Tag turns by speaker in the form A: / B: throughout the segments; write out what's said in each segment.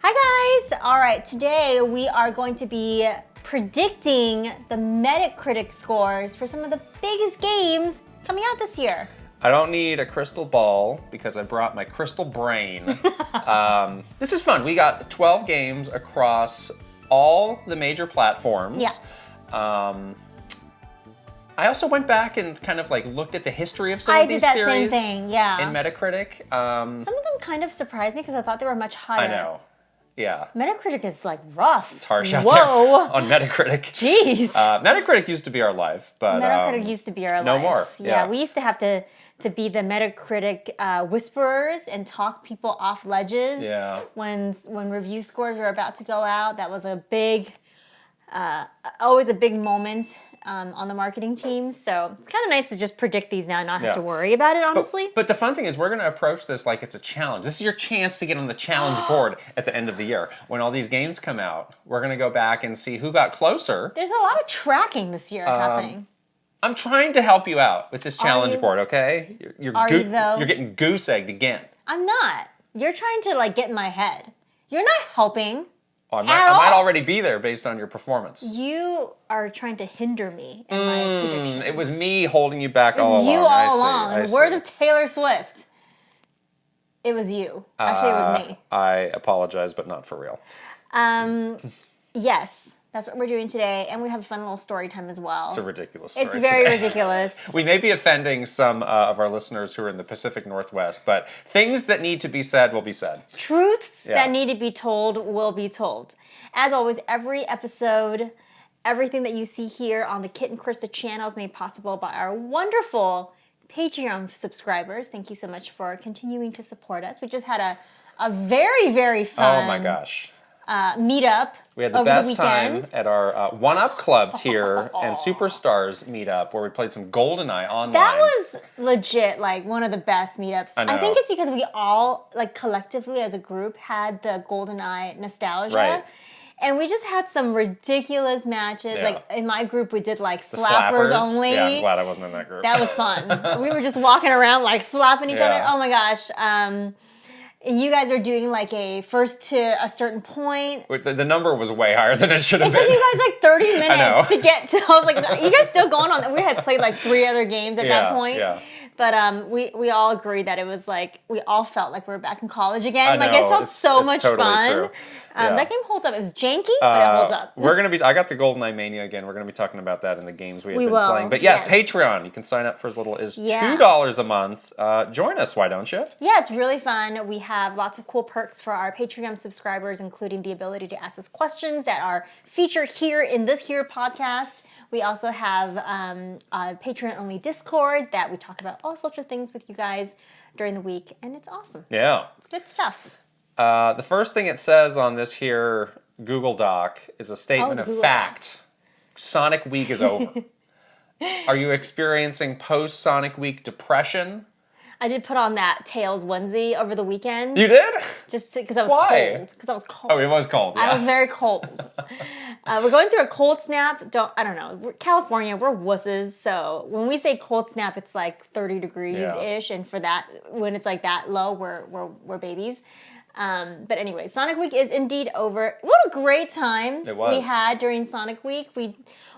A: Hi guys! All right, today we are going to be predicting the Metacritic scores for some of the biggest games coming out this year.
B: I don't need a crystal ball because I brought my crystal brain. This is fun. We got 12 games across all the major platforms.
A: Yeah.
B: I also went back and kind of like looked at the history of some of these series.
A: I did that same thing, yeah.
B: In Metacritic.
A: Some of them kind of surprised me because I thought they were much higher.
B: I know. Yeah.
A: Metacritic is like rough.
B: It's harsh out there on Metacritic.
A: Jeez.
B: Metacritic used to be our life, but
A: Metacritic used to be our life.
B: No more.
A: Yeah, we used to have to be the Metacritic whisperers and talk people off ledges.
B: Yeah.
A: When review scores were about to go out, that was a big, always a big moment on the marketing team. So it's kind of nice to just predict these now and not have to worry about it, honestly.
B: But the fun thing is we're going to approach this like it's a challenge. This is your chance to get on the challenge board at the end of the year. When all these games come out, we're going to go back and see who got closer.
A: There's a lot of tracking this year happening.
B: I'm trying to help you out with this challenge board, okay? You're getting goose egged again.
A: I'm not. You're trying to like get in my head. You're not helping.
B: Oh, I might already be there based on your performance.
A: You are trying to hinder me in my prediction.
B: It was me holding you back all along.
A: It was you all along. In the words
B: of
A: of Taylor Swift, it was you. Actually, it was me.
B: I apologize, but not for real.
A: Yes, that's what we're doing today, and we have a fun little story time as well.
B: It's a ridiculous story.
A: It's very ridiculous.
B: We may be offending some of our listeners who are in the Pacific Northwest, but things that need to be said will be said.
A: Truths that need to be told will be told. As always, every episode, everything that you see here on the Kit and Krysta channel is made possible by our wonderful Patreon subscribers. Thank you so much for continuing to support us. We just had a very, very fun
B: Oh my gosh.
A: Meetup.
B: We had the best time at our One Up Club tier and Superstars meetup where we played some GoldenEye online.
A: That was legit like one of the best meetups.
B: I know.
A: I think it's because we all like collectively as a group had the GoldenEye nostalgia.
B: Right.
A: And we just had some ridiculous matches.
B: Yeah.
A: Like in my group, we did like
B: The
A: slappers only.
B: Yeah, I'm glad I wasn't in that group.
A: That was fun. We were just walking around like slapping each other.
B: Yeah.
A: Oh my gosh. And you guys are doing like a first to a certain point.
B: The number was way higher than it should have
A: It
B: been.
A: took you guys like 30 minutes
B: know.
A: to get to. I was like, you guys still going on? We had played like 3 other games at that point.
B: Yeah.
A: But we all agreed that it was like, we all felt like we were back in college again.
B: I
A: Like
B: know,
A: it felt so much
B: totally
A: fun.
B: true. Yeah.
A: That game holds up. It was janky, but it holds up.
B: I got the GoldenEye Mania again. We're going to be talking about that in the games we have been
A: will,
B: playing. But yes,
A: yes.
B: Patreon. You can sign up for as little as
A: Yeah.
B: $2 a month. Join us, why don't you?
A: Yeah, it's really fun. We have lots of cool perks for our Patreon subscribers, including the ability to ask us questions that are featured here in this here podcast. We also have a Patreon-only Discord that we talk about all sorts of things with you guys during the week, and it's awesome.
B: Yeah.
A: It's good stuff.
B: The first thing it says on this here Google Doc is a statement of
A: Google
B: fact. Sonic Week is over. Are you experiencing post-Sonic Week depression?
A: I did put on that Tails onesie over the weekend.
B: You did?
A: Just because I was
B: Why?
A: cold. Because I was cold.
B: Oh, it was cold. Yeah.
A: I was very cold. We're going through a cold snap. I don't know. We're California, we're wusses. So when we say cold snap, it's like 30 degrees-ish. And for that, when it's like that low, we're babies. But anyway, Sonic Week is indeed over. What a great time we had during Sonic Week.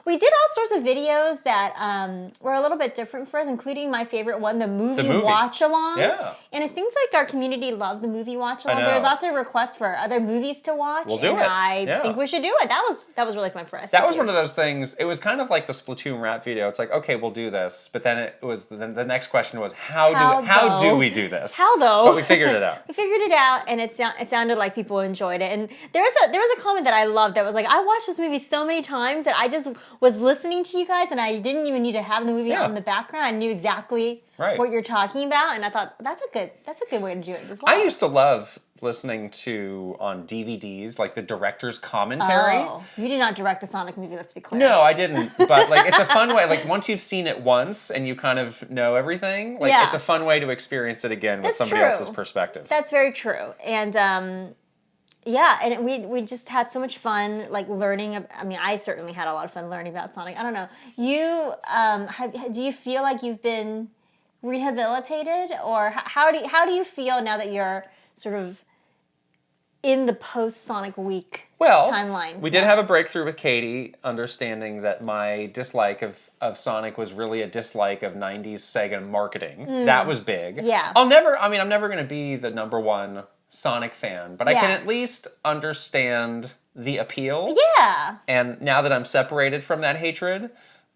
A: We did all sorts of videos that were a little bit different for us, including my favorite one, the movie watch-along.
B: Yeah.
A: And it seems like our community loved the movie watch-along.
B: I know.
A: There's lots of requests for other movies to watch.
B: We'll do it.
A: I think we should do it. That was really fun for us.
B: That was one of those things. It was kind of like the Splatoon rap video. It's like, okay, we'll do this, but then it was the next question was how do we do this?
A: How though?
B: But we figured it out.
A: We figured it out, and it sounded like people enjoyed it. And there was a comment that I loved that was like, I watched this movie so many times that I just was listening to you guys, and I didn't even need to have the movie on in the background. I knew exactly what you're talking about, and I thought that's a good way to do it as well.
B: I used to love listening to on DVDs like the director's commentary.
A: Oh, you did not direct the Sonic movie, let's be clear.
B: No, I didn't. But like it's a fun way. Like once you've seen it once and you kind of know everything, like it's a fun way to experience it again with somebody else's perspective.
A: That's very true. And yeah, and we just had so much fun, like learning. I mean, I certainly had a lot of fun learning about Sonic. I don't know. You do you feel like you've been rehabilitated, or how do you feel now that you're sort of in the post-Sonic Week timeline.
B: We did have a breakthrough with Katie, understanding that my dislike of Sonic was really a dislike of 90s Sega marketing. That was big.
A: Yeah.
B: I'm never going to be the number one Sonic fan, but I can at least understand the appeal.
A: Yeah.
B: And now that I'm separated from that hatred,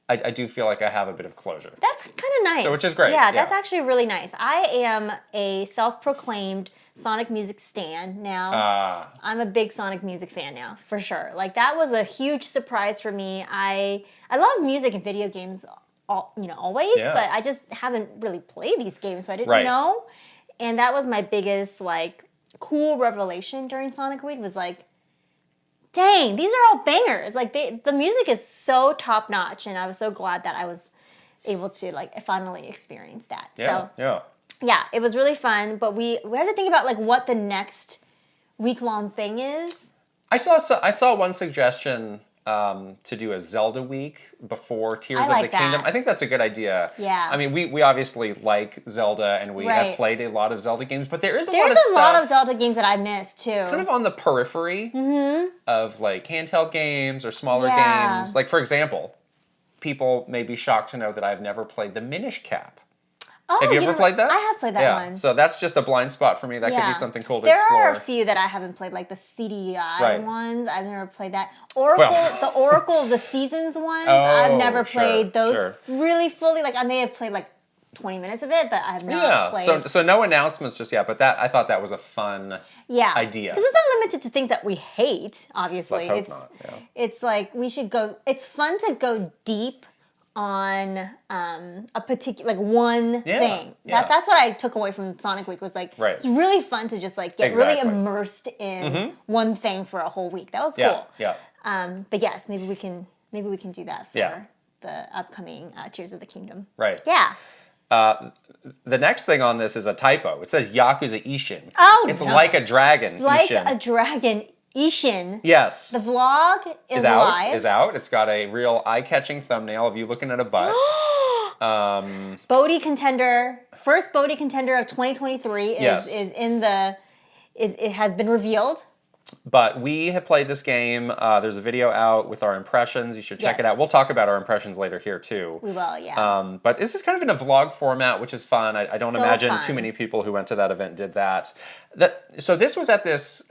B: I do feel like I have a bit of closure.
A: That's kind of nice.
B: So, which is great.
A: Yeah, that's actually really nice. I am a self-proclaimed Sonic music stan now. I'm a big Sonic music fan now, for sure. Like, that was a huge surprise for me. I love music and video games, always, but I just haven't really played these games, so I didn't know. And that was my biggest, like, cool revelation during Sonic Week was like, dang, these are all bangers. Like, the music is so top notch, and I was so glad that I was able to like finally experience that. Yeah, it was really fun. But we have to think about like what the next week-long thing is. I
B: saw one suggestion to do a Zelda week before Tears of the Kingdom. I think that's a good idea.
A: Yeah.
B: I mean, we obviously like Zelda, and we have played a lot of Zelda games, but there's a
A: lot of Zelda games that I missed too.
B: Kind of on the periphery of like handheld games or smaller games. Like, for example, people may be shocked to know that I've never played the Minish Cap.
A: Oh,
B: have you ever played that?
A: I have played that one.
B: So that's just a blind spot for me. That could be something cool to explore.
A: There are a few that I haven't played, like the CDI ones. I've never played that. The Oracle of the Seasons ones. I've never played those really fully. Like, I may have played like 20 minutes of it, but I have not played.
B: So no announcements just yet, but I thought that was a fun idea.
A: Because it's not limited to things that we hate, obviously.
B: Let's hope not. Yeah.
A: It's like we should go, it's fun to go deep on a particular, like one thing. That's what I took away from Sonic Week was like, it's really fun to just like get really immersed in one thing for a whole week. That was cool.
B: Yeah.
A: But yes, maybe we can do that for the upcoming Tears of the Kingdom.
B: Right.
A: Yeah.
B: The next thing on this is a typo. It says Yakuza Ishin.
A: Oh,
B: it's like a dragon.
A: Like
B: Ishin.
A: a dragon. Ishin.
B: Yes.
A: The vlog is live.
B: Is out. It's got a real eye-catching thumbnail of you looking at a butt.
A: Bodhi contender. First Bodhi contender of 2023 is in the. It has been revealed.
B: But we have played this game. There's a video out with our impressions. You should check it out. We'll talk about our impressions later here too.
A: We will, yeah.
B: But this is kind of in a vlog format, which is fun. I don't imagine too many people who went to that event did that. So this was at this.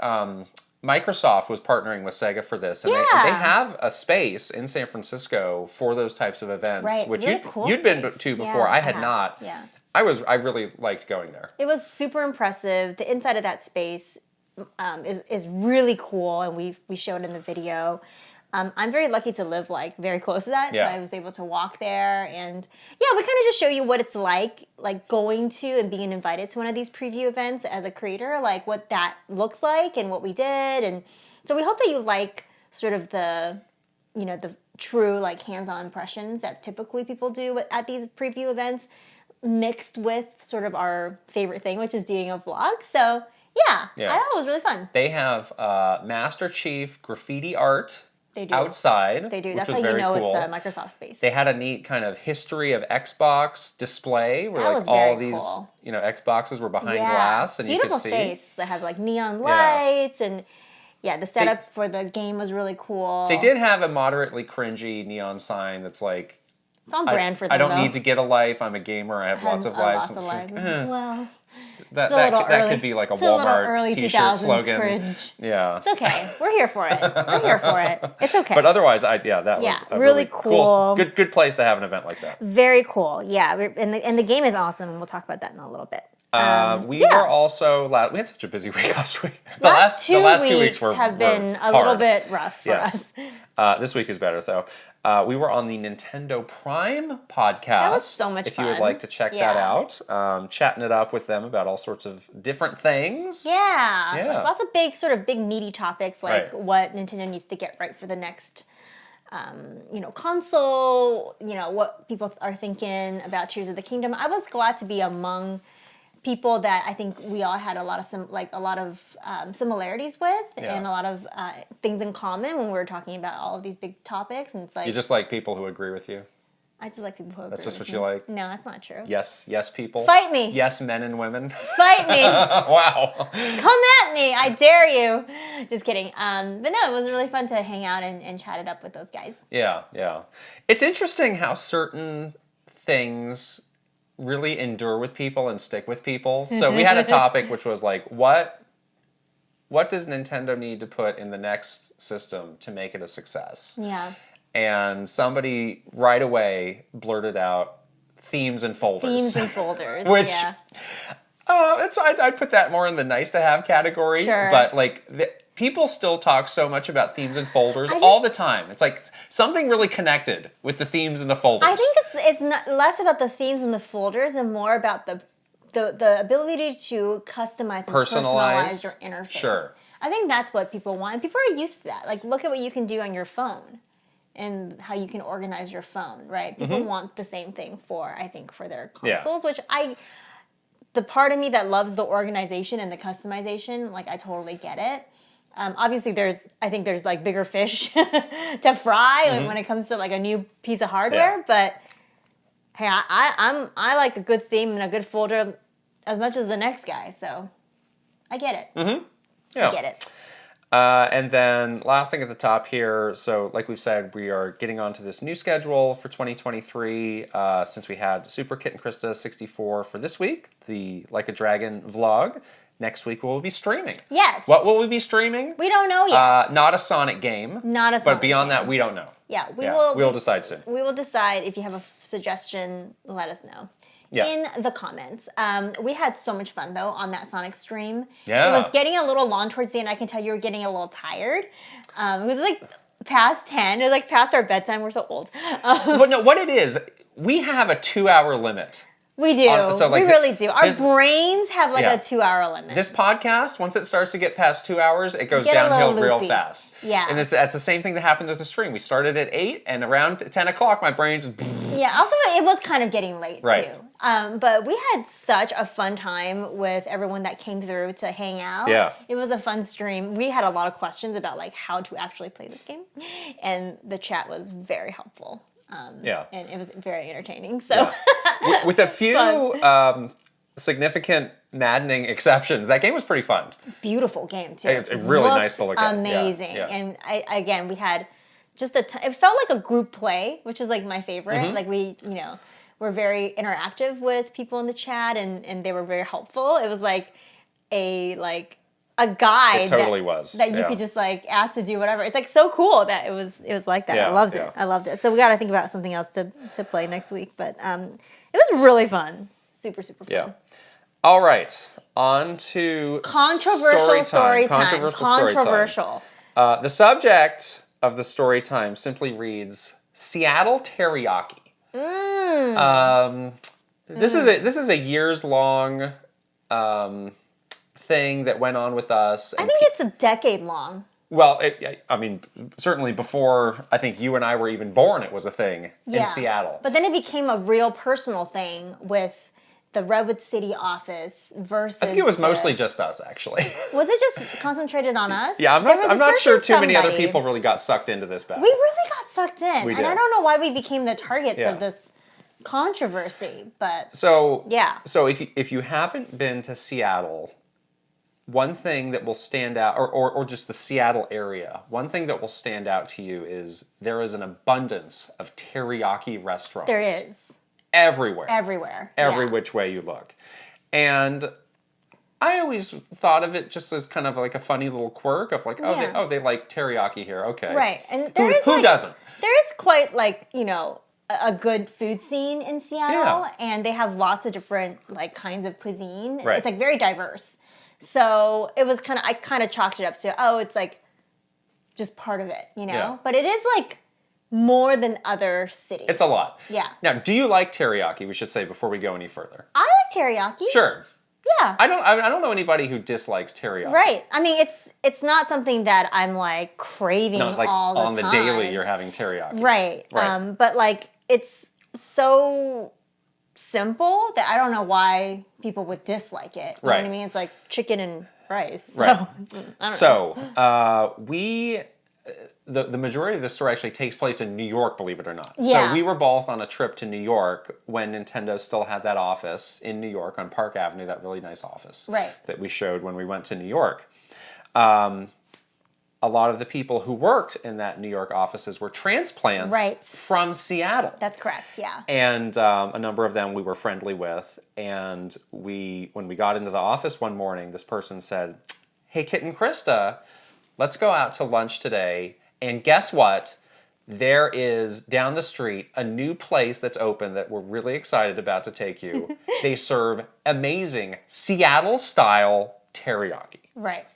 B: Microsoft was partnering with Sega for this, and they have a space in San Francisco for those types of events, which
A: really
B: you'd been to before. I had not.
A: Yeah.
B: I really liked going there.
A: It was super impressive. The inside of that space is really cool, and we showed in the video. I'm very lucky to live like very close to that, so I was able to walk there, and we kind of just show you what it's like going to and being invited to one of these preview events as a creator, like what that looks like and what we did, and so we hope that you like sort of the true like hands-on impressions that typically people do at these preview events, mixed with sort of our favorite thing, which is doing a vlog. So I thought it was really fun.
B: They have Master Chief graffiti art.
A: They do.
B: Outside.
A: They do.
B: That's
A: how you know
B: cool.
A: It's a Microsoft space.
B: They had a neat kind of history of Xbox display where
A: that was
B: all
A: very
B: these
A: cool.
B: Xboxes were behind glass and
A: beautiful
B: you could see.
A: Beautiful space. They have like neon lights and the setup for the game was really cool.
B: They did have a moderately cringy neon sign that's like,
A: it's on brand for them.
B: I don't need to get a life. I'm a gamer. I have lots of lives.
A: Well,
B: that could be like a Walmart
A: early
B: t-shirt slogan.
A: Cringe.
B: Yeah.
A: It's okay. We're here for it. It's okay.
B: But otherwise, that was a really cool. Good place to have an event like that.
A: Very cool. Yeah. And the game is awesome, and we'll talk about that in a little bit.
B: We were also we had such a busy week last week. The last 2 weeks
A: have been a little bit rough for us.
B: This week is better though. We were on the Nintendo Prime podcast.
A: That was so much fun.
B: If you would like to check that out, chatting it up with them about all sorts of different things.
A: Yeah. Lots of big meaty topics like what Nintendo needs to get right for the next console, what people are thinking about Tears of the Kingdom. I was glad to be among people that I think we all had a lot of similarities with, and a lot of things in common when we were talking about all of these big topics. And it's like
B: you just like people who agree with you.
A: I just like people who agree.
B: That's just
A: with
B: what
A: me.
B: you like?
A: No, that's not true.
B: Yes people.
A: Fight me.
B: Yes, men and women.
A: Fight me.
B: Wow.
A: Come at me. I dare you. Just kidding. But no, it was really fun to hang out and chat it up with those guys.
B: Yeah. It's interesting how certain things really endure with people and stick with people. So we had a topic which was like, what does Nintendo need to put in the next system to make it a success?
A: Yeah.
B: And somebody right away blurted out themes and folders.
A: Themes and folders,
B: which,
A: yeah.
B: I'd put that more in the nice to have category.
A: Sure.
B: But like, people still talk so much about themes and folders all the time. It's like something really connected with the themes and the folders.
A: I think it's not less about the themes and the folders and more about the ability to customize and personalize your interface.
B: Sure.
A: I think that's what people want. And people are used to that. Like, look at what you can do on your phone and how you can organize your phone, right? People want the same thing for their consoles, which the part of me that loves the organization and the customization, like, I totally get it. Obviously, I think there's like bigger fish to fry when it comes to like a new piece of hardware. But hey, I like a good theme and a good folder as much as the next guy. So I get it.
B: Yeah.
A: I get it.
B: And then last thing at the top here. So like we've said, we are getting onto this new schedule for 2023. Since we had Super Kit and Krysta 64 for this week, the Like a Dragon vlog. Next week we'll be streaming.
A: Yes.
B: What will we be streaming?
A: We don't know yet.
B: Not a Sonic game.
A: But
B: beyond that, we don't know.
A: Yeah,
B: we'll decide soon.
A: We will decide. If you have a suggestion, let us know.
B: Yeah.
A: In the comments. We had so much fun, though, on that Sonic stream.
B: Yeah.
A: It was getting a little long towards the end. I can tell you were getting a little tired. It was like past 10. It was like past our bedtime. We're so old.
B: But no, what it is, we have a 2-hour limit.
A: We do. We really do. Our brains have like a 2-hour limit.
B: This podcast, once it starts to get past 2 hours, it goes downhill real fast.
A: Yeah.
B: And that's the same thing that happened with the stream. We started at 8, and around 10 o'clock, my brain just...
A: Yeah, also it was kind of getting late,
B: right.
A: too. But we had such a fun time with everyone that came through to hang out.
B: Yeah.
A: It was a fun stream. We had a lot of questions about like how to actually play this game. And the chat was very helpful. And it was very entertaining. So,
B: with a few significant, maddening exceptions, that game was pretty fun.
A: Beautiful game too.
B: It's really nice to look at.
A: Amazing. Yeah. And we had just it felt like a group play, which is like my favorite. Like we're very interactive with people in the chat, and they were very helpful. It was like a guide.
B: It totally was.
A: That you could just like ask to do whatever. It's like so cool that it was like that. I loved it. I loved it. So we got to think about something else to play next week. But it was really fun. Super fun.
B: Yeah. All right. On to
A: controversial story time.
B: Controversial. The subject of the story time simply reads Seattle teriyaki. This is a years long thing that went on with us.
A: I think it's a decade long.
B: Well, certainly before I think you and I were even born, it was a thing in Seattle.
A: But then it became a real personal thing with the Redwood City office versus...
B: I think it was mostly just us, actually.
A: Was it just concentrated on us?
B: Yeah, I'm not sure too many other people really got sucked into this battle.
A: We really got sucked in.
B: We did.
A: And I don't know why we became the targets of this controversy, but...
B: So if you haven't been to Seattle... One thing that will stand out, or just the Seattle area, one thing that will stand out to you is there is an abundance of teriyaki restaurants.
A: There is.
B: Everywhere.
A: Every
B: which way you look. And I always thought of it just as kind of like a funny little quirk of like, they like teriyaki here, okay.
A: Right. And
B: who doesn't?
A: There is quite like, a good food scene in Seattle, and they have lots of different like kinds of cuisine.
B: Right.
A: It's like very diverse. So it was I kind of chalked it up to, it's like just part of it,
B: Yeah.
A: But it is like more than other cities.
B: It's a lot.
A: Yeah.
B: Now, do you like teriyaki? We should say before we go any further.
A: I like teriyaki.
B: Sure.
A: Yeah.
B: I don't know anybody who dislikes teriyaki.
A: Right. I mean, it's not something that I'm like craving all the time.
B: On the daily, you're having teriyaki.
A: Right. But like it's so simple that I don't know why people would dislike it. You know what I mean? It's like chicken and rice.
B: Right.
A: So,
B: the majority of the story actually takes place in New York, believe it or not.
A: Yeah.
B: So we were both on a trip to New York when Nintendo still had that office in New York on Park Avenue, that really nice office that we showed when we went to New York. A lot of the people who worked in that New York offices were transplants from Seattle.
A: That's correct, yeah.
B: And a number of them we were friendly with. And when we got into the office one morning, this person said, "Hey, Kit and Krysta, let's go out to lunch today. And guess what? There is down the street a new place that's open that we're really excited about to take you. They serve amazing Seattle-style teriyaki."
A: Right.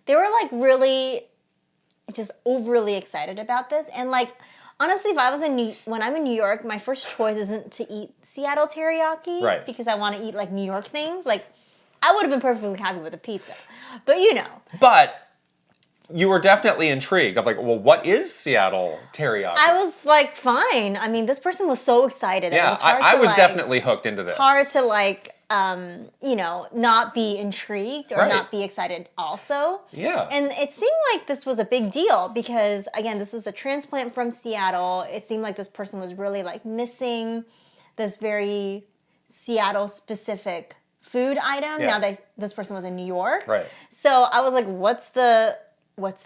A: They were like really just overly excited about this. And like, honestly, if I was when I'm in New York, my first choice isn't to eat Seattle teriyaki because I want to eat like New York things. Like, I would have been perfectly happy with a pizza. But But
B: you were definitely intrigued of like, well, what is Seattle teriyaki?
A: I was like, fine. I mean, this person was so excited.
B: Yeah, I was definitely hooked into this.
A: Hard to like, not be intrigued or not be excited also.
B: Yeah.
A: And it seemed like this was a big deal because, again, this was a transplant from Seattle. It seemed like this person was really like missing this very Seattle-specific food item now that this person was in New York.
B: Right.
A: So I was like, what's the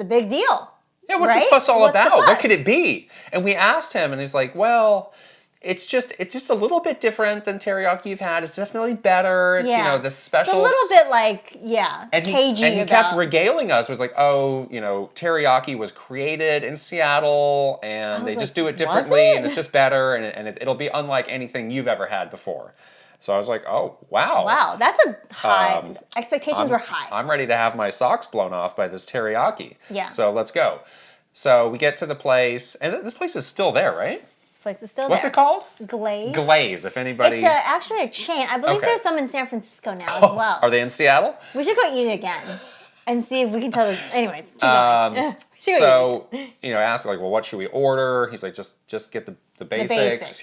A: big deal?
B: Yeah, what's this fuss all about? What could it be? And we asked him, and he's like, well, it's just a little bit different than teriyaki you've had. It's definitely better. It's, the specials.
A: It's a little bit like, cagey.
B: And he kept regaling us with like, teriyaki was created in Seattle, and they just do it differently, and it's just better, and it'll be unlike anything you've ever had before. So I was like, oh, wow.
A: Wow, that's a high. Expectations were high.
B: I'm ready to have my socks blown off by this teriyaki.
A: Yeah.
B: So let's go. So we get to the place, and this place is still there, right?
A: This place is still
B: What's
A: there.
B: it called?
A: Glaze.
B: Glaze, if anybody...
A: It's actually a chain. I believe there's some in San Francisco now as well.
B: Are they in Seattle?
A: We should go eat it again and see if we can tell them. Anyways, keep going.
B: So, ask like, well, what should we order? He's like, just get the basics,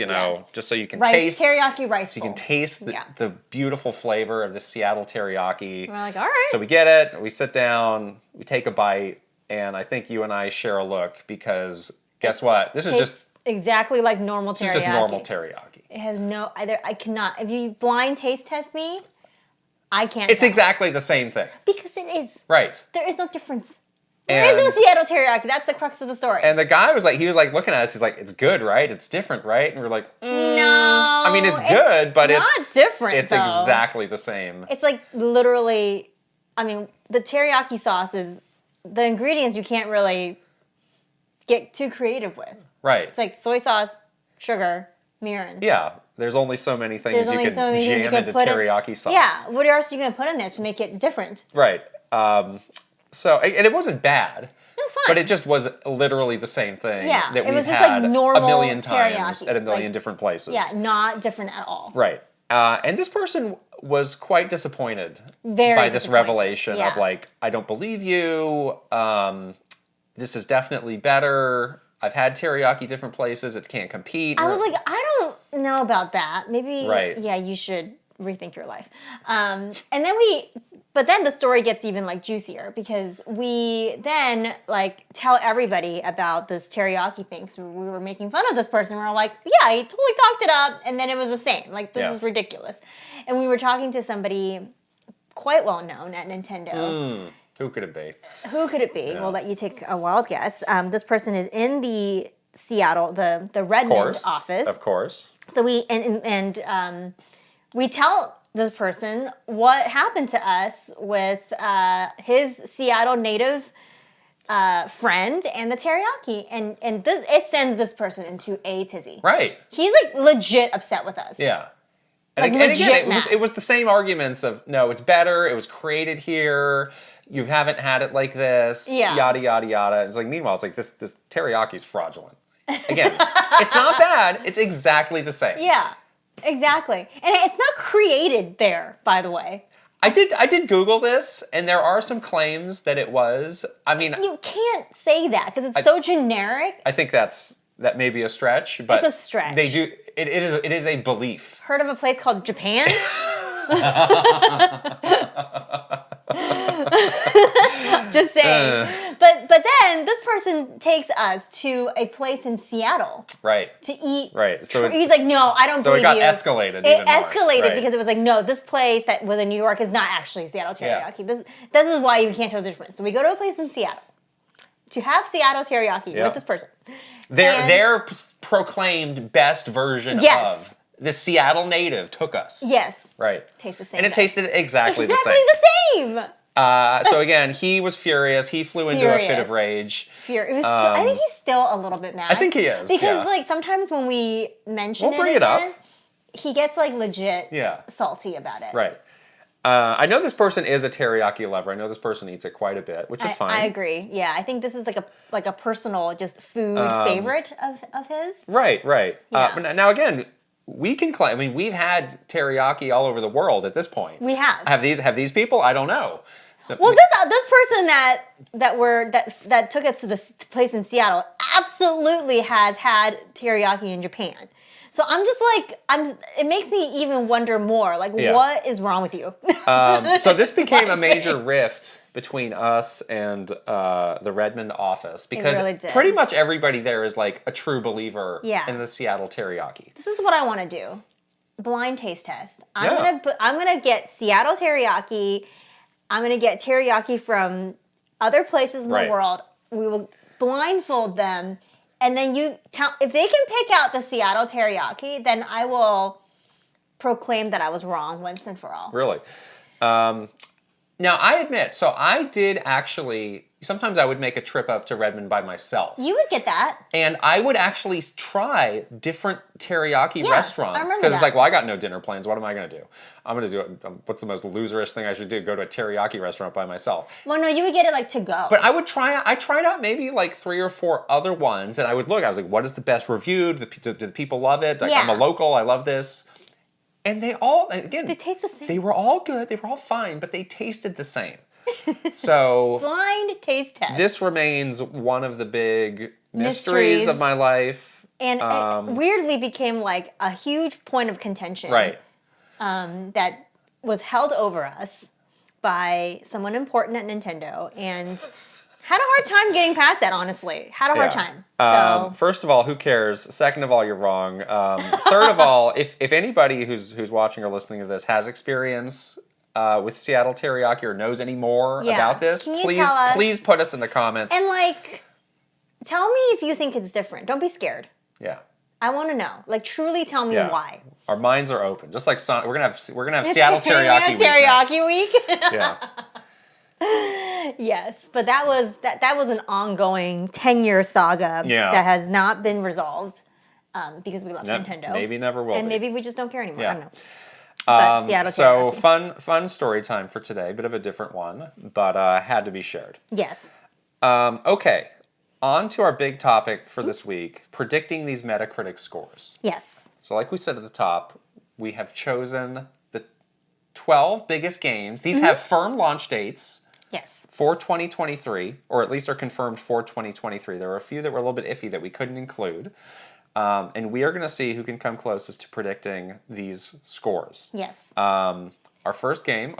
B: just so you can taste
A: teriyaki rice bowl.
B: So you can taste the beautiful flavor of the Seattle teriyaki.
A: We're like, all right.
B: So we get it, we sit down, we take a bite, and I think you and I share a look because guess what? This is just
A: exactly like normal teriyaki.
B: This is just normal teriyaki.
A: It has I cannot. If you blind taste test me, I can't.
B: It's exactly the same thing.
A: Because it is.
B: Right.
A: There is no difference. There is no Seattle teriyaki. That's the crux of the story.
B: And the guy was like, looking at us. He's like, it's good, right? It's different, right? And we're like,
A: no.
B: I mean, it's good, but
A: not different.
B: It's exactly the same.
A: It's like literally, I mean, the teriyaki sauce is the ingredients you can't really get too creative with.
B: Right.
A: It's like soy sauce, sugar, mirin.
B: Yeah. There's only so many things you can jam into teriyaki sauce.
A: Yeah. What else are you going to put in there to make it different?
B: Right. So, and it wasn't bad.
A: It was fine.
B: But it just was literally the same thing that we've had like
A: normal
B: a million times
A: teriyaki.
B: At a million different places.
A: Yeah, not different at all.
B: Right. And this person was quite disappointed by this revelation of like, I don't believe you. This is definitely better. I've had teriyaki different places. It can't compete.
A: I was like, I don't know about that. Maybe, you should rethink your life. But then the story gets even like juicier because we then like tell everybody about this teriyaki thing. So we were making fun of this person. We were like, yeah, he totally talked it up. And then it was the same. Like, this is ridiculous. And we were talking to somebody quite well known at Nintendo.
B: Who could it be?
A: Who could it be? Yeah. We'll let you take a wild guess. This person is in the Seattle, the Redmond office.
B: Of course.
A: So we we tell this person what happened to us with his Seattle native friend and the teriyaki, and it sends this person into a tizzy.
B: Right.
A: He's like legit upset with us.
B: Yeah.
A: And
B: again, it was the same arguments of no, it's better. It was created here. You haven't had it like this.
A: Yeah.
B: Yada yada yada. It's like meanwhile, it's like this teriyaki is fraudulent. Again, it's not bad. It's exactly the same.
A: Yeah. Exactly. And it's not created there, by the way.
B: I did Google this, and there are some claims that it was. I mean,
A: you can't say that because it's so generic.
B: I think that may be a stretch, but
A: it's a stretch.
B: They do it is a belief.
A: Heard of a place called Japan? Just saying. But then this person takes us to a place in Seattle.
B: Right.
A: To eat.
B: Right. So
A: he's like, no, I don't believe you.
B: So it got escalated.
A: It escalated because it was like, no, this place that was in New York is not actually Seattle teriyaki. Yeah. This is why you can't tell the difference. So we go to a place in Seattle to have Seattle teriyaki with this person.
B: Their proclaimed best version of the Seattle native took us.
A: Yes.
B: Right.
A: Tastes the same.
B: And it tasted exactly the same.
A: Exactly the same.
B: So again, he was furious. He flew into a fit of rage.
A: It was I think he's still a little bit mad.
B: I think he is.
A: Because like sometimes when we mention it again, he gets like legit salty about it.
B: Right. I know this person is a teriyaki lover. I know this person eats it quite a bit, which is fine.
A: I agree. Yeah, I think this is like a personal just food favorite of his.
B: Right.
A: Yeah.
B: But now again, we can claim. I mean, we've had teriyaki all over the world at this point.
A: We have.
B: Have these people? I don't know. So,
A: well, this person that took us to this place in Seattle absolutely has had teriyaki in Japan. So I'm just like, it makes me even wonder more, like, what is wrong with you?
B: So this became a major rift between us and the Redmond office because pretty much everybody there is like a true believer in the Seattle teriyaki.
A: This is what I want to do. Blind taste test. I'm gonna get Seattle teriyaki. I'm gonna get teriyaki from other places in the world. We will blindfold them. And then you tell, if they can pick out the Seattle teriyaki, then I will proclaim that I was wrong once and for all.
B: Really? Now, I admit, so I did actually, sometimes I would make a trip up to Redmond by myself.
A: You would get that.
B: And I would actually try different teriyaki restaurants.
A: I remember
B: because it's like, well, I got no dinner plans. What am I going to do? I'm going to do it. What's the most loserish thing I should do? Go to a teriyaki restaurant by myself.
A: Well, no, you would get it like to go.
B: But I tried out maybe like 3 or 4 other ones. And I would look, I was like, what is the best reviewed? Do the people love it? Like, I'm a local. I love this. And they all, again,
A: they taste the same.
B: They were all good. They were all fine, but they tasted the same. So
A: blind taste test.
B: This remains one of the big mysteries of my life.
A: And it weirdly became like a huge point of contention.
B: Right.
A: That was held over us by someone important at Nintendo and had a hard time getting past that, honestly. Had a hard time. So.
B: First of all, who cares? Second of all, you're wrong. Third of all, if anybody who's watching or listening to this has experience with Seattle teriyaki or knows any more about this, please put us in the comments.
A: And like, tell me if you think it's different. Don't be scared.
B: Yeah.
A: I want to know. Like, truly tell me why.
B: Our minds are open. Just like we're gonna have Seattle teriyaki week.
A: Teriyaki week.
B: Yeah.
A: Yes, but that was an ongoing 10-year saga that has not been resolved because we left Nintendo.
B: Maybe never will.
A: And maybe we just don't care anymore.
B: Yeah.
A: I don't know. But Seattle
B: so
A: teriyaki.
B: fun story time for today. Bit of a different one, but had to be shared.
A: Yes.
B: Okay. On to our big topic for this week, predicting these Metacritic scores.
A: Yes.
B: So like we said at the top, we have chosen the 12 biggest games. These have firm launch dates.
A: Yes.
B: For 2023, or at least are confirmed for 2023. There were a few that were a little bit iffy that we couldn't include. And we are going to see who can come closest to predicting these scores.
A: Yes.
B: Our first game,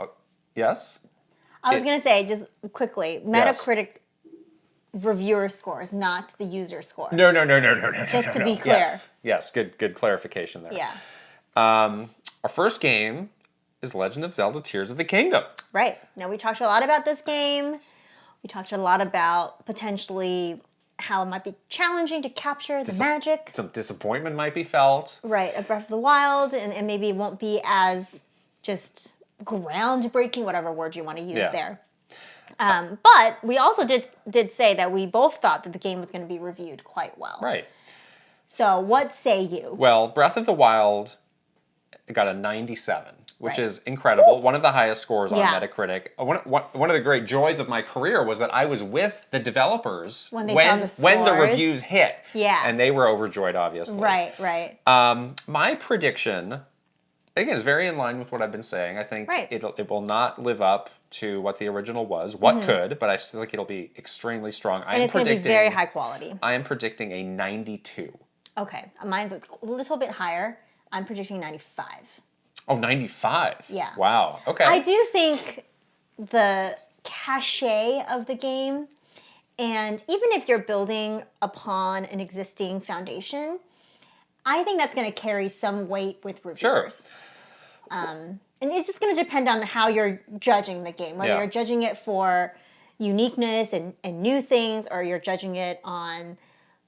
B: yes?
A: I was going to say, just quickly, Metacritic reviewer scores, not the user score.
B: No.
A: Just to be clear.
B: Yes, good clarification there.
A: Yeah.
B: Our first game is Legend of Zelda Tears of the Kingdom.
A: Right. Now, we talked a lot about this game. We talked a lot about potentially how it might be challenging to capture the magic.
B: Some disappointment might be felt.
A: Right. A Breath of the Wild, and maybe it won't be as just groundbreaking, whatever word you want to use there. But we also did say that we both thought that the game was going to be reviewed quite well.
B: Right.
A: So what say you?
B: Well, Breath of the Wild got a 97. Which is incredible. One of the highest scores on Metacritic. One of the great joys of my career was that I was with the developers when the reviews hit.
A: Yeah.
B: And they were overjoyed, obviously.
A: Right.
B: My prediction, again, is very in line with what I've been saying. I think it will not live up to what the original was. What could, but I still think it'll be extremely strong.
A: And it's going to be very high quality.
B: I am predicting a 92.
A: Okay. Mine's a little bit higher. I'm predicting 95.
B: Oh, 95?
A: Yeah.
B: Wow. Okay.
A: I do think the cachet of the game. And even if you're building upon an existing foundation, I think that's going to carry some weight with reviewers.
B: Sure.
A: And it's just going to depend on how you're judging the game, whether you're judging it for uniqueness and new things, or you're judging it on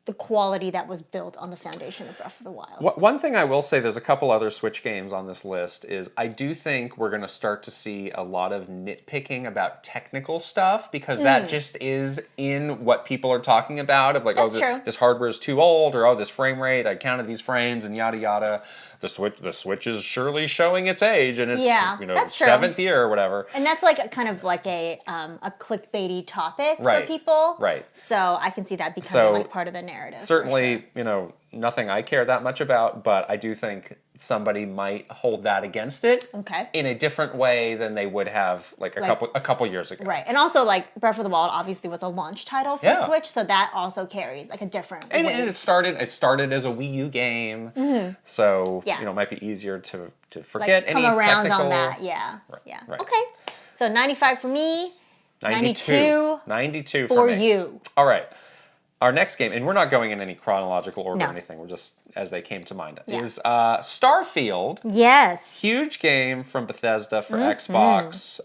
A: the quality that was built on the foundation of Breath of the Wild.
B: One thing I will say, there's a couple other Switch games on this list, is I do think we're going to start to see a lot of nitpicking about technical stuff, because that just is in what people are talking about, of like, this hardware is too old, or this frame rate, I counted these frames, and yada yada. The Switch is surely showing its age, and it's seventh year or whatever.
A: And that's like a clickbaity topic for people.
B: Right.
A: So I can see that becoming like part of the narrative.
B: Certainly, nothing I care that much about, but I do think somebody might hold that against it in a different way than they would have like a couple years ago.
A: Right. And also, like, Breath of the Wild obviously was a launch title for Switch, so that also carries like a different weight.
B: And it started as a Wii U game. So it might be easier to forget
A: come
B: any
A: around
B: technical...
A: on that. Right. Okay. So 95 for me, 92
B: for me.
A: you.
B: All right. Our next game, and we're not going in any chronological order or anything, we're just as they came to mind, is Starfield.
A: Yes.
B: Huge game from Bethesda for Xbox.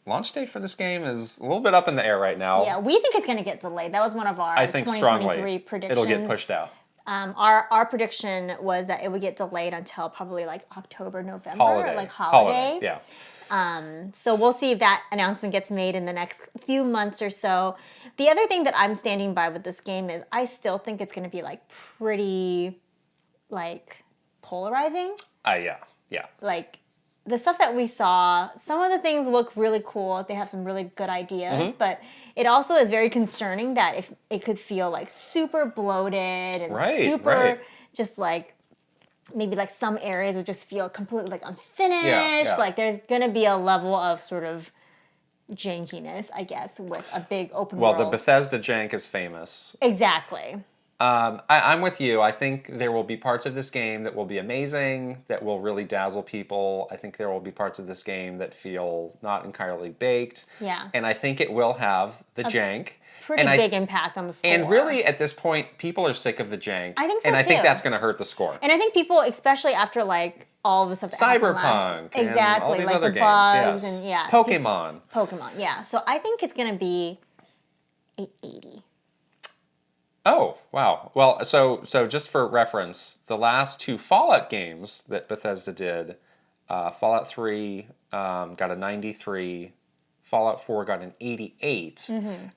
B: Launch date for this game is a little bit up in the air right now.
A: Yeah, we think it's going to get delayed. That was one of our 2023 predictions.
B: It'll get pushed out.
A: Our prediction was that it would get delayed until probably like October, November, holiday.
B: Yeah.
A: So we'll see if that announcement gets made in the next few months or so. The other thing that I'm standing by with this game is I still think it's going to be like pretty like polarizing.
B: Yeah.
A: Like the stuff that we saw, some of the things look really cool. They have some really good ideas, but it also is very concerning that if it could feel like super bloated and super just like maybe like some areas would just feel completely like unfinished.
B: Yeah.
A: Like there's going to be a level of sort of jankiness, I guess, with a big open world.
B: Well, the Bethesda jank is famous.
A: Exactly.
B: I'm with you. I think there will be parts of this game that will be amazing, that will really dazzle people. I think there will be parts of this game that feel not entirely baked.
A: Yeah.
B: And I think it will have the jank.
A: Pretty big impact on the score.
B: And really, at this point, people are sick of the jank.
A: I think so,
B: and I think
A: too.
B: that's going to hurt the score.
A: And I think people, especially after like all the stuff that happened
B: Cyberpunk,
A: exactly,
B: and all these
A: like
B: other
A: the bugs
B: games,
A: and
B: Pokemon.
A: Yeah. So I think it's going to be 880.
B: Oh, wow. Well, so just for reference, the last two Fallout games that Bethesda did, Fallout 3 got a 93, Fallout 4 got an 88.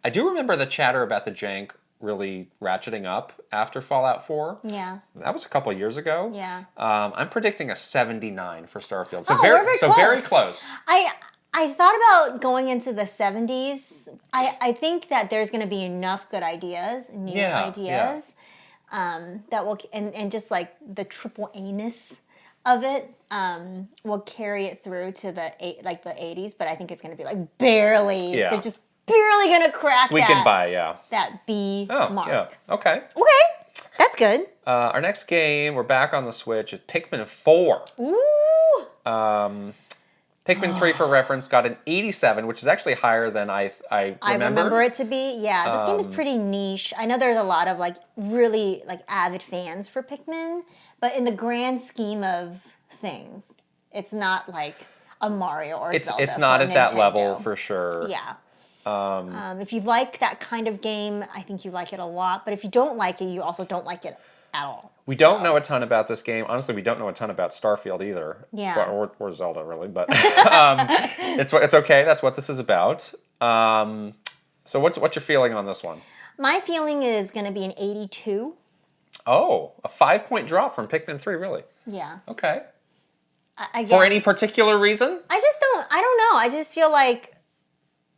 B: I do remember the chatter about the jank really ratcheting up after Fallout 4.
A: Yeah.
B: That was a couple years ago.
A: Yeah.
B: I'm predicting a 79 for Starfield. So
A: we're
B: very close.
A: I thought about going into the 70s. I think that there's going to be enough good ideas, new ideas, that will, and just like the triple A-ness of it will carry it through to the 80s, but I think it's going to be like barely.
B: Yeah.
A: They're just barely going to crack
B: squeaking by,
A: that B mark.
B: Yeah. Okay.
A: That's good.
B: Our next game, we're back on the Switch, is Pikmin 4.
A: Ooh.
B: Pikmin 3, for reference, got an 87, which is actually higher than I remember.
A: I remember it to be. Yeah, this game is pretty niche. I know there's a lot of like really like avid fans for Pikmin, but in the grand scheme of things, it's not like a Mario or Zelda.
B: It's not
A: at
B: Nintendo. That level for sure.
A: Yeah. If you like that kind of game, I think you like it a lot. But if you don't like it, you also don't like it at all.
B: We don't know a ton about this game. Honestly, we don't know a ton about Starfield either.
A: Yeah.
B: Or Zelda, really. But it's okay. That's what this is about. So what's your feeling on this one?
A: My feeling is going to be an 82.
B: Oh, a 5-point drop from Pikmin 3, really?
A: Yeah.
B: Okay.
A: Again,
B: for any particular reason?
A: I don't know. I just feel like,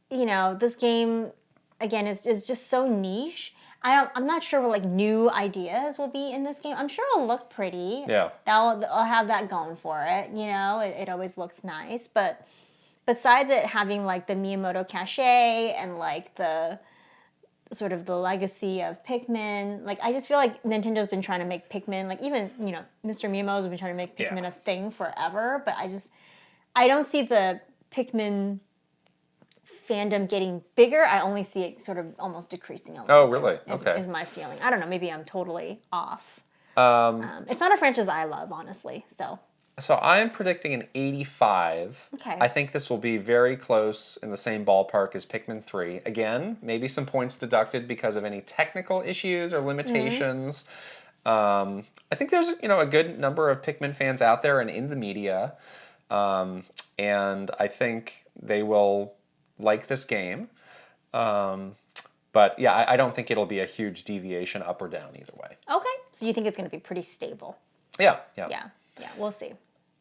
A: this game, again, is just so niche. I'm not sure what like new ideas will be in this game. I'm sure it'll look pretty.
B: Yeah.
A: I'll have that going for it. It always looks nice. But besides it having like the Miyamoto cachet and like the sort of the legacy of Pikmin, like I just feel like Nintendo's been trying to make Pikmin, like even Mr. Miyamoto's been trying to make Pikmin a thing forever. But I don't see the Pikmin fandom getting bigger. I only see it sort of almost decreasing a little
B: Oh, really? Okay.
A: Is my feeling. I don't know. Maybe I'm totally off. It's not a franchise I love, honestly.
B: So I'm predicting an 85.
A: Okay.
B: I think this will be very close in the same ballpark as Pikmin 3. Again, maybe some points deducted because of any technical issues or limitations. I think there's a good number of Pikmin fans out there and in the media, and I think they will like this game. But yeah, I don't think it'll be a huge deviation up or down either way.
A: Okay, so you think it's going to be pretty stable?
B: Yeah.
A: We'll see.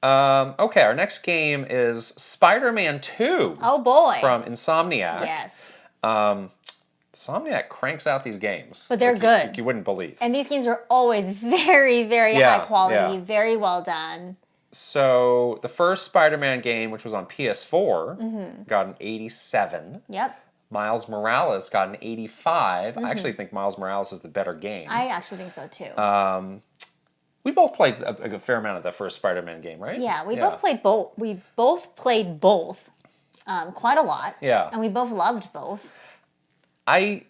B: Okay, our next game is Spider-Man 2.
A: Oh boy.
B: From Insomniac.
A: Yes.
B: Insomniac cranks out these games.
A: But they're good.
B: You wouldn't believe.
A: And these games are always very, very high quality, very well done.
B: So the first Spider-Man game, which was on PS4, got an 87.
A: Yep.
B: Miles Morales got an 85. I actually think Miles Morales is the better game.
A: I actually think so too.
B: We both played a fair amount of the first Spider-Man game, right?
A: Yeah, we both played both. We both played both quite a lot.
B: Yeah.
A: And we both loved both.
B: The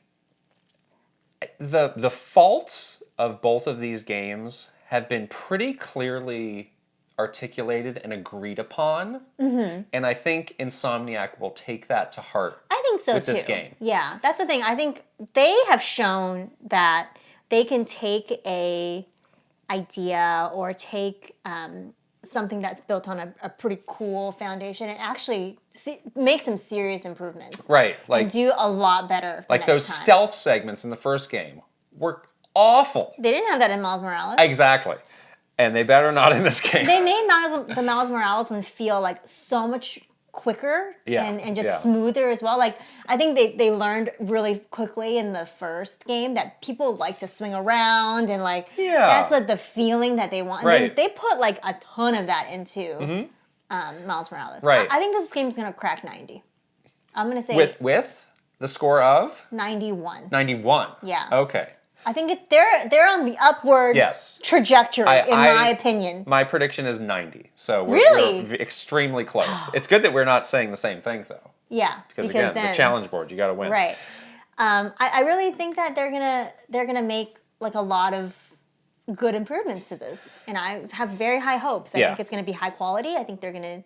B: faults of both of these games have been pretty clearly articulated and agreed upon, and I think Insomniac will take that to heart.
A: I think so
B: with
A: too.
B: This game.
A: Yeah, that's the thing. I think they have shown that they can take a idea or take something that's built on a pretty cool foundation and actually make some serious improvements.
B: Right,
A: and do a lot better.
B: Like those stealth segments in the first game were awful.
A: They didn't have that in Miles Morales.
B: Exactly. And they better not in this game.
A: They made the Miles Morales one feel like so much quicker and just smoother as well. Like, I think they learned really quickly in the first game that people like to swing around and that's like the feeling that they want. And they put like a ton of that into Miles Morales.
B: Right.
A: I think this game's going to crack 90. I'm going to say...
B: With the score of?
A: 91.
B: 91?
A: Yeah.
B: Okay.
A: I think they're on the upward trajectory, in my opinion.
B: My prediction is 90. So we're extremely close. It's good that we're not saying the same thing, though.
A: Yeah.
B: Because again, the challenge board, you got to win.
A: Right. I really think that they're gonna make like a lot of good improvements to this, and I have very high hopes. I think it's gonna be high quality. I think they're gonna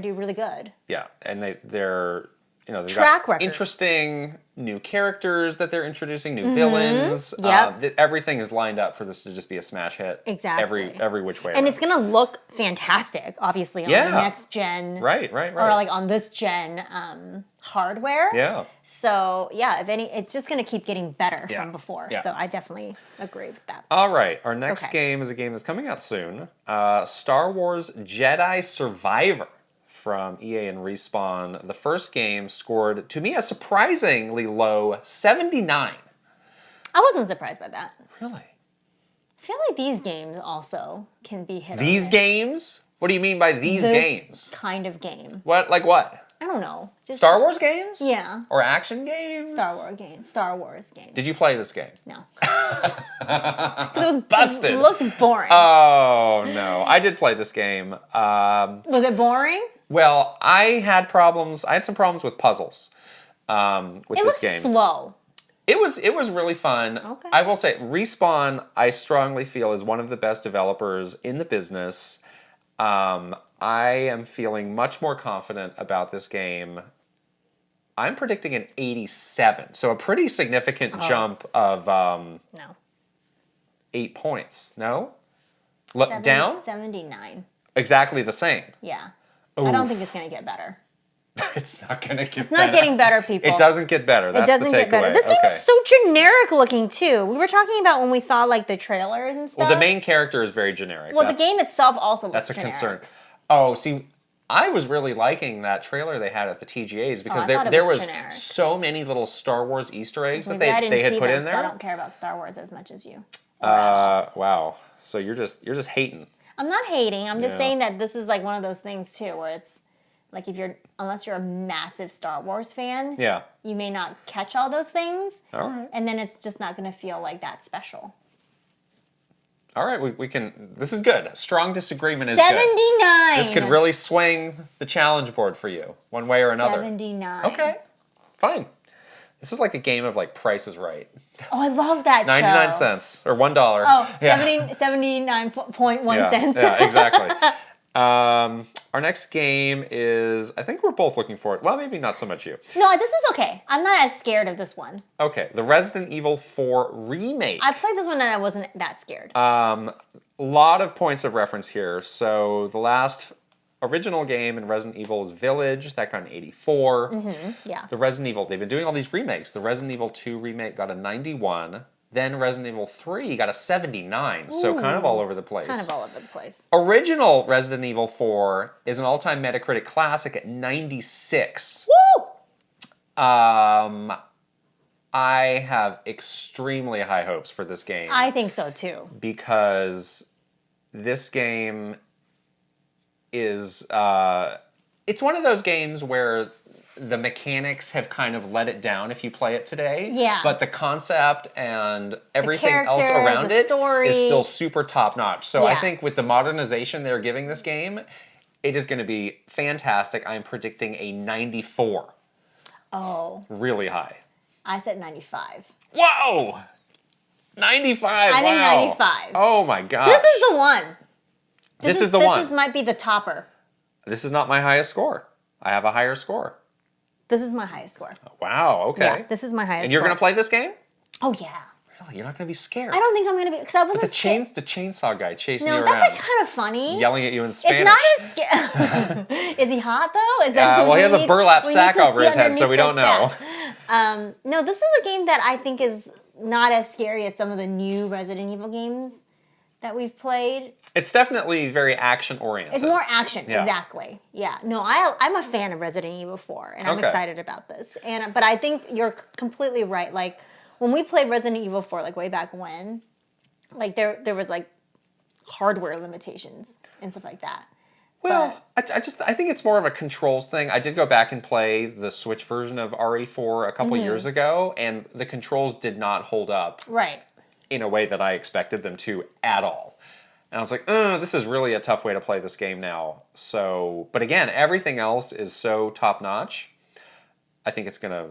A: do really good. Yeah,
B: and they're they've
A: track
B: got
A: record.
B: Interesting new characters that they're introducing, new villains.
A: Yep.
B: Everything is lined up for this to just be a smash hit.
A: Exactly.
B: Every which way.
A: And it's going to look fantastic, obviously, on the next gen.
B: Right.
A: Or like on this gen hardware.
B: Yeah.
A: So, if any, it's just going to keep getting better from before.
B: Yeah.
A: So I definitely agree with that.
B: All right. Our next game is a game that's coming out soon. Star Wars Jedi Survivor. From EA and Respawn. The first game scored, to me, a surprisingly low 79.
A: I wasn't surprised by that.
B: Really?
A: I feel like these games also can be hit.
B: These games? What do you mean by these games?
A: Kind of game.
B: What? Like what?
A: I don't know. Just
B: Star Wars games?
A: Yeah.
B: Or action games?
A: Star Wars games.
B: Did you play this game?
A: No. It was
B: busted.
A: It looked boring.
B: Oh, no. I did play this game.
A: Was it boring?
B: Well, I had some problems with puzzles with this game.
A: It was slow.
B: It was really fun.
A: Okay.
B: I will say, Respawn, I strongly feel, is one of the best developers in the business. I am feeling much more confident about this game. I'm predicting an 87, so a pretty significant jump of 8 points. No? Down?
A: 79.
B: Exactly the same.
A: Yeah.
B: Oof.
A: I don't think it's going to get better.
B: It's not going to get better.
A: It's not getting better, people.
B: It doesn't get better. That's
A: it doesn't get better. This game is so generic looking, too. We were talking about when we saw like the trailers and stuff.
B: Well, the main character is very generic.
A: Well, the game itself also looks
B: generic.
A: generic.
B: That's a concern. Oh, see, I was really liking that trailer they had at the TGAs because there was so many little Star Wars Easter eggs that they had put in there.
A: I don't care about Star Wars as much as you.
B: Wow. So you're just hating.
A: I'm not hating. I'm just saying that this is like one of those things too, where it's like unless you're a massive Star Wars fan, you may not catch all those things.
B: All right.
A: And then it's just not going to feel like that special.
B: All right, we can. This is good. Strong disagreement is
A: 79.
B: Good. This could really swing the challenge board for you, one way or another.
A: 79.
B: Okay, fine. This is like a game of like Price is Right.
A: Oh, I love that
B: 99
A: show.
B: cents or $1.
A: Oh, yeah. 79.1 cents.
B: Yeah, exactly. Our next game is, I think we're both looking for it. Well, maybe not so much you.
A: No, this is okay. I'm not as scared of this one.
B: Okay, the Resident Evil 4 remake.
A: I played this one and I wasn't that scared.
B: Lot of points of reference here. So the last original game in Resident Evil is Village. That got an 84.
A: Mm-hmm, yeah.
B: The Resident Evil, they've been doing all these remakes. The Resident Evil 2 remake got a 91. Then Resident Evil 3 got a 79, so kind of all over the place.
A: Kind of all over the place.
B: Original Resident Evil 4 is an all-time Metacritic classic at 96.
A: Woo!
B: I have extremely high hopes for this game.
A: I think so too.
B: Because this game is... it's one of those games where the mechanics have kind of let it down if you play it today.
A: Yeah.
B: But the concept and everything else around it is still super top-notch. So I think with the modernization they're giving this game, it is going to be fantastic. I'm predicting a 94.
A: Oh.
B: Really high.
A: I said 95.
B: Whoa! 95,
A: I think 95.
B: Oh my god.
A: This is the one.
B: This is the one.
A: This might be the topper.
B: This is not my highest score. I have a higher score.
A: This is my highest score.
B: Wow, okay.
A: Yeah, this is my highest
B: And you're
A: score.
B: going to play this game?
A: Oh, yeah.
B: Really? You're not going to be scared?
A: I don't think I'm going to be, because I wasn't
B: But the chainsaw guy chasing you
A: No,
B: around.
A: that's like kind of funny.
B: Yelling at you in Spanish.
A: It's not as scary. Is he hot, though? Is that
B: well, he has a burlap
A: we
B: sack
A: need to
B: over
A: see
B: his head, so we don't know.
A: No, this is a game that I think is not as scary as some of the new Resident Evil games that we've played.
B: It's definitely very action-oriented.
A: It's more action,
B: Yeah.
A: exactly. Yeah. No, I'm a fan of Resident Evil 4, and I'm
B: Okay.
A: excited about this. But I think you're completely right. Like, when we played Resident Evil 4, like, way back when, like, there was, like, hardware limitations and stuff like that.
B: Well, I think it's more of a controls thing. I did go back and play the Switch version of RE4 a couple years ago, and the controls did not hold up
A: Right.
B: in a way that I expected them to at all. And I was like, this is really a tough way to play this game now. So, but again, everything else is so top-notch. I think it's gonna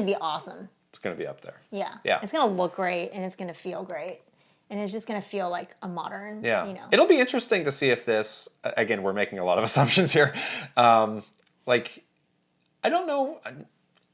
A: be awesome.
B: It's gonna be up there.
A: Yeah.
B: Yeah.
A: It's gonna look great, and it's gonna feel great. And it's just gonna feel like a modern,
B: Yeah.
A: you know.
B: It'll be interesting to see if this, again, we're making a lot of assumptions here. Like, I don't know,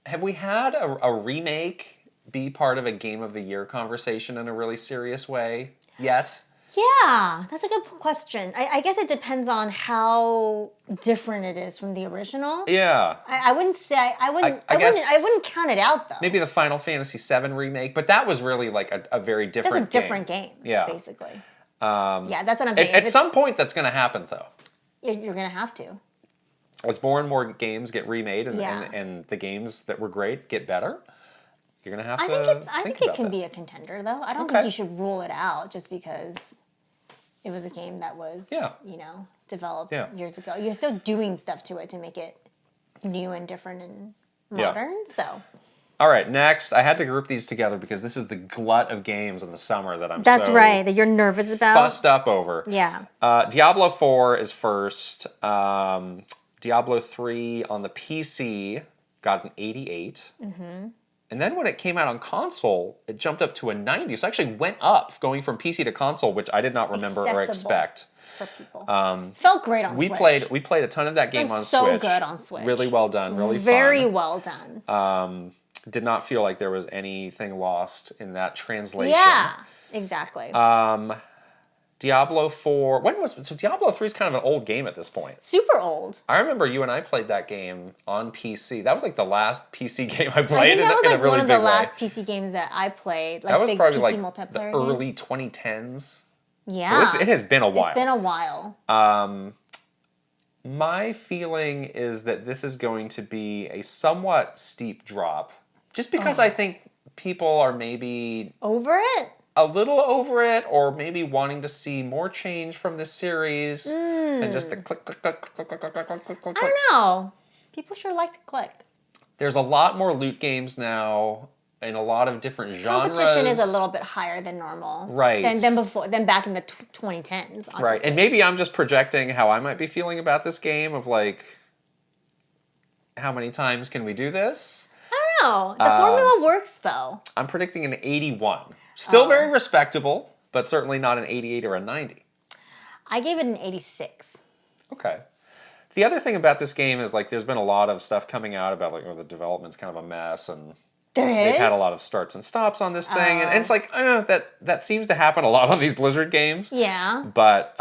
B: have we had a remake be part of a Game of the Year conversation in a really serious way yet?
A: Yeah, that's a good question. I guess it depends on how different it is from the original.
B: Yeah.
A: I wouldn't say I wouldn't count it out though.
B: Maybe the Final Fantasy VII remake, but that was really like a very different
A: That's a different game.
B: Yeah.
A: Basically. Yeah, that's what I'm saying.
B: At some point, that's going to happen, though.
A: You're going to have to.
B: As more and more games get remade and,
A: Yeah.
B: and the games that were great get better, you're going to have to
A: I think it can be a contender, though. I don't think you should rule it out just because it was a game that was, developed years ago. You're still doing stuff to it to make it new and different and modern, so...
B: All right, next, I had to group these together because this is the glut of games in the summer that I'm
A: That's right, that you're nervous about.
B: Fussed up over.
A: Yeah.
B: Diablo 4 is first. Diablo 3 on the PC got an 88. Mm-hmm. And then when it came out on console, it jumped up to a 90. So it actually went up going from PC to console, which I did not remember or expect.
A: For people. Felt great on Switch.
B: We played a ton of that game on Switch.
A: So good on Switch.
B: Really well done, really fun.
A: Very well done.
B: Did not feel like there was anything lost in that translation.
A: Yeah, exactly.
B: Diablo 4. So Diablo 3 is kind of an old game at this point.
A: Super old.
B: I remember you and I played that game on PC. That was like the last PC game I played
A: I think that was
B: in a really
A: one of
B: big
A: the last PC games that I played. Like
B: that was
A: big
B: probably
A: PC
B: like
A: multiplayer
B: the early
A: game.
B: 2010s.
A: Yeah.
B: So it has been a while.
A: It's been a while.
B: My feeling is that this is going to be a somewhat steep drop. Just because I think people are maybe...
A: Over it?
B: A little over it, or maybe wanting to see more change from this series than just the click, click, click, click, click, click, click, click, click, click.
A: I don't know. People sure like to click.
B: There's a lot more loot games now. in a lot of different genres.
A: Competition is a little bit higher than normal.
B: Right.
A: Than back in the 2010s, honestly.
B: Right. And maybe I'm just projecting how I might be feeling about this game of like, how many times can we do this?
A: I don't know. The formula works, though.
B: I'm predicting an 81. Still very respectable, but certainly not an 88 or a 90.
A: I gave it an 86.
B: Okay. The other thing about this game is like there's been a lot of stuff coming out about like, the development's kind of a mess, and they've had a lot of starts and stops on this thing, and it's like that seems to happen a lot on these Blizzard games.
A: Yeah.
B: But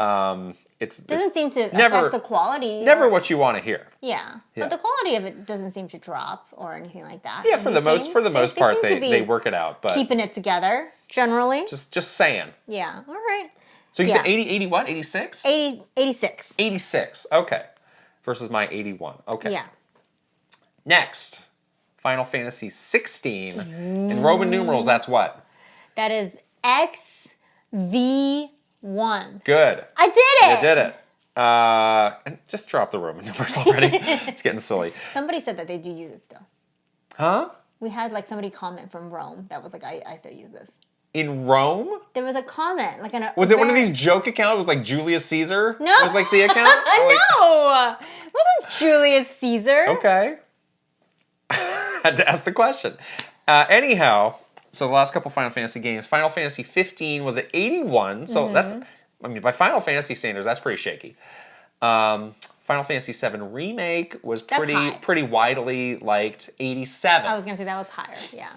B: it
A: doesn't seem to affect the quality.
B: Never what you want to hear.
A: Yeah. But the quality of it doesn't seem to drop or anything like that.
B: Yeah, for the most part, they work it out. But
A: keeping it together generally.
B: Just saying.
A: Yeah. All right.
B: So you said 80 what? 86?
A: 86.
B: 86. Okay. Versus my 81. Okay.
A: Yeah.
B: Next, Final Fantasy 16. In Roman numerals, that's what?
A: That is XV1.
B: Good.
A: I did it.
B: You did it. And just drop the Roman numbers already. It's getting silly.
A: Somebody said that they do use it still.
B: Huh?
A: We had like somebody comment from Rome that was like, I still use this.
B: In Rome?
A: There was a comment.
B: Was it one of these joke accounts? It was like Julius Caesar?
A: No.
B: It was like the account?
A: No. It wasn't Julius Caesar.
B: Okay. Had to ask the question. Anyhow, so the last couple Final Fantasy games, Final Fantasy 15 was at 81. So that's, I mean, by Final Fantasy standards, that's pretty shaky. Final Fantasy 7 Remake was pretty widely liked, 87.
A: I was going to say that was higher, yeah.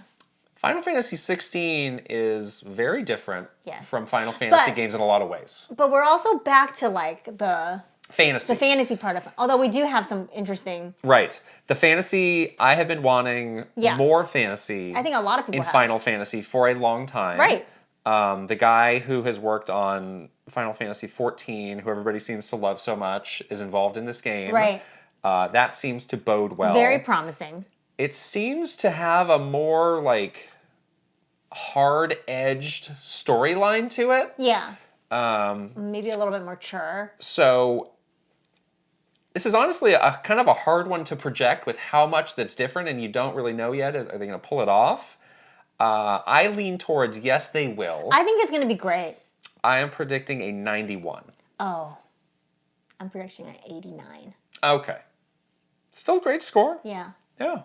B: Final Fantasy 16 is very different from Final Fantasy games in a lot of ways.
A: But we're also back to like the fantasy part of it. Although we do have some interesting...
B: Right. The fantasy, I have been wanting more fantasy.
A: I think a lot of people have.
B: Final Fantasy for a long time.
A: Right.
B: The guy who has worked on Final Fantasy 14, who everybody seems to love so much, is involved in this game.
A: Right.
B: That seems to bode well.
A: Very promising.
B: It seems to have a more like hard-edged storyline to it.
A: Yeah. Maybe a little bit more mature.
B: So this is honestly a kind of a hard one to project with how much that's different, and you don't really know yet. Are they going to pull it off? I lean towards yes, they will.
A: I think it's going to be great.
B: I am predicting a 91. Oh.
A: I'm predicting an 89.
B: Okay. Still a great score.
A: Yeah.
B: Yeah.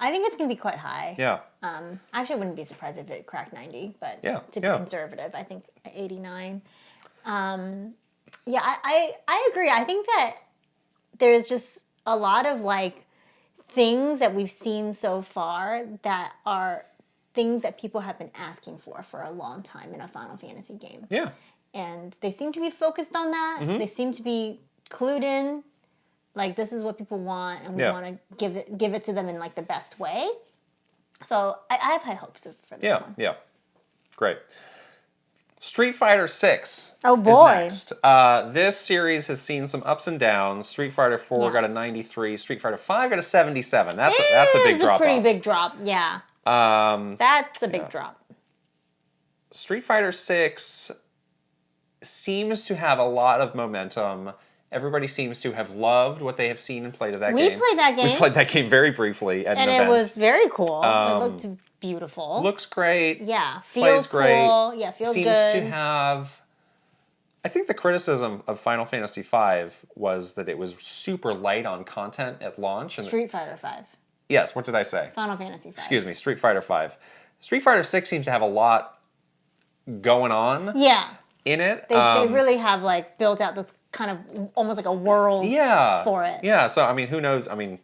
A: I think it's going to be quite high.
B: Yeah.
A: I actually wouldn't be surprised if it cracked 90, but to be conservative, I think 89. I agree. I think that there's just a lot of like things that we've seen so far that are things that people have been asking for a long time in a Final Fantasy game.
B: Yeah.
A: And they seem to be focused on that. Mm-hmm. They seem to be clued in. Like, this is what people want, and we want to give it to them in, like, the best way. So, I have high hopes for this one.
B: Yeah, great. Street Fighter 6
A: oh, boy.
B: Is next. This series has seen some ups and downs. Street Fighter 4 got a 93. Street Fighter 5 got a 77. That's a big drop.
A: It's a pretty big drop, yeah. That's a big drop.
B: Street Fighter 6 seems to have a lot of momentum. Everybody seems to have loved what they have seen and played of that game.
A: We played that game.
B: We played that game very briefly at an event.
A: And it was very cool. It looked beautiful.
B: Looks great.
A: Yeah.
B: Feels great.
A: Cool. Yeah, feels good.
B: Seems to have... I think the criticism of Final Fantasy V was that it was super light on content at launch. And
A: Street Fighter V.
B: Yes, what did I say?
A: Final Fantasy V.
B: Excuse me, Street Fighter V. Street Fighter 6 seems to have a lot going on.
A: Yeah.
B: In it.
A: They really have like built out this kind of almost like a world for it.
B: Yeah, so I mean, who knows? I mean,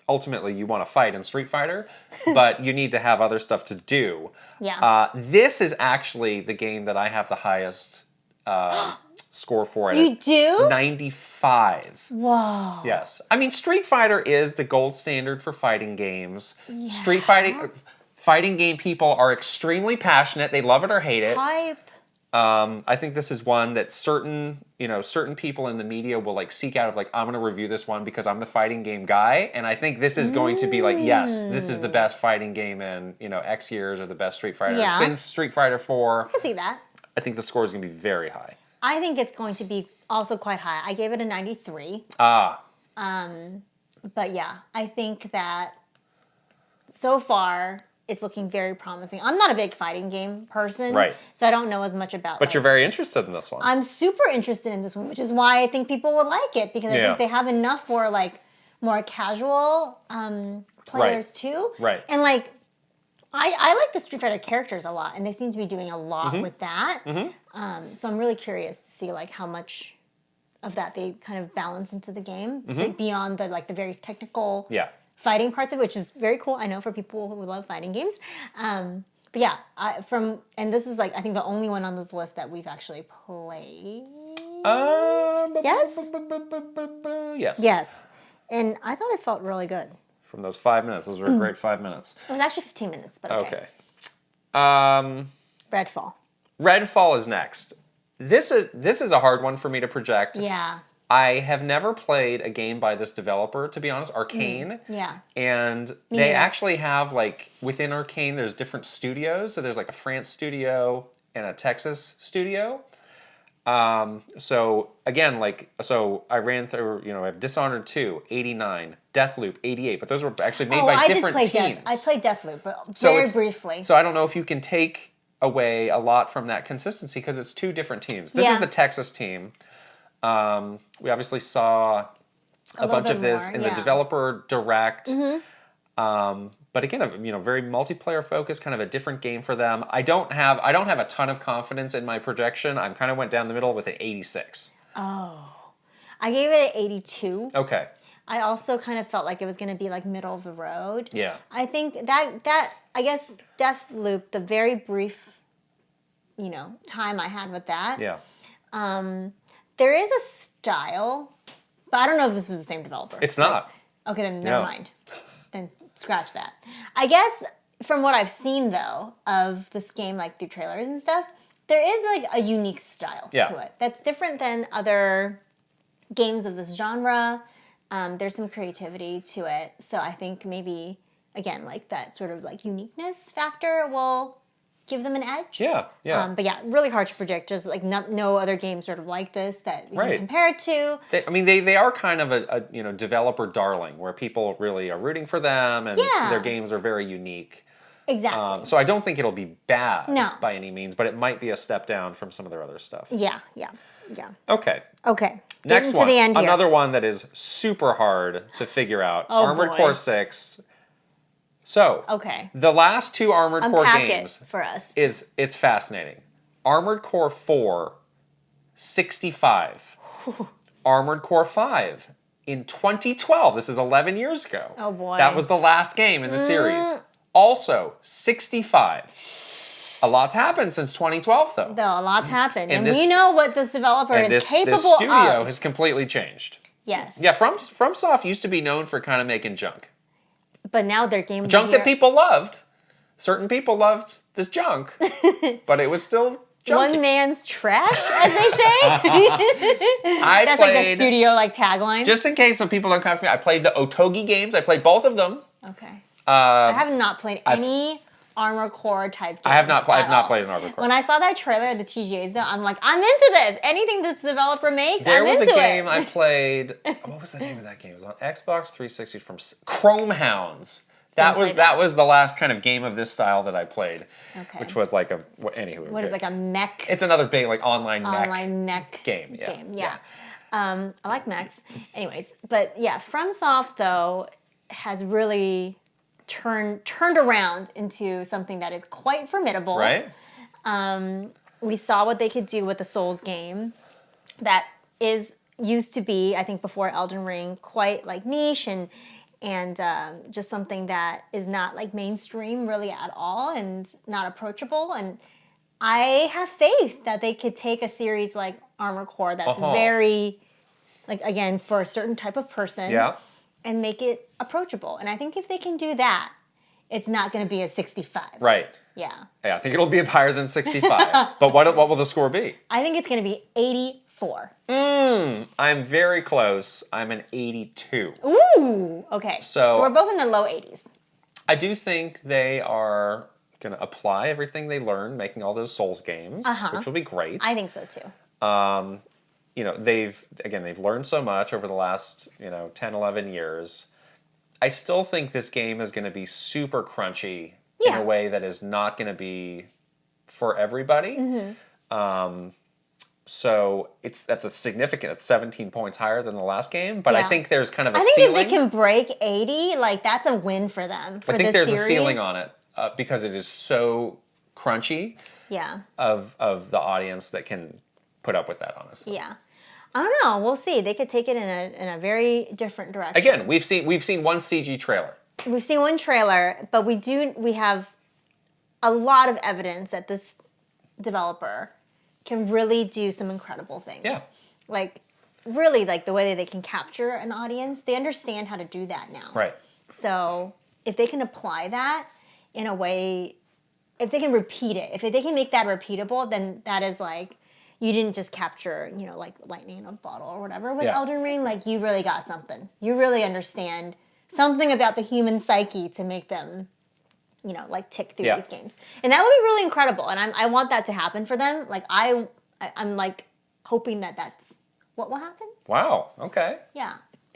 B: ultimately you want to fight in Street Fighter, but you need to have other stuff to do.
A: Yeah.
B: This is actually the game that I have the highest score for it.
A: You do?
B: 95.
A: Whoa.
B: Yes. I mean, Street Fighter is the gold standard for fighting games.
A: Yeah.
B: Fighting game people are extremely passionate. They love it or hate it.
A: Hype.
B: I think this is one that certain people in the media will like seek out of like, I'm going to review this one because I'm the fighting game guy. And I think this is going to be like, yes, this is the best fighting game in, X years, or the best Street Fighter.
A: Yeah.
B: Since Street Fighter 4.
A: I can see that.
B: I think the score is going to be very high.
A: I think it's going to be also quite high. I gave it a 93.
B: But
A: yeah, I think that so far it's looking very promising. I'm not a big fighting game person,
B: right?
A: So I don't know as much about.
B: But you're very interested in this one.
A: I'm super interested in this one, which is why I think people would like it because I think they have enough for like more casual players too,
B: right?
A: And like I like the Street Fighter characters a lot, and they seem to be doing a lot with that. So I'm really curious to see like how much of that they kind of balance into the game, like beyond the like the very technical fighting parts of it, which is very cool. I know for people who love fighting games. But yeah, and this is like I think the only one on this list that we've actually played. Yes.
B: Yes.
A: Yes. And I thought it felt really good.
B: From those 5 minutes, those were a great 5 minutes.
A: It was actually 15 minutes, but okay. Redfall.
B: Redfall is next. This is a hard one for me to project.
A: Yeah.
B: I have never played a game by this developer, to be honest, Arcane.
A: Yeah.
B: And they actually have, like, within Arcane, there's different studios. So there's, like, a France studio and a Texas studio. So, again, I ran through, I have Dishonored 2, 89, Deathloop, 88. But those were actually made by different teams.
A: I played Deathloop, but very briefly.
B: So I don't know if you can take away a lot from that consistency because it's two different teams. This is the Texas team. We obviously saw a bunch of this in the developer direct. But again, very multiplayer focused, kind of a different game for them. I don't have a ton of confidence in my projection. I kind of went down the middle with an 86.
A: Oh, I gave it an 82.
B: Okay.
A: I also kind of felt like it was going to be like middle of the road.
B: Yeah.
A: I think that I guess Deathloop, the very brief, time I had with that.
B: Yeah.
A: There is a style, but I don't know if this is the same developer.
B: It's not.
A: Okay, then never mind. Then scratch that. I guess from what I've seen though of this game, like through trailers and stuff, there is like a unique style to it that's different than other games of this genre. There's some creativity to it, so I think maybe again like that sort of like uniqueness factor will give them an edge.
B: Yeah, yeah.
A: But yeah, really hard to predict. Just like no other game sort of like this that we can compare it to.
B: They are kind of a developer darling where people really are rooting for them and their games are very unique.
A: Exactly.
B: So I don't think it'll be bad by any means, but it might be a step down from some of their other stuff.
A: Yeah.
B: Okay.
A: Next
B: one.
A: To the end here.
B: Another one that is super hard to figure out. Armored Core 6. So, the last two Armored Core games
A: for us.
B: It's fascinating. Armored Core 4, 65. Armored Core 5 in 2012. This is 11 years ago.
A: Oh boy.
B: That was the last game in the series. Also, 65. A lot's happened since 2012, though.
A: A lot's happened. And we know what this developer is capable of.
B: This studio has completely changed.
A: Yes.
B: Yeah, FromSoft used to be known for kind of making junk.
A: But now their game
B: junk that people loved. Certain people loved this junk, but it was still junky.
A: One man's trash, as they say. That's like the studio tagline.
B: Just in case some people don't come to me, I played the Otogi games. I played both of them.
A: Okay. I have not played any Armored Core type games.
B: I have not played an Armored Core.
A: When I saw that trailer at the TGAs, though, I'm like, I'm into this. Anything this developer makes, I'm into it.
B: There was a game I played. What was the name of that game? It was on Xbox 360 from Chrome Hounds. That was the last kind of game of this style that I played. Okay. Which was like anywho.
A: What is a mech?
B: It's another big online
A: mech
B: game.
A: Yeah. I like mechs. Anyways, but yeah, FromSoft though has really turned around into something that is quite formidable.
B: Right.
A: We saw what they could do with the Souls game that used to be, I think before Elden Ring, quite niche and just something that is not mainstream really at all and not approachable. And I have faith that they could take a series like Armored Core that's very, again, for a certain type of person and make it approachable. And I think if they can do that, it's not going to be a 65.
B: Right.
A: Yeah.
B: I think it'll be higher than 65. But what will the score be?
A: I think it's going to be 84.
B: I'm very close. I'm an 82.
A: Ooh, okay. So we're both in the low 80s.
B: I do think they are going to apply everything they learned making all those Souls games, which will be great.
A: I think so too.
B: They've learned so much over the last 10, 11 years. I still think this game is going to be super crunchy in a way that is not going to be for everybody. So that's a significant. It's 17 points higher than the last game, but I think there's kind of a ceiling.
A: If they can break 80, like that's a win for them.
B: I think there's a ceiling on it because it is so crunchy.
A: Yeah.
B: Of the audience that can put up with that, honestly.
A: Yeah. I don't know. We'll see. They could take it in a very different direction.
B: Again, we've seen one CG trailer.
A: We've seen one trailer, but we have a lot of evidence that this developer can really do some incredible things.
B: Yeah.
A: Like, really, like, the way that they can capture an audience, they understand how to do that now.
B: Right.
A: So, if they can apply that in a way, if they can repeat it, if they can make that repeatable, then that is, like, you didn't just capture, like, lightning in a bottle or whatever with Elden Ring. Like, you really got something. You really understand something about the human psyche to make them like tick through these games. And that would be really incredible. And I want that to happen for them. Like I'm like hoping that that's what will happen.
B: Wow. Okay.
A: Yeah.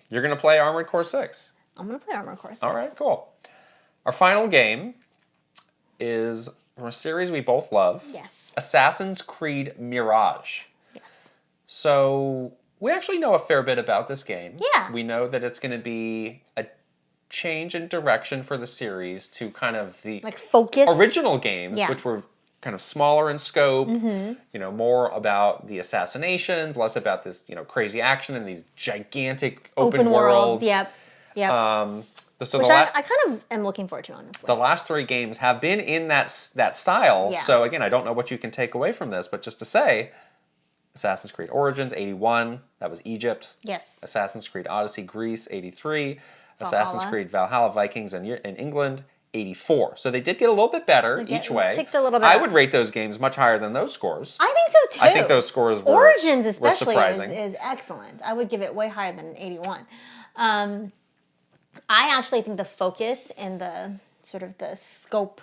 B: You're going to play Armored Core 6.
A: I'm going to play Armored Core 6.
B: All right, cool. Our final game is from a series we both love.
A: Yes.
B: Assassin's Creed Mirage.
A: Yes.
B: So we actually know a fair bit about this game.
A: Yeah.
B: We know that it's going to be a change in direction for the series to kind of the
A: focus
B: original games, which were kind of smaller in scope, more about the assassinations, less about this, crazy action and these gigantic open worlds.
A: Yep.
B: So
A: which I kind of am looking forward to, honestly.
B: The last 3 games have been in that style. Yeah. So again, I don't know what you can take away from this, but just to say, Assassin's Creed Origins, 81, that was Egypt.
A: Yes.
B: Assassin's Creed Odyssey, Greece, 83. Assassin's Creed Valhalla, Vikings, in England, 84. So they did get a little bit better each way.
A: Ticked a little bit
B: I
A: up.
B: would rate those games much higher than those scores.
A: I think so too.
B: I think those scores were
A: Origins especially
B: surprising.
A: is excellent. I would give it way higher than 81. I actually think the focus and the sort of the scope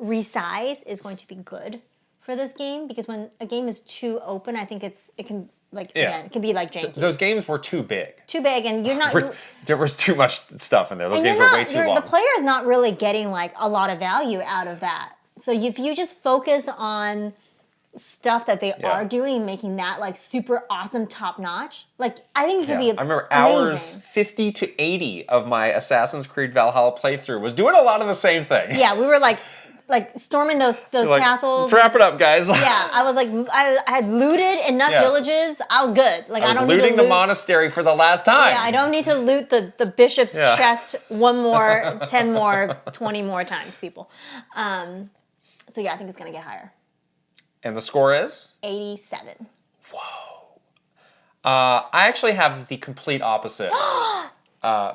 A: resize is going to be good for this game, because when a game is too open, I think it can it can be like janky.
B: Those games were too big.
A: Too big, and you're not.
B: There was too much stuff in there. Those games were way too long.
A: The player is not really getting like a lot of value out of that. So if you just focus on stuff that they are doing, making that like super awesome, top notch, like I think it could be.
B: I remember
A: amazing.
B: hours 50 to 80 of my Assassin's Creed Valhalla playthrough was doing a lot of the same thing.
A: Yeah, we were like storming those castles.
B: Wrap it up, guys.
A: Yeah, I was like, I had looted enough villages. I was good. Like I don't need to
B: looting the monastery for the last time.
A: Yeah, I don't need to loot the bishop's chest 1 more, 10 more, 20 more times, people. So yeah, I think it's gonna get higher.
B: And the score is
A: 87.
B: Whoa. I actually have the complete opposite.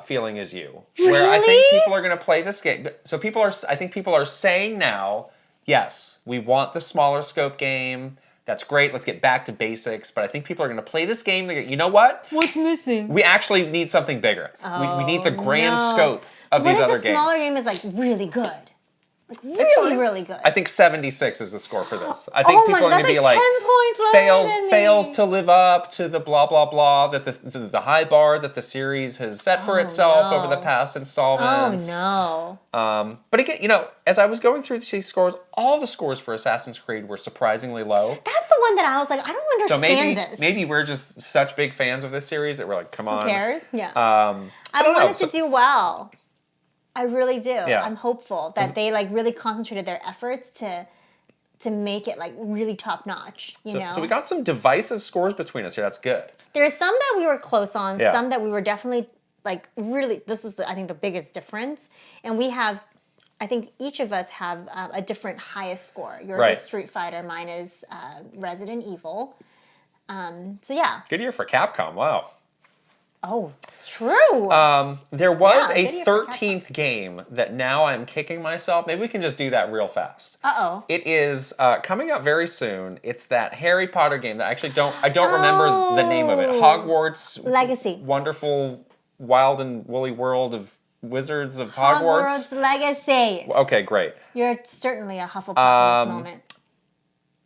B: Feeling as you, where I think people are going to play this game. So I think people are saying now, yes, we want the smaller scope game. That's great. Let's get back to basics. But I think people are going to play this game. You know what?
A: What's missing?
B: We actually need something bigger. We need the grand scope of these other games.
A: What if the smaller game is like really good? Like really, really good.
B: I think 76 is the score for this. I think people are going to be like
A: 10 points lower than me.
B: fails to live up to the blah blah blah to the high bar that the series has set for itself over the past installments.
A: Oh no.
B: But again, as I was going through these scores, all the scores for Assassin's Creed were surprisingly low.
A: That's the one that I was like, I don't understand this.
B: Maybe we're just such big fans of this series that we're like, come on.
A: Who cares? Yeah.
B: I don't
A: want it to do well. I really do.
B: Yeah.
A: I'm hopeful that they like really concentrated their efforts to make it like really top notch. You know.
B: So we got some divisive scores between us here. That's good.
A: There's some that we were close on. Yeah. Some that we were definitely like really. This is I think the biggest difference. And we have, I think each of us have a different highest score. Yours is Street Fighter. Mine is Resident Evil. So yeah.
B: Good year for Capcom. Wow.
A: Oh, true.
B: There was a 13th game that now I'm kicking myself. Maybe we can just do that real fast.
A: Uh-oh.
B: It is coming up very soon. It's that Harry Potter game that I actually don't remember the name of it. Hogwarts
A: Legacy.
B: Wonderful, wild and woolly world of wizards of Hogwarts.
A: Hogwarts Legacy.
B: Okay, great.
A: You're certainly a Hufflepuff in this moment.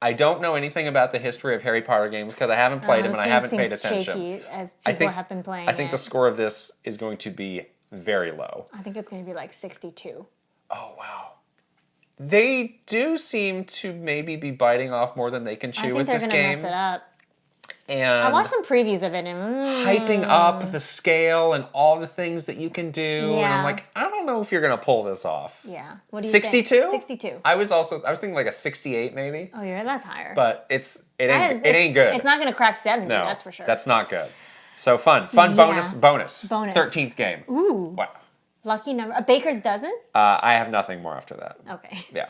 B: I don't know anything about the history of Harry Potter games because I haven't played them and I haven't paid attention.
A: Shaky as people have been playing.
B: I think the score of this is going to be very low.
A: I think it's going to be like 62.
B: Oh wow! They do seem to maybe be biting off more than they can chew with this game.
A: I think they're going to mess it up.
B: And
A: I watched some previews of it and
B: hyping up the scale and all the things that you can do. Yeah. And I'm like, I don't know if you're going to pull this off.
A: Yeah. What do you
B: 62?
A: think? 62.
B: I was thinking like a 68 maybe.
A: Oh, that's higher.
B: But it ain't good.
A: It's not going to crack 70,
B: no,
A: that's for sure.
B: That's not good. So fun bonus. 13th game.
A: Ooh.
B: Wow.
A: Lucky number. A baker's dozen?
B: I have nothing more after that.
A: Okay.
B: Yeah.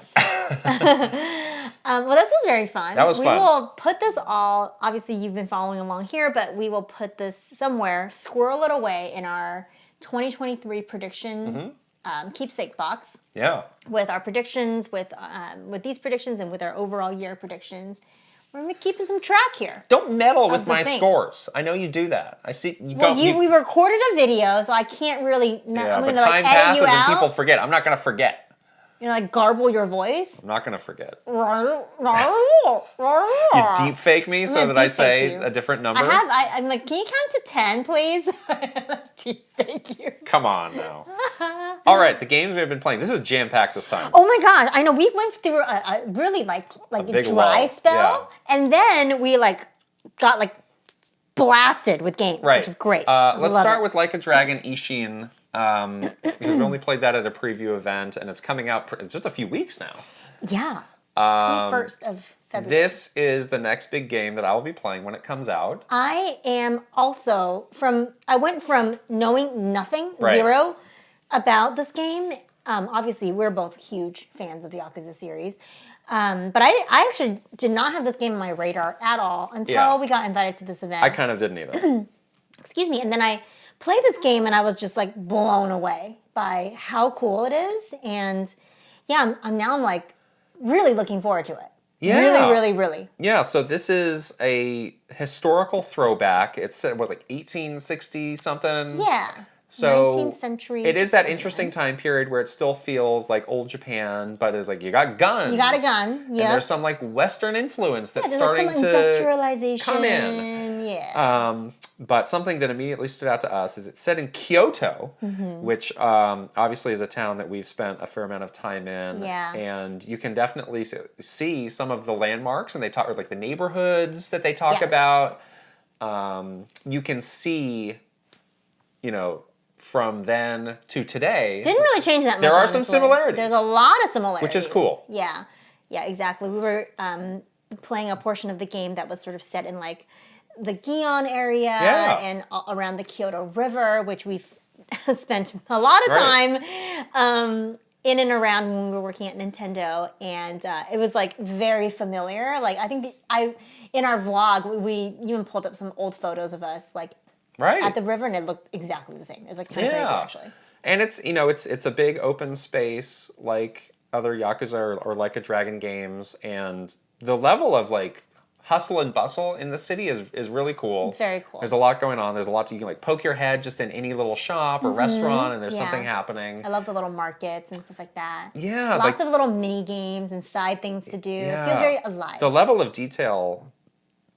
A: Well, this was very fun.
B: That was fun.
A: We will put this all, obviously you've been following along here, but we will put this somewhere, squirrel it away in our 2023 prediction keepsake box.
B: Yeah.
A: With our predictions, with these predictions, and with our overall year predictions. We're going to keep some track here.
B: Don't meddle with my scores. I know you do that. I see you
A: go. We recorded a video, so I can't really. I'm going to
B: time passes and people forget. I'm not going to forget.
A: Garble your voice.
B: I'm not going to forget.
A: You
B: deep fake me so that I say a different number.
A: I'm like, can you count to 10, please? Deep fake you.
B: Come on now. All right, the games we've been playing. This is jam packed this time.
A: Oh my gosh! I know we went through a really like a dry spell, and then we got blasted with games, which is great.
B: Let's start with Like a Dragon Ishin. Because we only played that at a preview event, and it's coming out in just a few weeks now.
A: Yeah. 21st of February.
B: This is the next big game that I will be playing when it comes out.
A: I am also I went from knowing nothing, zero, about this game. Obviously, we're both huge fans of the Yakuza series. But I actually did not have this game on my radar at all until we got invited to this event.
B: I kind of didn't either.
A: Excuse me. And then I played this game and I was just blown away by how cool it is. And yeah, I'm really looking forward to it.
B: Yeah.
A: Really, really, really.
B: Yeah, so this is a historical throwback. It's 1860 something?
A: Yeah.
B: So
A: 19th century.
B: It is that interesting time period where it still feels like old Japan, but it's you got guns.
A: You got a gun, yeah.
B: And there's some Western influence that's starting
A: some
B: to
A: industrialization.
B: come in.
A: Yeah.
B: But something that immediately stood out to us is it's set in Kyoto, which obviously is a town that we've spent a fair amount of time in.
A: Yeah.
B: And you can definitely see some of the landmarks, and they talk the neighborhoods that they talk about. You can see, from then to today.
A: Didn't really change that much.
B: There are some similarities.
A: There's a lot of similarities.
B: Which is cool.
A: Yeah. Yeah, exactly. We were playing a portion of the game that was sort of set in the Gion area and around the Kyoto River, which we've spent a lot of time in and around when we were working at Nintendo. And it was very familiar. I think in our vlog, we even pulled up some old photos of us at the river, and it looked exactly the same. It's kind of crazy, actually. And
B: it's it's a big open space like other Yakuza or Like a Dragon games, and the level of hustle and bustle in the city is really cool.
A: It's very cool.
B: There's a lot going on. There's a lot you can poke your head just in any little shop or restaurant, and there's something happening.
A: I love the little markets and stuff like that.
B: Yeah,
A: lots of little mini games and side things to do.
B: Yeah.
A: It feels very alive.
B: The level of detail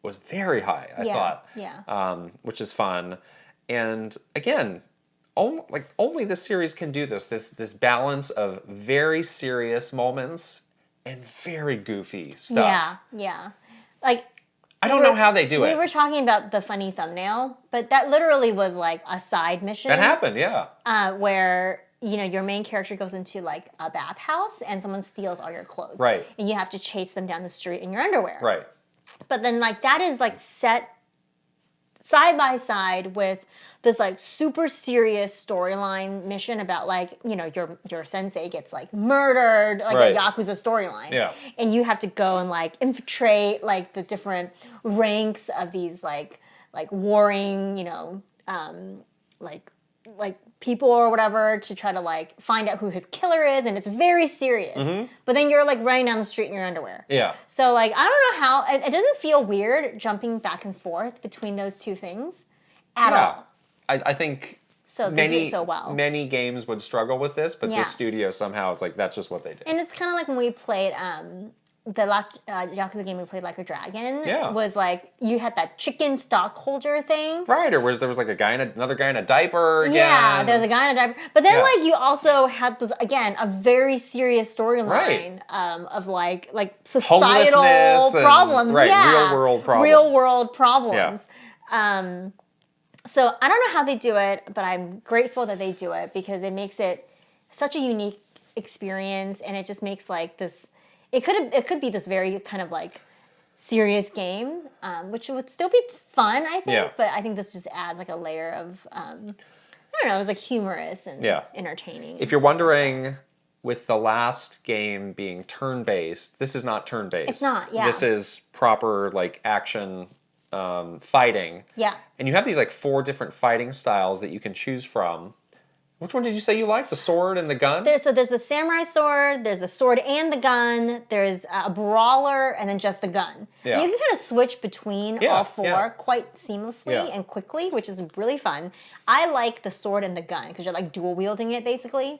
B: was very high, I thought.
A: Yeah.
B: Which is fun. And again, only this series can do this balance of very serious moments and very goofy stuff.
A: Yeah.
B: I don't know how they do it.
A: We were talking about the funny thumbnail, but that literally was a side mission.
B: That happened, yeah.
A: Where your main character goes into a bathhouse and someone steals all your clothes.
B: Right.
A: And you have to chase them down the street in your underwear.
B: Right.
A: But then that is set side by side with this super serious storyline mission about your sensei gets murdered, a Yakuza storyline.
B: Yeah.
A: And you have to go and infiltrate the different ranks of these warring, people or whatever to try to find out who his killer is, and it's very serious. But then you're running down the street in your underwear.
B: Yeah.
A: So I don't know how it doesn't feel weird jumping back and forth between those two things at all.
B: I think
A: they do it so well.
B: Many games would struggle with this, but this studio somehow it's that's just what they did.
A: And it's kind of like when we played the last Yakuza game we played, Like a Dragon,
B: Yeah.
A: was like you had that chicken stockholder thing.
B: Right, or there was like another guy in a diaper again.
A: Yeah, there was a guy in a diaper. But then
B: Yeah.
A: like you also had this, again, a very serious storyline
B: Right.
A: Of like societal
B: Homelessness and-
A: problems.
B: right,
A: Yeah.
B: real world problems.
A: Real world problems.
B: Yeah.
A: So I don't know how they do it, but I'm grateful that they do it because it makes it such a unique experience, and it just makes like this. It could be this very kind of like serious game, which would still be fun, I think.
B: Yeah.
A: But I think this just adds like a layer of I don't know. It was like humorous and entertaining.
B: If you're wondering, with the last game being turn-based, this is not turn-based.
A: It's not. Yeah.
B: This is proper like action fighting.
A: Yeah.
B: And you have these like 4 different fighting styles that you can choose from. Which one did you say you liked? The sword and the gun?
A: There's a samurai sword, there's a sword and the gun, there's a brawler, and then just the gun.
B: Yeah.
A: You can kind of switch between all 4 quite seamlessly and quickly, which is really fun. I like the sword and the gun because you're like dual wielding it basically,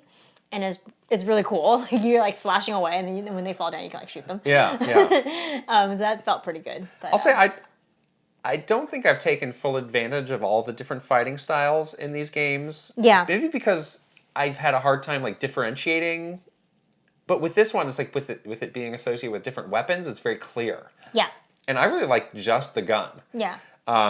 A: and it's really cool. You're like slashing away, and then when they fall down, you can like shoot them.
B: Yeah.
A: So that felt pretty good. But,
B: I'll say I don't think I've taken full advantage of all the different fighting styles in these games.
A: Yeah.
B: Maybe because I've had a hard time like differentiating. But with this one, it's like with it being associated with different weapons, it's very clear.
A: Yeah.
B: And I really like just the gun.
A: Yeah.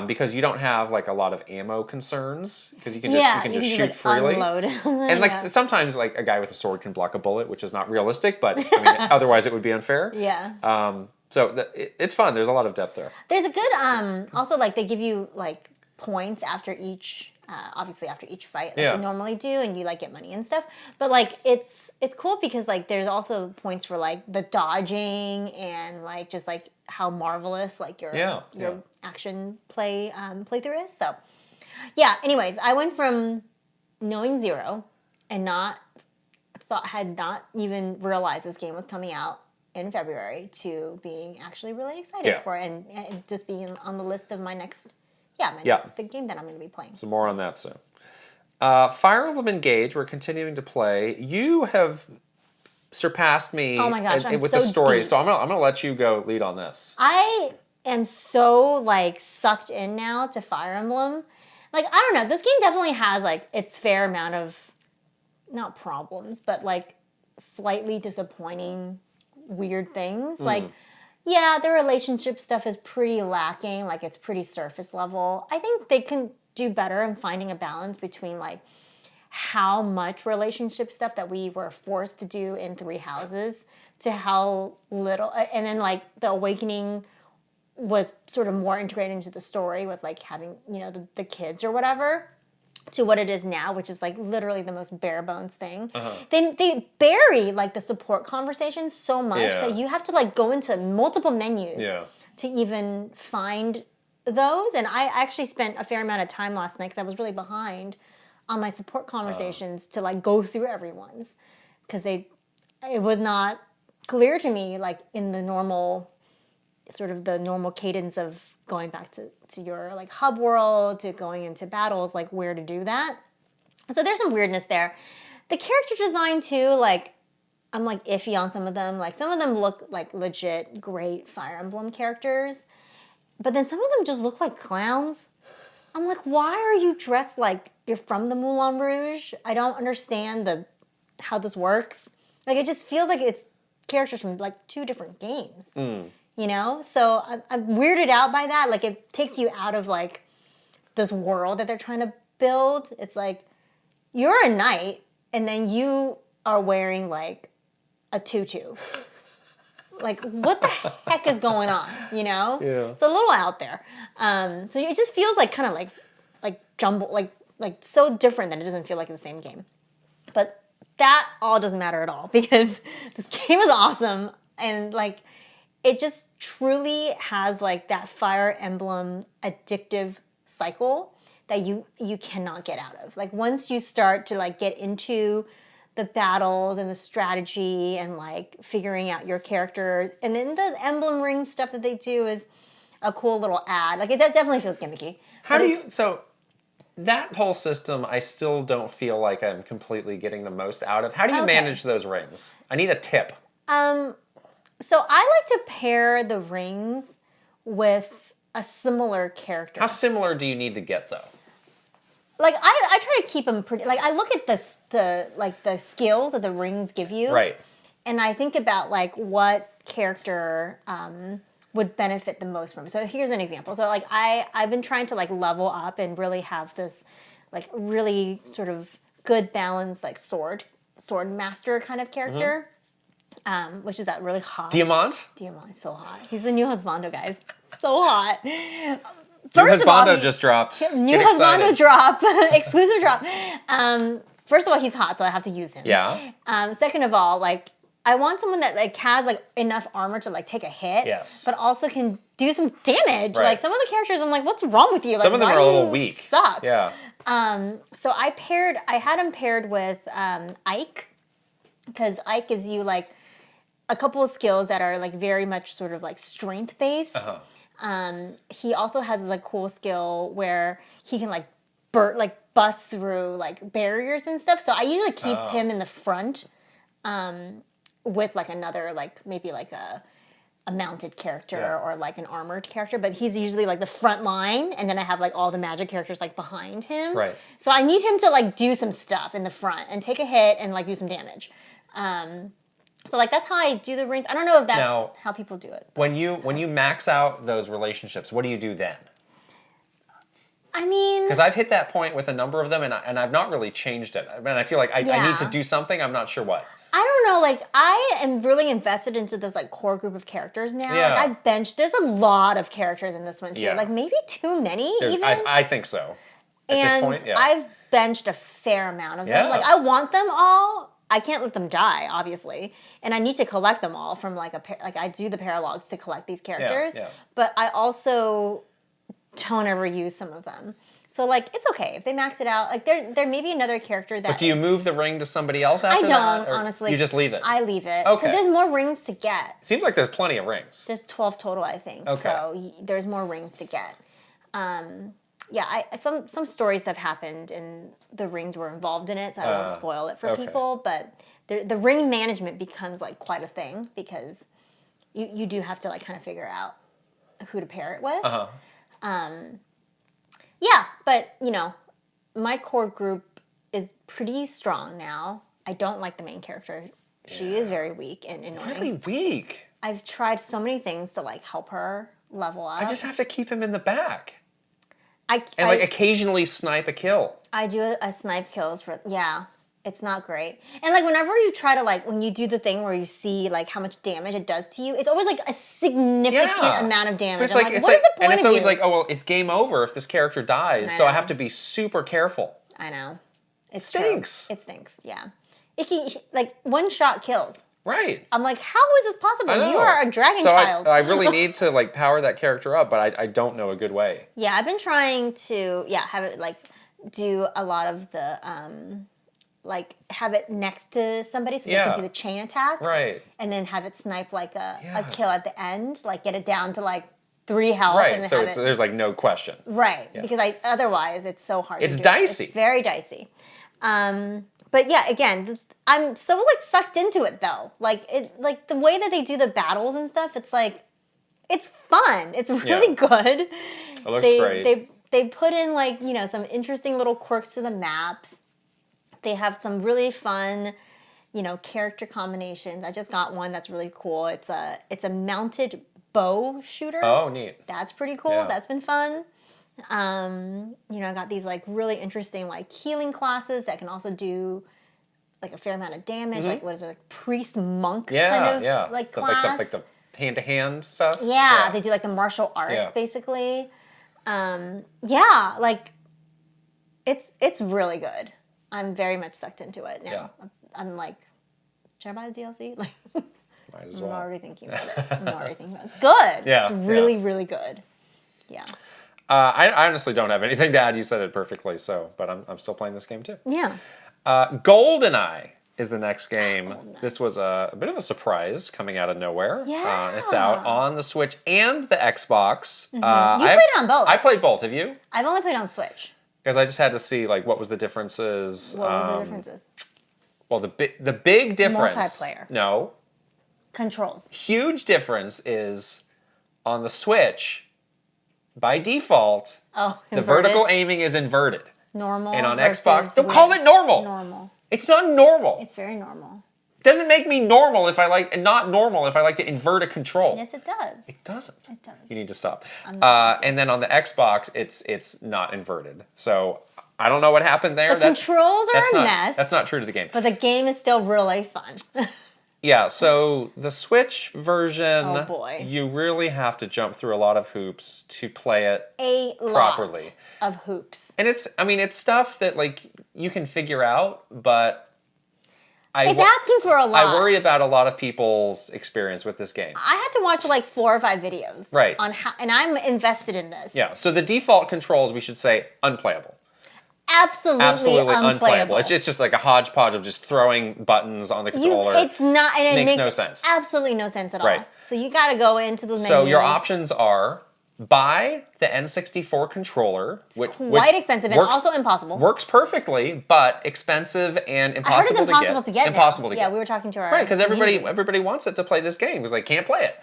B: Because you don't have like a lot of ammo concerns because you can just shoot
A: like,
B: freely.
A: Unload.
B: And like sometimes like a guy with a sword can block a bullet, which is not realistic, but I mean, otherwise it would be unfair.
A: Yeah.
B: So it's fun. There's a lot of depth there.
A: There's a good also like they give you like points after each obviously after each fight like they normally do, and you like get money and stuff. But like it's cool because like there's also points for like the dodging and like just like how marvelous like your action playthrough is. So yeah, anyways, I went from knowing zero and had not even realized this game was coming out in February to being actually really excited for it, and this being on the list of my next big game that I'm going to be playing.
B: So more on that soon. Fire Emblem Engage, we're continuing to play. You have surpassed me with the story,
A: deep.
B: so I'm gonna let you go lead on this.
A: I am so like sucked in now to Fire Emblem. Like I don't know, this game definitely has like its fair amount of not problems, but like slightly disappointing weird things. Like, yeah, the relationship stuff is pretty lacking. Like, it's pretty surface level. I think they can do better in finding a balance between, like, how much relationship stuff that we were forced to do in Three Houses to how little. And then, like, the Awakening was sort of more integrated into the story with, like, having, you know, the kids or whatever, to what it is now, which is like literally the most bare bones thing. They bury like the support conversations so much that you have to like go into multiple menus to even find those. And I actually spent a fair amount of time last night because I was really behind on my support conversations to like go through everyone's, because it was not clear to me like in the normal cadence of going back to your like hub world, to going into battles, like where to do that. So there's some weirdness there. The character design too, like I'm like iffy on some of them. Like some of them look like legit great Fire Emblem characters, but then some of them just look like clowns. I'm like, why are you dressed like you're from the Moulin Rouge? I don't understand how this works. Like it just feels like it's characters from like 2 different games. You know? So I'm weirded out by that. Like, it takes you out of, like, this world that they're trying to build. It's like, you're a knight, and then you are wearing, like, a tutu. Like, what the heck is going on, you know?
B: Yeah.
A: It's a little out there. So it just feels like kind of, like jumble, like so different that it doesn't feel like the same game. But that all doesn't matter at all, because this game is awesome, and, like, it just truly has like that Fire Emblem addictive cycle that you cannot get out of. Like once you start to like get into the battles and the strategy and like figuring out your character, and then the emblem ring stuff that they do is a cool little ad. Like it definitely feels gimmicky.
B: So that whole system, I still don't feel like I'm completely getting the most out of. How do you manage those rings? I need a tip.
A: So I like to pair the rings with a similar character.
B: How similar do you need to get though?
A: Like I try to keep them pretty. Like I look at the skills that the rings give you,
B: right?
A: And I think about like what character would benefit the most from. So here's an example. So like I've been trying to like level up and really have this like really sort of good balance like sword master kind of character, which is that really hot.
B: Diamant
A: is so hot. He's the new husbando, guys. So hot.
B: New husbando just dropped.
A: New husbando drop. Exclusive drop. First of all, he's hot, so I have to use him.
B: Yeah.
A: Second of all, like I want someone that like has like enough armor to like take a hit.
B: Yes.
A: But also can do some damage.
B: Right.
A: Like some of the characters, I'm like, what's wrong with you? Like,
B: some of them are a little weak.
A: Suck.
B: Yeah.
A: So I had him paired with Ike, because Ike gives you like a couple of skills that are like very much sort of like strength based. He also has like cool skill where he can like bust through like barriers and stuff. So I usually keep him in the front with like another like maybe like a mounted character or like an armored character, but he's usually like the front line, and then I have like all the magic characters like behind him.
B: Right.
A: So I need him to like do some stuff in the front and take a hit and like do some damage. So like that's how I do the rings. I don't know if that's how people do it.
B: When you max out those relationships, what do you do then?
A: I mean,
B: because I've hit that point with a number of them, and I've not really changed it. I mean, I feel like I need to do something. I'm not sure what.
A: I don't know. Like I am really invested into this like core group of characters now.
B: Yeah.
A: Like I benched. There's a lot of characters in this one too.
B: Yeah.
A: Like maybe too many even.
B: I think so. At
A: and
B: this point, yeah.
A: I've benched a fair amount of them. Like I want them all. I can't let them die, obviously, and I need to collect them all from like I do the paralogs to collect these characters.
B: Yeah.
A: But I also don't ever use some of them. So like it's okay if they max it out. Like there may be another character that.
B: But do you move the ring to somebody else after that?
A: I don't, honestly.
B: You just leave it.
A: I leave it.
B: Okay.
A: Because there's more rings to get.
B: Seems like there's plenty of rings.
A: There's 12 total, I think.
B: Okay.
A: So there's more rings to get. Some stories have happened and the rings were involved in it, so I won't spoil it for people. But the ring management becomes like quite a thing because you do have to like kind of figure out who to pair it with. Yeah, but you know, my core group is pretty strong now. I don't like the main character. She is very weak and annoying.
B: Really weak.
A: I've tried so many things to like help her level up.
B: I just have to keep him in the back.
A: And
B: occasionally snipe a kill.
A: I do a snipe kills for it's not great. And like whenever you try to like when you do the thing where you see like how much damage it does to you, it's always like a significant amount of damage.
B: It's like,
A: what is the point
B: and it's
A: of
B: always
A: you?
B: like, oh well, it's game over if this character dies, so I have to be super careful.
A: I know. It
B: stinks.
A: True. It stinks, yeah. It can, like one shot kills.
B: Right.
A: I'm like, how is this possible? You are a dragon child.
B: I really need to like power that character up, but I don't know a good way.
A: Yeah, I've been trying to have it like do a lot of the like have it next to somebody so they can do the chain attacks.
B: Right.
A: And then have it snipe like a kill at the end, like get it down to like 3 health.
B: Right.
A: And then
B: So there's like no question.
A: Right. Yeah. Because otherwise it's so hard.
B: It's dicey.
A: It's very dicey. But yeah, again, I'm so like sucked into it though. Like the way that they do the battles and stuff, it's like it's fun. It's really good.
B: It looks great.
A: They put in like, you know, some interesting little quirks to the maps. They have some really fun, you know, character combinations. I just got one that's really cool. It's a mounted bow shooter.
B: Oh, neat.
A: That's pretty cool. Yeah. That's been fun. You know, I got these like really interesting like healing classes that can also do like a fair amount of damage. Like what is it, like priest monk kind of like class.
B: Like the hand-to-hand stuff.
A: Yeah, they do like the martial arts basically. Like it's really good. I'm very much sucked into it now. Yeah. I'm like, should I buy the DLC? Like,
B: might as well.
A: I'm already thinking about it. It's good.
B: Yeah,
A: it's really, really good. Yeah.
B: I honestly don't have anything to add. You said it perfectly. But I'm still playing this game too.
A: Yeah.
B: GoldenEye is the next game. This was a bit of a surprise coming out of nowhere.
A: Yeah.
B: It's out on the Switch and the Xbox.
A: You played it on both.
B: I played both. Have you?
A: I've only played on Switch.
B: Because I just had to see like what was the differences.
A: What was the differences?
B: Well, the big difference.
A: Multiplayer.
B: No.
A: Controls.
B: Huge difference is on the Switch, by default, the vertical aiming is inverted.
A: Normal.
B: And on Xbox, they'll call it normal.
A: Normal.
B: It's not normal.
A: It's very normal.
B: It doesn't make me normal if I like, and not normal if I like to invert a control.
A: Yes, it does.
B: It doesn't.
A: It does.
B: You need to stop. And then on the Xbox, it's not inverted. So I don't know what happened there.
A: The controls are a mess.
B: That's not true to the game.
A: But the game is still really fun.
B: Yeah, so the Switch version,
A: oh boy,
B: you really have to jump through a lot of hoops to play it properly.
A: Of hoops.
B: And it's stuff that like you can figure out, but
A: it's asking for a lot.
B: I worry about a lot of people's experience with this game.
A: I had to watch like 4 or 5 videos.
B: Right.
A: On how, and I'm invested in this.
B: Yeah, so the default controls, we should say, unplayable.
A: Absolutely unplayable.
B: It's just like a hodgepodge of just throwing buttons on the controller.
A: It's not, and it makes
B: no sense.
A: Absolutely no sense at all.
B: Right.
A: So you got to go into the menus.
B: So your options are buy the N64 controller, which
A: quite expensive and also impossible.
B: Works perfectly, but expensive and impossible to get.
A: I heard it's impossible to get.
B: Impossible to get.
A: Yeah, we were talking to our
B: right, because everybody wants it to play this game because they can't play it.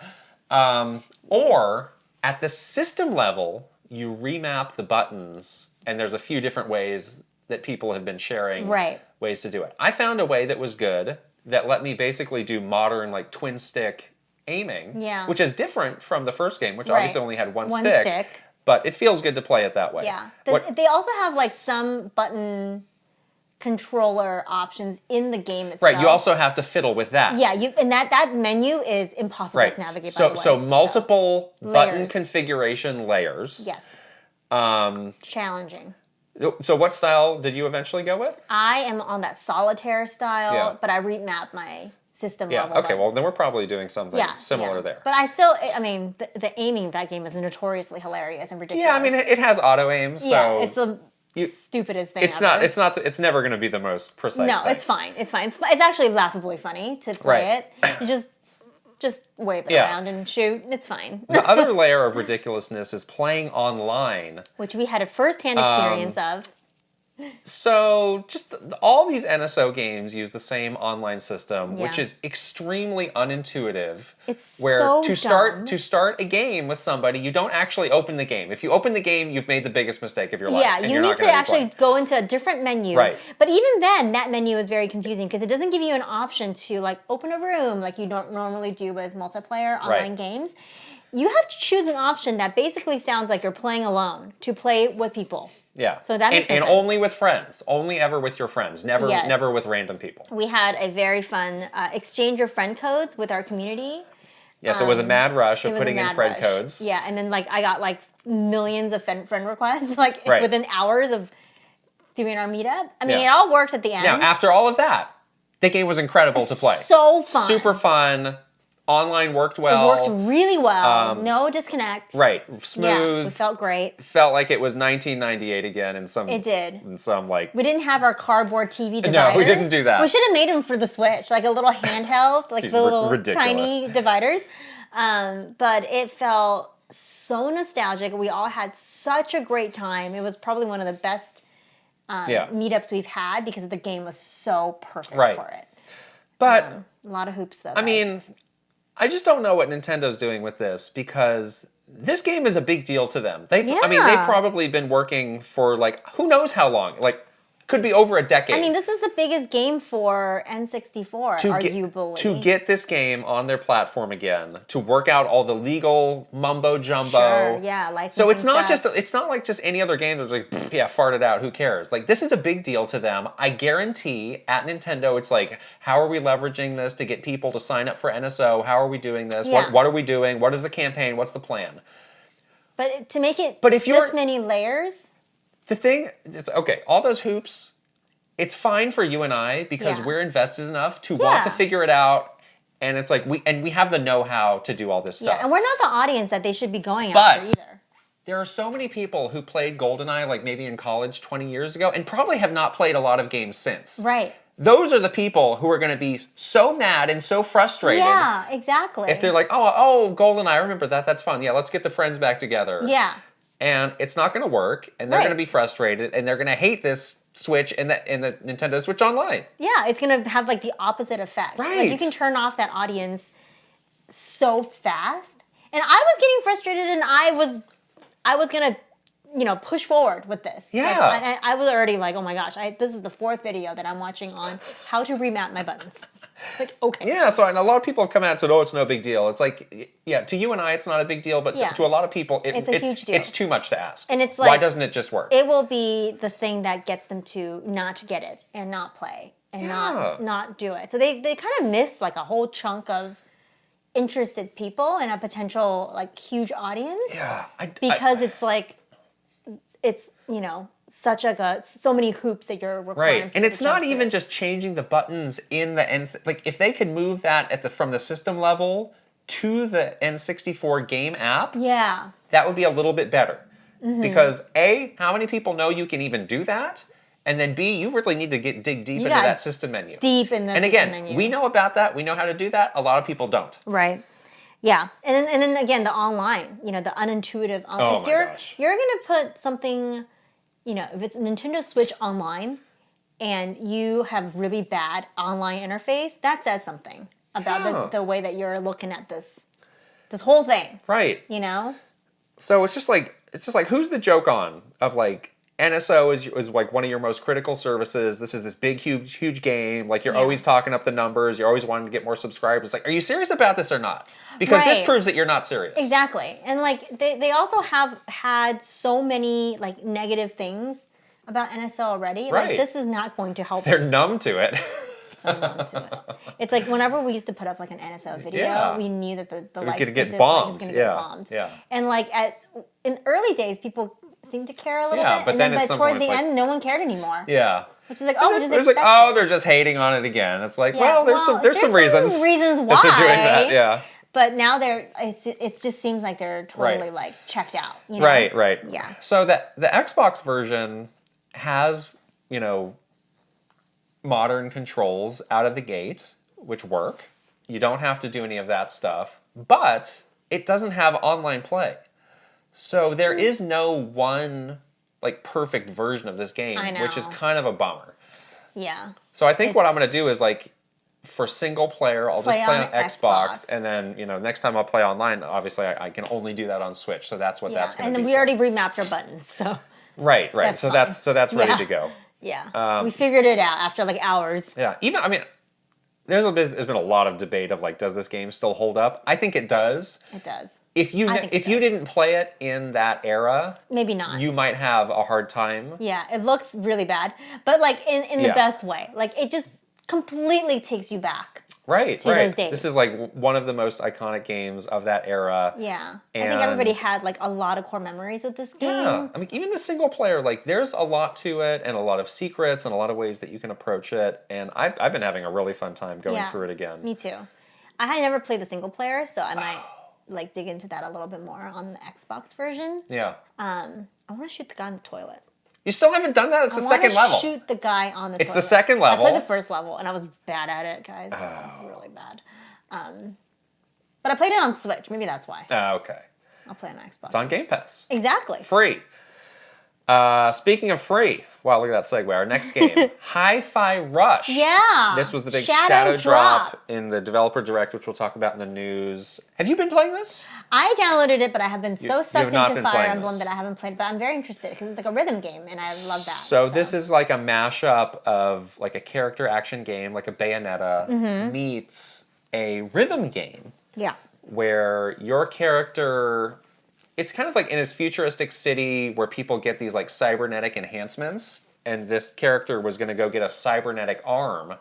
B: Or at the system level, you remap the buttons, and there's a few different ways that people have been sharing ways to do it. I found a way that was good that let me basically do modern like twin stick aiming, which is different from the first game, which obviously only had one stick. But it feels good to play it that way.
A: Yeah. They also have like some button controller options in the game itself.
B: Right, you also have to fiddle with that.
A: Yeah, and that menu is impossible to navigate, by the way.
B: So multiple button configuration layers.
A: Yes. Challenging.
B: So what style did you eventually go with?
A: I am on that solitaire style, but I remap my system level.
B: Okay, well then we're probably doing something similar there.
A: But I mean, the aiming of that game is notoriously hilarious and ridiculous.
B: Yeah, I mean it has auto aim, so
A: yeah, it's the stupidest thing ever.
B: It's never going to be the most precise thing.
A: It's fine. It's actually laughably funny to play it. You just wave it around and shoot. It's fine.
B: The other layer of ridiculousness is playing online,
A: which we had a first-hand experience of.
B: So just all these NSO games use the same online system, which is extremely unintuitive.
A: It's
B: where
A: so
B: to start a game with somebody, you don't actually open the game. If you open the game, you've made the biggest mistake of your life.
A: Yeah, you need to actually go into a different menu.
B: Right.
A: But even then, that menu is very confusing because it doesn't give you an option to like open a room like you don't normally do with multiplayer online games. You have to choose an option that basically sounds like you're playing alone to play with people.
B: Yeah.
A: So that makes
B: and only with friends. Only ever with your friends. Never with random people.
A: We had a very fun exchange your friend codes with our community.
B: Yeah, so it was a mad rush of putting in friend codes.
A: Yeah, and then like I got like millions of friend requests like within hours of doing our meetup. I mean, it all works at the end.
B: Now, after all of that, the game was incredible to play.
A: So fun.
B: Super fun. Online worked well.
A: It worked really well. No disconnects.
B: Right. Smooth.
A: Yeah, it felt great.
B: Felt like it was 1998 again in some...
A: It did.
B: In some like...
A: We didn't have our cardboard TV dividers.
B: No, we didn't do that.
A: We should have made them for the Switch. Like a little handheld, like the little tiny dividers. But it felt so nostalgic. We all had such a great time. It was probably one of the best meetups we've had because the game was so perfect for it.
B: But...
A: a lot of hoops though.
B: I mean... I just don't know what Nintendo's doing with this because this game is a big deal to them. I mean, they've probably been working for like, who knows how long? Like, could be over a decade.
A: I mean, this is the biggest game for N64, arguably.
B: To get this game on their platform again, to work out all the legal mumbo jumbo.
A: Sure, yeah, licensing
B: So it's not
A: stuff.
B: it's not like just any other game that's like, fart it out, who cares? Like, this is a big deal to them. I guarantee at Nintendo, it's like, how are we leveraging this to get people to sign up for NSO? How are we doing this?
A: Yeah.
B: What are we doing? What is the campaign? What's the plan?
A: But to make it
B: if
A: this many layers...
B: The thing, it's okay, all those hoops, it's fine for you and I because we're invested enough to want to figure it out. And it's like, we have the know-how to do all this stuff.
A: Yeah, and we're not the audience that they should be going after either.
B: There are so many people who played GoldenEye like maybe in college 20 years ago and probably have not played a lot of games since.
A: Right.
B: Those are the people who are going to be so mad and so frustrated.
A: Yeah, exactly.
B: If they're like, oh, GoldenEye, I remember that. That's fun. Yeah, let's get the friends back together.
A: Yeah.
B: And it's not going to work, and they're going to be frustrated, and they're going to hate this Switch and the Nintendo Switch Online.
A: Yeah, it's going to have like the opposite effect.
B: Right.
A: Like you can turn off that audience so fast. And I was getting frustrated, and I was gonna, push forward with this.
B: Yeah.
A: Like, I was already like, oh my gosh, this is the 4th video that I'm watching on how to remap my buttons. Like, okay.
B: Yeah, so and a lot of people have come out and said, oh, it's no big deal. It's like, yeah, to you and I, it's not a big deal, but to a lot of people,
A: it's a huge deal.
B: It's too much to ask.
A: And it's like,
B: why doesn't it just work?
A: It will be the thing that gets them to not get it and not play and not do it. So they kind of miss like a whole chunk of interested people and a potential like huge audience.
B: Yeah.
A: Because it's like, it's, such like so many hoops that you're requiring.
B: Right, and it's not even just changing the buttons in the like if they could move that from the system level to the N64 game app, that would be a little bit better. Mm-hmm. Because A, how many people know you can even do that? And then B, you really need to dig deep into that system menu.
A: Deep in the system menu.
B: And again, we know about that. We know how to do that. A lot of people don't.
A: Right. Yeah, and then again, the online, the unintuitive.
B: Oh my gosh.
A: You're gonna put something, if it's Nintendo Switch Online, and you have really bad online interface, that says something about the way that you're looking at this whole thing.
B: Right. So it's just like who's the joke on of like NSO is like one of your most critical services. This is this big, huge game. Like you're always talking up the numbers. You're always wanting to get more subscribers. Like, are you serious about this or not? Because this proves that you're not serious.
A: Exactly. And like they also have had so many like negative things about NSO already.
B: Right.
A: Like this is not going to help.
B: They're numb to it.
A: So numb to it. It's like whenever we used to put up like an NSO video, we knew that the lights
B: was going to get bombed.
A: Yeah. And like in early days, people seemed to care a little bit,
B: but
A: and then towards the end, no one cared anymore.
B: Yeah.
A: Which is like, we just expect
B: like, they're just hating on it again. It's like, there's some reasons.
A: Reasons why
B: they're doing that. Yeah.
A: But now it just seems like they're totally like checked out.
B: Right.
A: Yeah.
B: So the Xbox version has, modern controls out of the gate, which work. You don't have to do any of that stuff, but it doesn't have online play. So there is no one like perfect version of this game, which is kind of a bummer.
A: Yeah.
B: So I think what I'm going to do is like for single player, I'll just play on Xbox, and then next time I'll play online. Obviously, I can only do that on Switch, so that's what that's going to be.
A: And then we already remapped our buttons, so
B: right. So that's ready to go.
A: Yeah, we figured it out after like hours.
B: Yeah, there's been a lot of debate of like, does this game still hold up? I think it does.
A: It does.
B: If you didn't play it in that era,
A: maybe not.
B: You might have a hard time.
A: Yeah, it looks really bad, but like in the best way. Like it just completely takes you back.
B: Right.
A: To those days.
B: This is like one of the most iconic games of that era.
A: Yeah. I think everybody had like a lot of core memories of this game.
B: Yeah. Even the single player, like there's a lot to it and a lot of secrets and a lot of ways that you can approach it. And I've been having a really fun time going through it again.
A: Me too. I had never played the single player, so I might like dig into that a little bit more on the Xbox version.
B: Yeah.
A: I want to shoot the guy in the toilet.
B: You still haven't done that? It's the second level.
A: I want to shoot the guy on the toilet.
B: It's the second level.
A: I played the first level, and I was bad at it, guys. Really bad. But I played it on Switch. Maybe that's why.
B: Okay.
A: I'll play on Xbox.
B: It's on Game Pass.
A: Exactly.
B: Free. Speaking of free, wow, look at that segue. Our next game, Hi-Fi Rush.
A: Yeah.
B: This was the big Shadow Drop in the Developer Direct, which we'll talk about in the news. Have you been playing this?
A: I downloaded it, but I have been so sucked into Fire Emblem that I haven't played. But I'm very interested because it's like a rhythm game, and I love that.
B: So this is like a mashup of like a character action game, like a Bayonetta, meets a rhythm game.
A: Yeah.
B: Where your character... It's kind of like in its futuristic city where people get these like cybernetic enhancements, and this character was going to go get a cybernetic arm,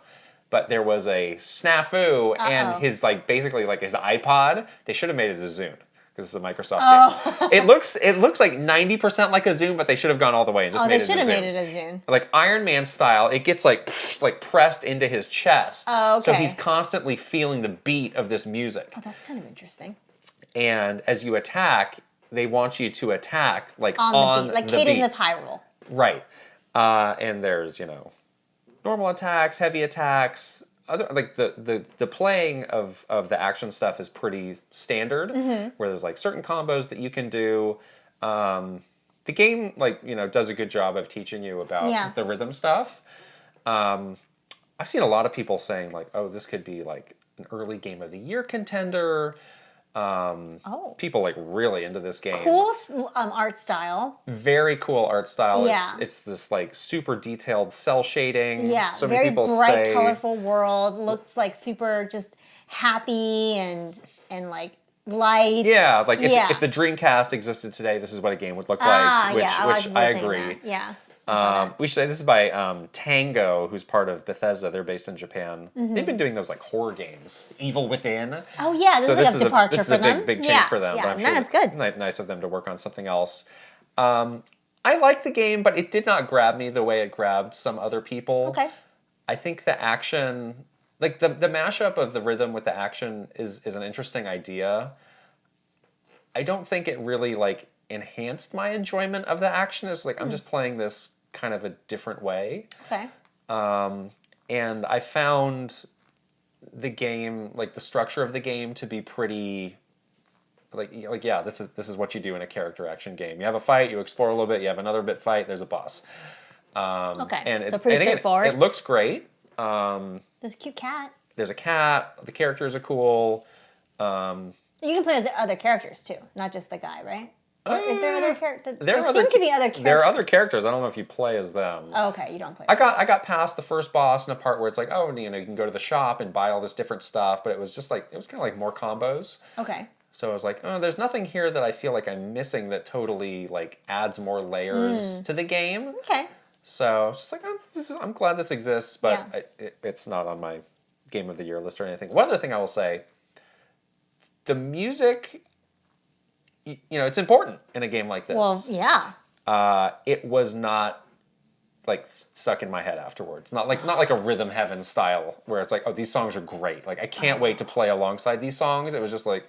B: but there was a snafu, and his like basically like his iPod. They should have made it a Zune because it's a Microsoft game. It looks like 90% like a Zune, but they should have gone all the way and just made it a Zune.
A: They should have made it a Zune.
B: Like Iron Man style, it gets like pressed into his chest.
A: Oh, okay.
B: So he's constantly feeling the beat of this music.
A: Oh, that's kind of interesting.
B: And as you attack, they want you to attack like
A: on the beat, like Cadence of Hyrule.
B: Right. And there's, normal attacks, heavy attacks. Other like the playing of the action stuff is pretty standard, where there's like certain combos that you can do. The game does a good job of teaching you about the rhythm stuff. I've seen a lot of people saying like, oh, this could be like an early Game of the Year contender. People like really into this game.
A: Cool art style.
B: Very cool art style.
A: Yeah.
B: It's this like super detailed cell shading.
A: Yeah,
B: So
A: very
B: many people
A: bright,
B: say,
A: colorful world. Looks like super just happy and like light.
B: Yeah, like if the Dreamcast existed today, this is what a game would look like. Which I agree.
A: Yeah.
B: We should say this is by Tango, who's part of Bethesda. They're based in Japan.
A: Mm-hmm.
B: They've been doing those like horror games, Evil Within.
A: Oh yeah, this is like a departure for them.
B: This is a big change for them.
A: Yeah,
B: but I'm sure
A: it's good.
B: Nice of them to work on something else. I like the game, but it did not grab me the way it grabbed some other people.
A: Okay.
B: I think the action, like the mashup of the rhythm with the action, is an interesting idea. I don't think it really like enhanced my enjoyment of the action. It's like I'm just playing this kind of a different way.
A: Okay.
B: And I found the game, like the structure of the game, to be pretty like yeah, this is what you do in a character action game. You have a fight, you explore a little bit, you have another bit fight, there's a boss.
A: Okay.
B: And
A: so pretty straightforward.
B: It looks great.
A: There's a cute cat.
B: There's a cat. The characters are cool.
A: You can play as other characters too, not just the guy, right? Or is there other characters?
B: There
A: seem to be other characters.
B: There are other characters. I don't know if you play as them.
A: Oh, okay, you don't play.
B: I got past the first boss in a part where it's like, oh, you can go to the shop and buy all this different stuff, but it was just like, it was kind of like more combos.
A: Okay.
B: So I was like, oh, there's nothing here that I feel like I'm missing that totally like adds more layers to the game.
A: Okay.
B: So it's just like, I'm glad this exists, but it's not on my Game of the Year list or anything. One other thing I will say, the music, it's important in a game like this.
A: Well, yeah.
B: It was not like stuck in my head afterwards. Not like a Rhythm Heaven style where it's like, oh, these songs are great. Like I can't wait to play alongside these songs. It was just like,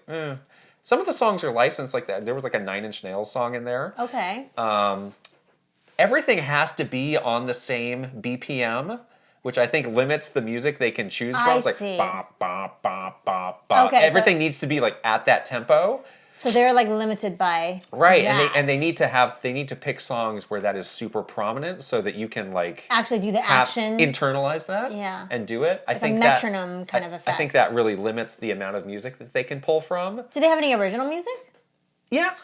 B: Some of the songs are licensed like that. There was like a Nine Inch Nails song in there.
A: Okay.
B: Everything has to be on the same BPM, which I think limits the music they can choose from. It's like bop, bop, bop, bop, bop.
A: Okay,
B: everything needs to be like at that tempo.
A: So they're like limited by
B: right,
A: that.
B: and they need to pick songs where that is super prominent so that you can like
A: actually do the action,
B: internalize that, and do it. I think
A: a metronome kind of effect.
B: I think that really limits the amount of music that they can pull from.
A: Do they have any original music?
B: Yeah,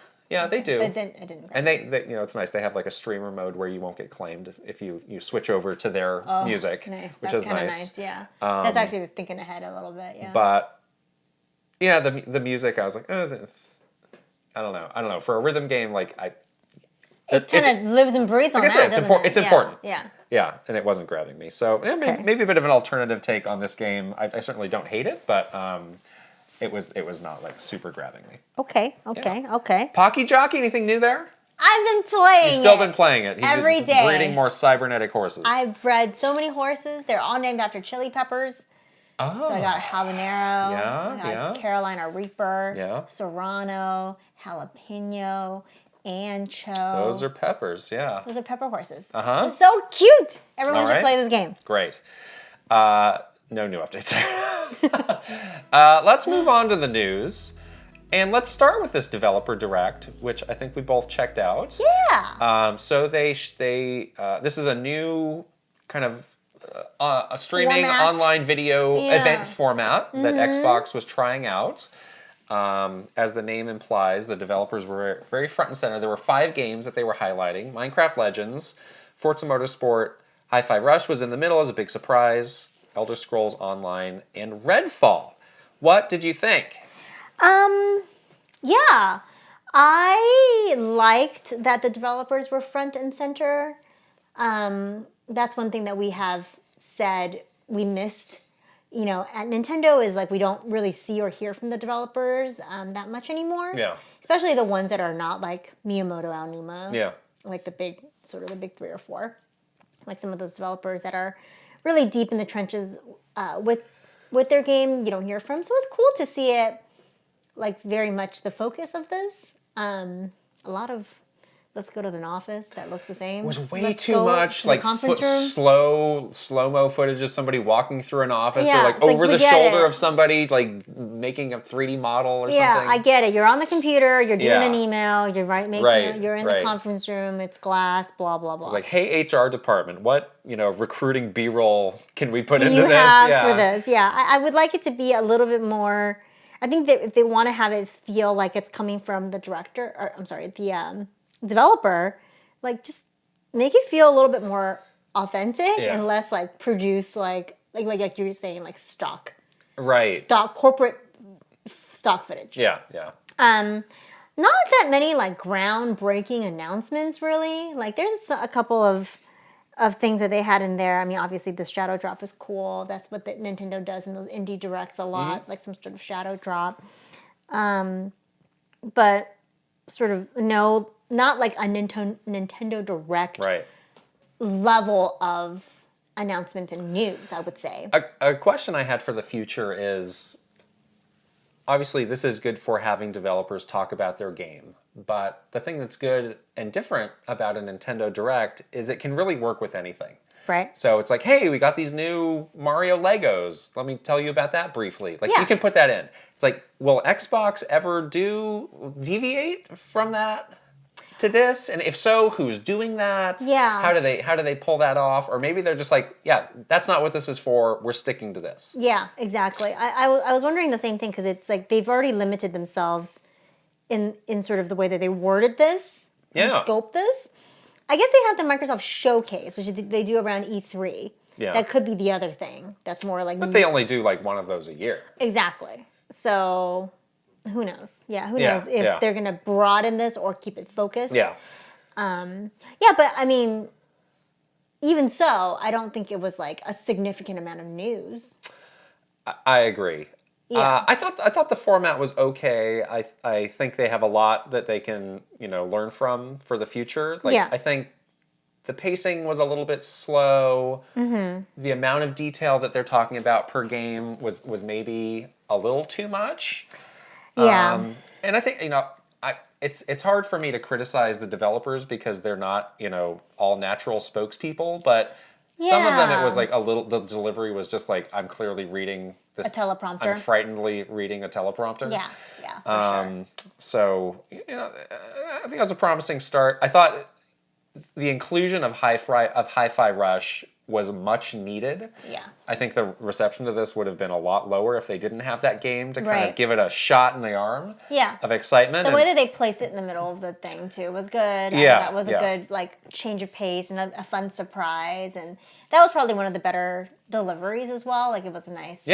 B: they do.
A: But it didn't.
B: And they it's nice. They have like a streamer mode where you won't get claimed if you switch over to their music,
A: nice.
B: which
A: That's
B: is nice.
A: Nice, yeah. That's actually thinking ahead a little bit, yeah.
B: But yeah, the music, I was like, I don't know. For a rhythm game, like
A: it kind of lives and breathes on that.
B: It's important.
A: Yeah.
B: Yeah, and it wasn't grabbing me. So maybe a bit of an alternative take on this game. I certainly don't hate it, but it was not like super grabbing me.
A: Okay.
B: Pocky Jockey, anything new there?
A: I've been playing.
B: You've still been playing it.
A: Every day.
B: Breeding more cybernetic horses.
A: I've bred so many horses. They're all named after chili peppers.
B: Oh.
A: So I got habanero. I got Carolina Reaper. Serrano, jalapeno, ancho.
B: Those are peppers, yeah.
A: Those are pepper horses.
B: It's
A: so cute. Everyone should play this game.
B: Great. No new updates there. Let's move on to the news. And let's start with this developer direct, which I think we both checked out.
A: Yeah.
B: So this is a new kind of a streaming online video event format that Xbox was trying out. As the name implies, the developers were very front and center. There were 5 games that they were highlighting: Minecraft Legends, Forza Motorsport, Hi-Fi Rush was in the middle as a big surprise, Elder Scrolls Online, and Redfall. What did you think?
A: Yeah, I liked that the developers were front and center. That's one thing that we have said we missed. At Nintendo is like we don't really see or hear from the developers that much anymore.
B: Yeah.
A: Especially the ones that are not like Miyamoto, Aonuma.
B: Yeah.
A: Like the big 3 or 4. Like some of those developers that are really deep in the trenches with their game, you don't hear from. So it's cool to see it like very much the focus of this. A lot of let's go to an office that looks the same.
B: It was way too much like slow-mo footage of somebody walking through an office or like over the shoulder of somebody like making a 3D model or something.
A: Yeah, I get it. You're on the computer, you're doing an email, you're you're in the conference room, it's glass, blah, blah, blah.
B: It's like, hey, HR department, what, recruiting B-roll can we put into this?
A: For this? Yeah, I would like it to be a little bit more. I think that if they want to have it feel like it's coming from the director, or I'm sorry, the developer, like just make it feel a little bit more authentic and less like produced like you were saying, like stock.
B: Right.
A: Corporate stock footage.
B: Yeah.
A: Not that many like groundbreaking announcements really. Like there's a couple of things that they had in there. I mean, obviously the shadow drop is cool. That's what Nintendo does in those indie directs a lot, like some sort of shadow drop. But sort of not like a Nintendo Direct level of announcements and news, I would say.
B: A question I had for the future is, obviously this is good for having developers talk about their game. But the thing that's good and different about a Nintendo Direct is it can really work with anything.
A: Right.
B: So it's like, hey, we got these new Mario Legos. Let me tell you about that briefly. Like, you can put that in. It's like, will Xbox ever deviate from that to this? And if so, who's doing that?
A: Yeah.
B: How do they pull that off? Or maybe they're just like, yeah, that's not what this is for. We're sticking to this.
A: Yeah, exactly. I was wondering the same thing because it's like they've already limited themselves in sort of the way that they worded this and scoped this. I guess they have the Microsoft Showcase, which they do around E3. Yeah. That could be the other thing. That's more like...
B: But they only do like one of those a year.
A: Exactly. So, who knows? Yeah, who knows if they're going to broaden this or keep it focused.
B: Yeah.
A: But I mean, even so, I don't think it was like a significant amount of news.
B: I agree. Yeah. I thought the format was okay. I think they have a lot that they can learn from for the future. I think the pacing was a little bit slow. Mm-hmm. The amount of detail that they're talking about per game was maybe a little too much.
A: Yeah.
B: And I think it's hard for me to criticize the developers because they're not all natural spokespeople, but. Yeah. Some of them, it was like the delivery was just like, I'm clearly reading this.
A: A teleprompter.
B: I'm frightenedly reading a teleprompter.
A: Yeah, for sure.
B: So, I think that was a promising start. I thought the inclusion of Hi-Fi Rush was much needed.
A: Yeah.
B: I think the reception to this would have been a lot lower if they didn't have that game to kind of give it a shot in the arm of excitement.
A: The way that they placed it in the middle of the thing, too, was good.
B: Yeah.
A: That was a good, like, change of pace and a fun surprise. And that was probably one of the better deliveries as well. Like, it was a nice,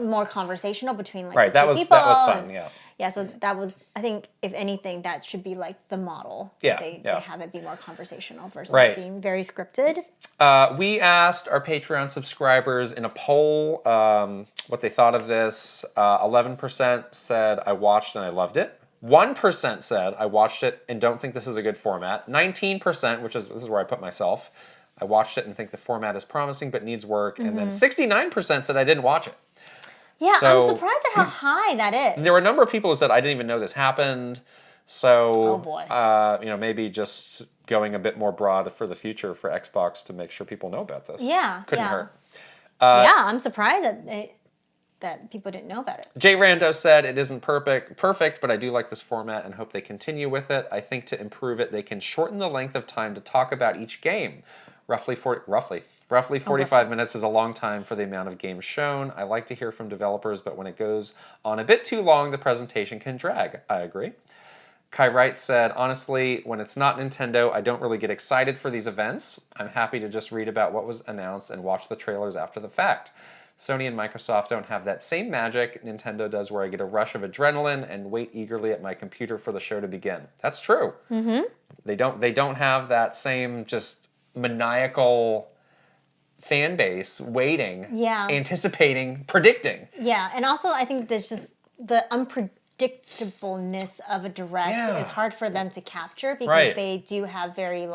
A: more conversational between, like, the two people.
B: That was fun,
A: Yeah, so that was, I think, if anything, that should be like the model.
B: Yeah.
A: They have it be more conversational versus being very scripted.
B: We asked our Patreon subscribers in a poll what they thought of this. 11% said, I watched and I loved it. 1% said, I watched it and don't think this is a good format. 19%, this is where I put myself, I watched it and think the format is promising but needs work. Mm-hmm. And then 69% said I didn't watch it.
A: Yeah, I'm surprised at how high that is.
B: There were a number of people who said, I didn't even know this happened. So,
A: oh boy.
B: Maybe just going a bit more broad for the future for Xbox to make sure people know about this.
A: Yeah.
B: Couldn't hurt.
A: I'm surprised that people didn't know about it.
B: Jay Rando said, it isn't perfect, but I do like this format and hope they continue with it. I think to improve it, they can shorten the length of time to talk about each game. Roughly 45 minutes is a long time for the amount of games shown. I like to hear from developers, but when it goes on a bit too long, the presentation can drag. I agree. Kai Wright said, honestly, when it's not Nintendo, I don't really get excited for these events. I'm happy to just read about what was announced and watch the trailers after the fact. Sony and Microsoft don't have that same magic Nintendo does where I get a rush of adrenaline and wait eagerly at my computer for the show to begin. That's true. Mm-hmm. They don't have that same just maniacal fan base waiting, anticipating, predicting.
A: Yeah, and also I think there's just the unpredictableness of a direct is hard for them to capture because they do have very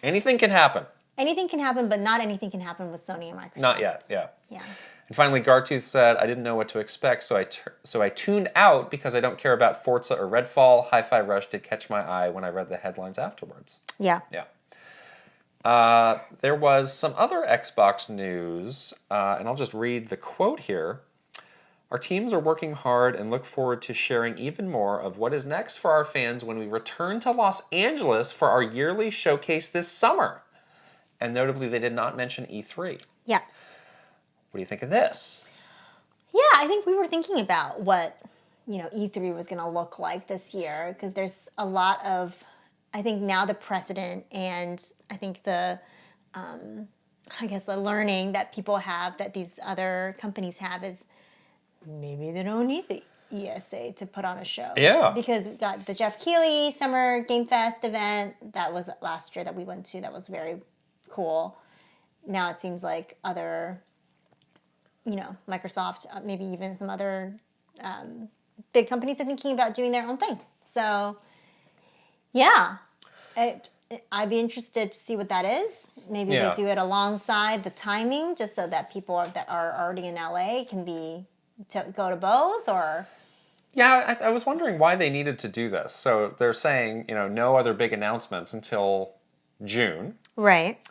B: anything can happen.
A: Anything can happen, but not anything can happen with Sony and Microsoft.
B: Not yet, yeah.
A: Yeah.
B: And finally, Gartooth said, I didn't know what to expect, so I tuned out because I don't care about Forza or Redfall. Hi-Fi Rush did catch my eye when I read the headlines afterwards.
A: Yeah.
B: Yeah. There was some other Xbox news, and I'll just read the quote here. Our teams are working hard and look forward to sharing even more of what is next for our fans when we return to Los Angeles for our yearly showcase this summer. And notably, they did not mention E3.
A: Yeah.
B: What do you think of this?
A: Yeah, I think we were thinking about what, E3 was going to look like this year, because there's a lot of, I think now the precedent and I think the learning that people have, that these other companies have, is maybe they don't need the ESA to put on a show.
B: Yeah.
A: Because we've got the Jeff Keighley Summer Game Fest event that was last year that we went to. That was very cool. Now it seems like other, Microsoft, maybe even some other big companies are thinking about doing their own thing. So, yeah. I'd be interested to see what that is. Maybe they do it alongside the timing, just so that people that are already in LA can go to both, or...
B: Yeah, I was wondering why they needed to do this. So they're saying, no other big announcements until June.
A: Right.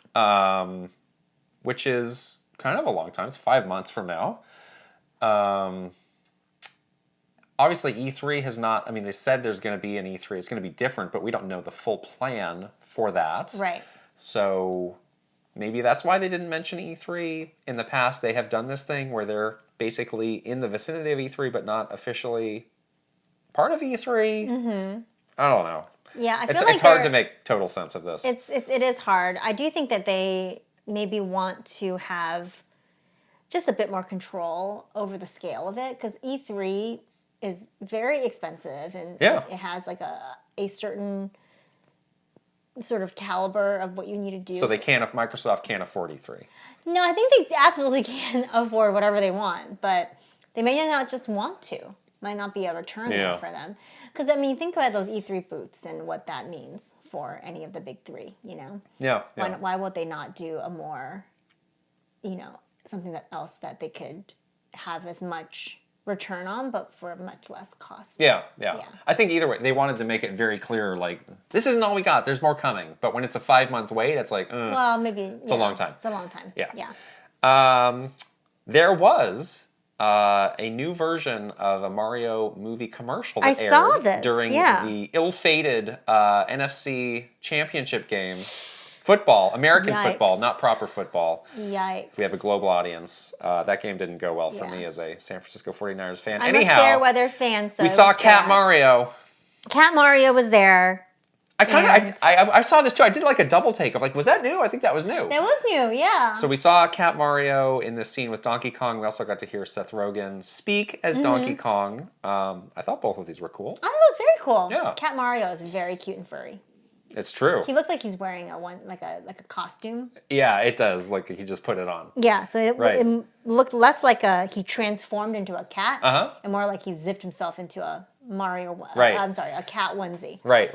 B: Which is kind of a long time. It's 5 months from now. Obviously, E3 has not... they said there's going to be an E3. It's going to be different, but we don't know the full plan for that.
A: Right.
B: So maybe that's why they didn't mention E3. In the past, they have done this thing where they're basically in the vicinity of E3, but not officially part of E3. Mm-hmm. I don't know.
A: Yeah, I feel
B: it's hard to make total sense of this.
A: It is hard. I do think that they maybe want to have just a bit more control over the scale of it, because E3 is very expensive, and it has like a certain sort of caliber of what you need to do.
B: So Microsoft can't afford E3.
A: No, I think they absolutely can afford whatever they want, but they may not just want to. Might not be a return there for them. Because, think about those E3 booths and what that means for any of the big three,
B: Yeah.
A: Why would they not do a more, something else that they could have as much return on, but for much less cost?
B: Yeah. I think either way, they wanted to make it very clear, like, this isn't all we got, there's more coming. But when it's a 5-month wait, it's like,
A: well, maybe
B: it's a long time.
A: It's a long time.
B: Yeah. There was a new version of a Mario movie commercial that aired during the ill-fated NFC Championship game. American football, not proper football.
A: Yikes.
B: We have a global audience. That game didn't go well for me as a San Francisco 49ers fan.
A: I'm a fair weather fan, so
B: we saw Cat Mario.
A: Cat Mario was there.
B: I saw this too. I did like a double take of like, was that new? I think that was new.
A: That was new, yeah.
B: So we saw Cat Mario in this scene with Donkey Kong. We also got to hear Seth Rogen speak as Donkey Kong. I thought both of these were cool.
A: I thought it was very cool.
B: Yeah.
A: Cat Mario is very cute and furry.
B: It's true.
A: He looks like he's wearing a costume.
B: Yeah, it does. Like he just put it on.
A: Yeah, so it looked less like he transformed into a cat, and more like he zipped himself into a Mario. A cat onesie.
B: Right.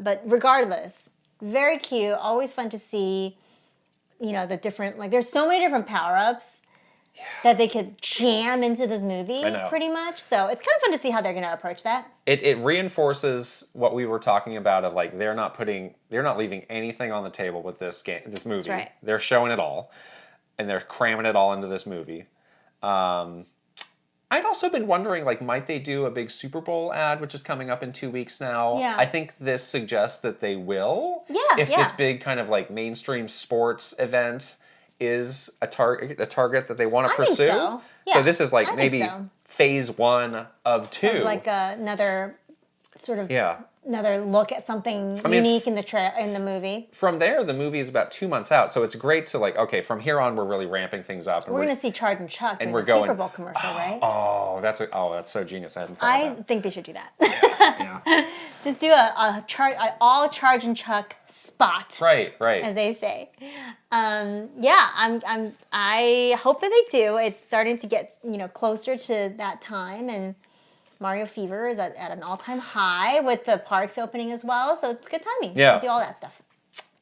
A: But regardless, very cute. Always fun to see. The different there's so many different power ups that they could jam into this movie, pretty much. So it's kind of fun to see how they're going to approach that.
B: It reinforces what we were talking about of like they're not leaving anything on the table with this movie. That's
A: right.
B: They're showing it all, and they're cramming it all into this movie. I'd also been wondering, like, might they do a big Super Bowl ad, which is coming up in 2 weeks now?
A: Yeah.
B: I think this suggests that they will.
A: Yeah.
B: If this big kind of like mainstream sports event is a target that they want to pursue.
A: Think so. Yeah,
B: so this is like maybe phase 1 of 2.
A: Of like another sort of another look at something unique in the movie.
B: From there, the movie is about 2 months out, so it's great to like, okay, from here on, we're really ramping things up. And
A: we're going to see Charge and Chuck during the Super Bowl commercial, right?
B: Oh, that's so genius.
A: I think they should do that.
B: Yeah.
A: Just do an all Charge and Chuck spot.
B: Right.
A: As they say. I hope that they do. It's starting to get closer to that time, and Mario Fever is at an all-time high with the parks opening as well, so it's good timing to do all that stuff.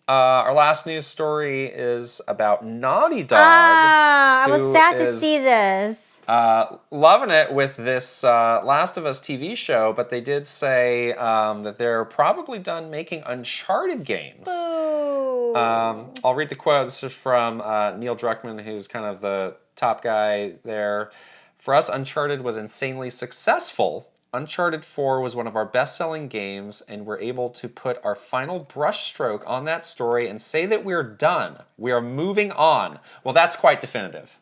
B: Our last news story is about Naughty Dog.
A: I was sad to see this.
B: Loving it with this Last of Us TV show, but they did say that they're probably done making Uncharted games.
A: Boo.
B: I'll read the quote. This is from Neil Druckmann, who's kind of the top guy there. For us, Uncharted was insanely successful. Uncharted 4 was one of our best-selling games, and we're able to put our final brushstroke on that story and say that we're done. We are moving on. Well, that's quite definitive.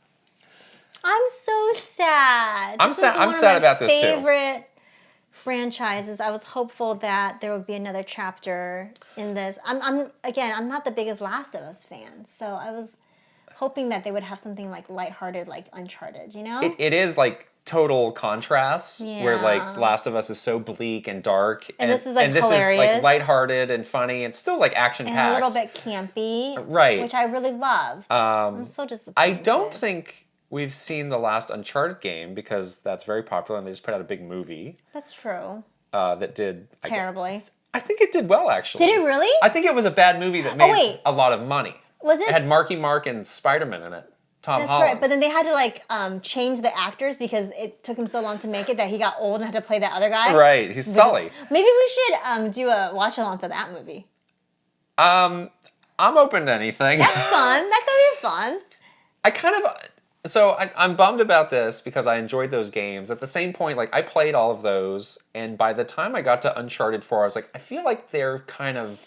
A: I'm so sad.
B: I'm sad about this too.
A: Favorite franchises. I was hopeful that there would be another chapter in this. I'm not the biggest Last of Us fan, so I was hoping that they would have something like lighthearted, like Uncharted. You know,
B: it is like total contrast where like Last of Us is so bleak and dark,
A: and this is like hilarious,
B: is like lighthearted and funny, and still like action packed,
A: and a little bit campy,
B: right?
A: Which I really loved. I'm so disappointed.
B: I don't think we've seen the last Uncharted game because that's very popular, and they just put out a big movie.
A: That's true.
B: That did
A: terribly.
B: I think it did well, actually.
A: Did it really?
B: I think it was a bad movie that made a lot of money.
A: Was it?
B: It had Marky Mark and Spider-Man in it. Tom Holland.
A: That's right, but then they had to like change the actors because it took him so long to make it that he got old and had to play that other guy.
B: Right, he's Sully.
A: Maybe we should do a watch-along to that movie.
B: I'm open to anything.
A: That's fun. That could be fun.
B: I'm bummed about this because I enjoyed those games. At the same point, like I played all of those, and by the time I got to Uncharted 4, I was like, I feel like they're kind of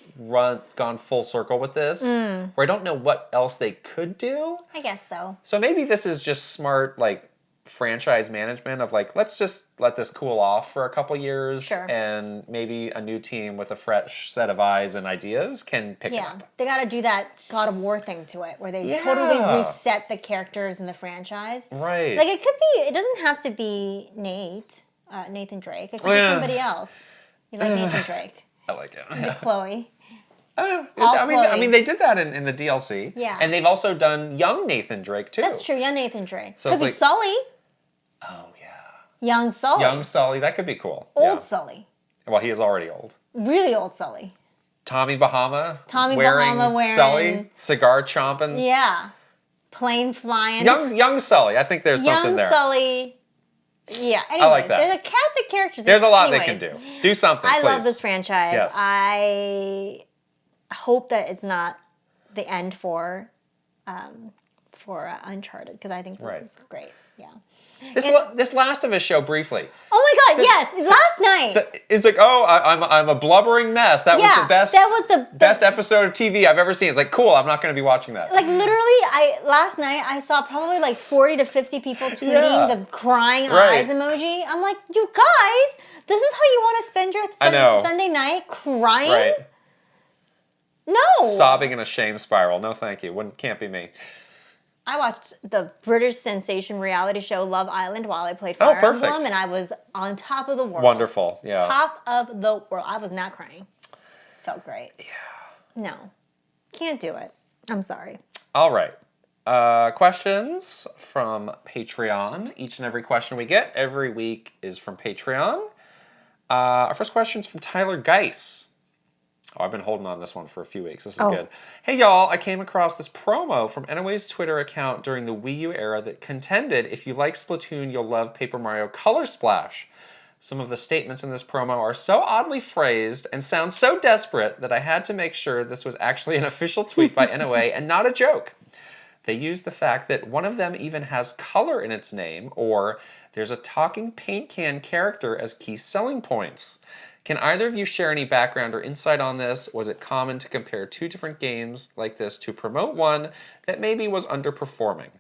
B: gone full circle with this, where I don't know what else they could do.
A: I guess so.
B: So maybe this is just smart, like franchise management of like, let's just let this cool off for a couple years, and maybe a new team with a fresh set of eyes and ideas can pick it up.
A: They got to do that God of War thing to it, where they totally reset the characters in the franchise.
B: Right.
A: Like it doesn't have to be Nathan Drake. It could be somebody else. You like Nathan Drake?
B: I like it.
A: Could be Chloe.
B: I mean, they did that in the DLC.
A: Yeah.
B: And they've also done young Nathan Drake too.
A: That's true, young Nathan Drake.
B: So
A: could be Sully.
B: Oh yeah.
A: Young Sully.
B: Young Sully, that could be cool.
A: Old Sully.
B: Well, he is already old.
A: Really old Sully.
B: Tommy Bahama
A: wearing
B: Sully, cigar chomping.
A: Yeah. Plane flying.
B: Young Sully. I think there's something there.
A: Young Sully. Yeah. Anyways,
B: I like that.
A: There's a cast of characters.
B: There's a lot they can do. Do something,
A: please.
B: I
A: love this franchise.
B: Yes.
A: I hope that it's not the end for Uncharted, because I think this is great. Yeah.
B: This Last of Us show briefly.
A: Oh my God! Yes, last night.
B: It's like, I'm a blubbering mess. That was the best.
A: That was the
B: best episode of TV I've ever seen. It's like, cool. I'm not going to be watching that.
A: Like literally, last night I saw probably like 40 to 50 people tweeting the crying eyes emoji. I'm like, you guys, this is how you want to spend your Sunday night crying?
B: Right.
A: No.
B: Sobbing in a shame spiral. No, thank you. Can't be me.
A: I watched the British sensation reality show Love Island while I played Fire Emblem, and I was on top of the world.
B: Wonderful, yeah.
A: Top of the world. I was not crying. Felt great.
B: Yeah.
A: No. Can't do it. I'm sorry.
B: All right. Questions from Patreon. Each and every question we get every week is from Patreon. Our first question is from Tyler Geis. Oh, I've been holding on this one for a few weeks. This is good. Hey, y'all. I came across this promo from Anyway's Twitter account during the Wii U era that contended if you like Splatoon, you'll love Paper Mario Color Splash. Some of the statements in this promo are so oddly phrased and sound so desperate that I had to make sure this was actually an official tweet by NOA and not a joke. They used the fact that one of them even has color in its name, or there's a talking paint can character as key selling points. Can either of you share any background or insight on this? Was it common to compare two different games like this to promote one that maybe was underperforming?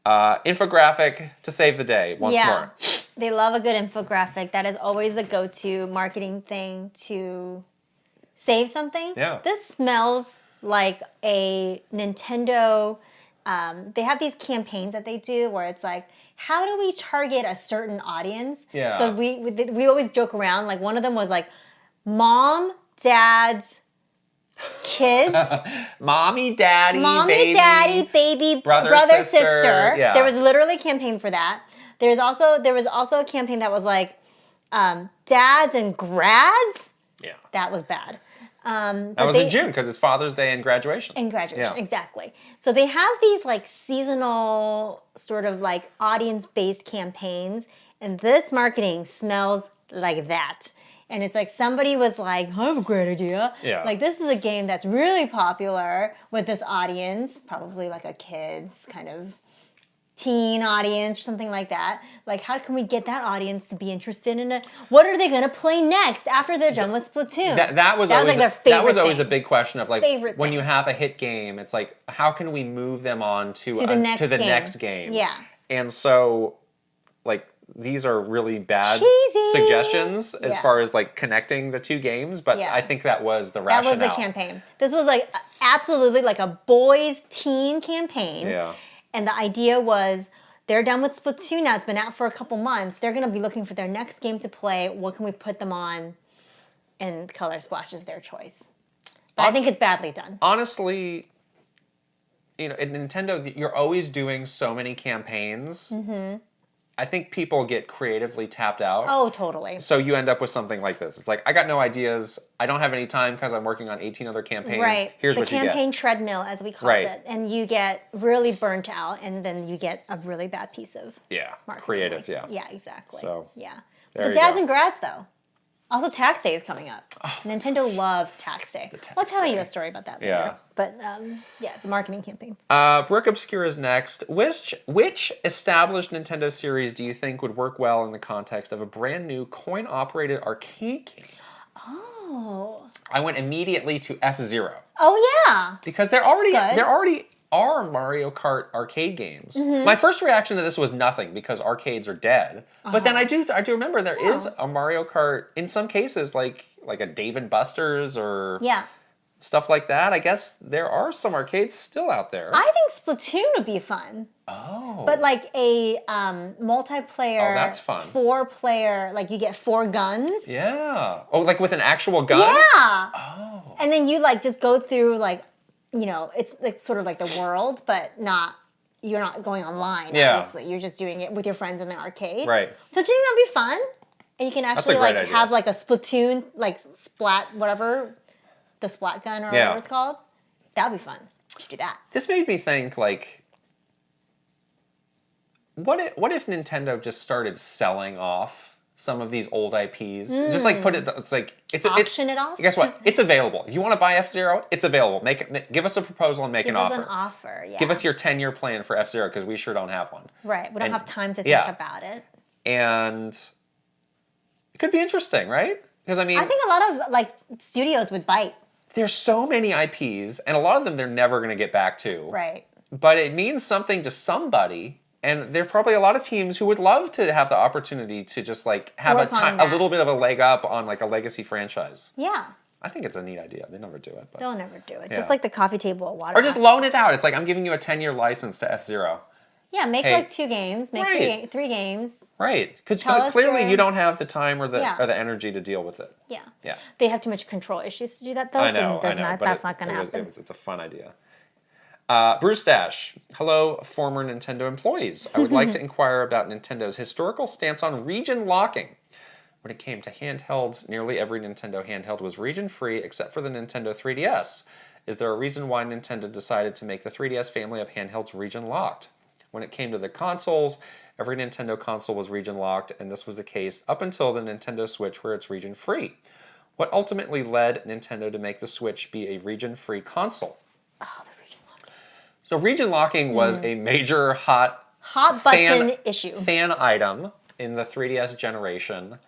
B: Infographic to save the day once more.
A: They love a good infographic. That is always the go-to marketing thing to save something.
B: Yeah.
A: This smells like a Nintendo. They have these campaigns that they do where it's like, how do we target a certain audience?
B: Yeah.
A: So we always joke around. Like one of them was like, mom, dads, kids.
B: Mommy, daddy,
A: baby, brother, sister. Yeah. There was literally a campaign for that. There was also a campaign that was like, dads and grads.
B: Yeah.
A: That was bad.
B: That was in June because it's Father's Day and graduation.
A: Exactly. So they have these like seasonal sort of like audience-based campaigns, and this marketing smells like that. And it's like somebody was like, I have a great idea.
B: Yeah.
A: Like this is a game that's really popular with this audience, probably like a kid's kind of teen audience or something like that. Like, how can we get that audience to be interested in it? What are they going to play next after they're done with Splatoon?
B: That was always like their favorite That was always a big question of like, when you have a hit game, it's like, how can we move them on to the next game?
A: Yeah.
B: And so, like, these are really bad
A: Cheesy.
B: Suggestions as far as like connecting the two games, but I think that was the rationale.
A: That was the campaign. This was like absolutely like a boys teen campaign.
B: Yeah.
A: And the idea was they're done with Splatoon now. It's been out for a couple months. They're going to be looking for their next game to play. What can we put them on? And Color Splash is their choice. But I think it's badly done.
B: Honestly, you know, at Nintendo, you're always doing so many campaigns. Mm-hmm. I think people get creatively tapped out.
A: Oh, totally.
B: So you end up with something like this. It's like, I got no ideas. I don't have any time because I'm working on 18 other campaigns.
A: Right.
B: Here's what you get.
A: The campaign treadmill, as we called it. And you get really burnt out, and then you get a really bad piece of marketing.
B: Creative,
A: Yeah, exactly.
B: So,
A: the dads and grads, though. Also, tax day is coming up. Oh, Nintendo loves tax day. I'll tell you a story about that later.
B: Yeah.
A: But, the marketing campaign.
B: Brooke Obscura is next. Which established Nintendo series do you think would work well in the context of a brand new coin-operated arcade game?
A: Oh.
B: I went immediately to F-Zero.
A: Oh, yeah.
B: Because there already are Mario Kart arcade games. Mm-hmm. My first reaction to this was nothing because arcades are dead. But then I do remember there is a Mario Kart in some cases like a Dave & Buster's or stuff like that. I guess there are some arcades still out there.
A: I think Splatoon would be fun.
B: Oh.
A: But like a multiplayer,
B: oh, that's fun.
A: 4-player, like you get 4 guns.
B: Yeah. Oh, like with an actual gun?
A: Yeah.
B: Oh.
A: And then you like just go through like, you know, it's like sort of like the world, but you're not going online, obviously. You're just doing it with your friends in the arcade.
B: Right.
A: So do you think that'd be fun? And you can actually like
B: idea.
A: have like a Splatoon, like splat, whatever, the splat gun or whatever it's called. That'd be fun. You should do that.
B: This made me think like, what if Nintendo just started selling off some of these old IPs? Just like put it, it's like
A: auction it off.
B: Guess what? It's available. If you want to buy F-Zero, it's available. Give us a proposal and make an offer.
A: Give us an offer. Yeah.
B: Give us your 10-year plan for F-Zero because we sure don't have one.
A: Right. We don't have time to think about it.
B: And it could be interesting, right? Because I mean,
A: I think a lot of like studios would bite.
B: There's so many IPs, and a lot of them they're never going to get back to.
A: Right.
B: But it means something to somebody. And there are probably a lot of teams who would love to have the opportunity to just like have a little bit of a leg up on like a legacy franchise.
A: Yeah.
B: I think it's a neat idea. They never do it. But
A: they'll never do it. Yeah. Just like the coffee table at Water.
B: Or just loan it out. It's like, I'm giving you a 10-year license to F-Zero.
A: Yeah, make like 2 games. Make 3 games.
B: Right. Because clearly you don't have the time or the energy to deal with it.
A: Yeah.
B: Yeah.
A: They have too much control issues to do that though.
B: I know.
A: That's not going to happen.
B: It's a fun idea. Bruce Dash, hello, former Nintendo employees. I would like to inquire about Nintendo's historical stance on region locking. When it came to handhelds, nearly every Nintendo handheld was region-free except for the Nintendo 3DS. Is there a reason why Nintendo decided to make the 3DS family of handhelds region-locked? When it came to the consoles, every Nintendo console was region-locked, and this was the case up until the Nintendo Switch where it's region-free. What ultimately led Nintendo to make the Switch be a region-free console? So region locking was a major hot
A: button issue.
B: Fan item in the 3DS generation.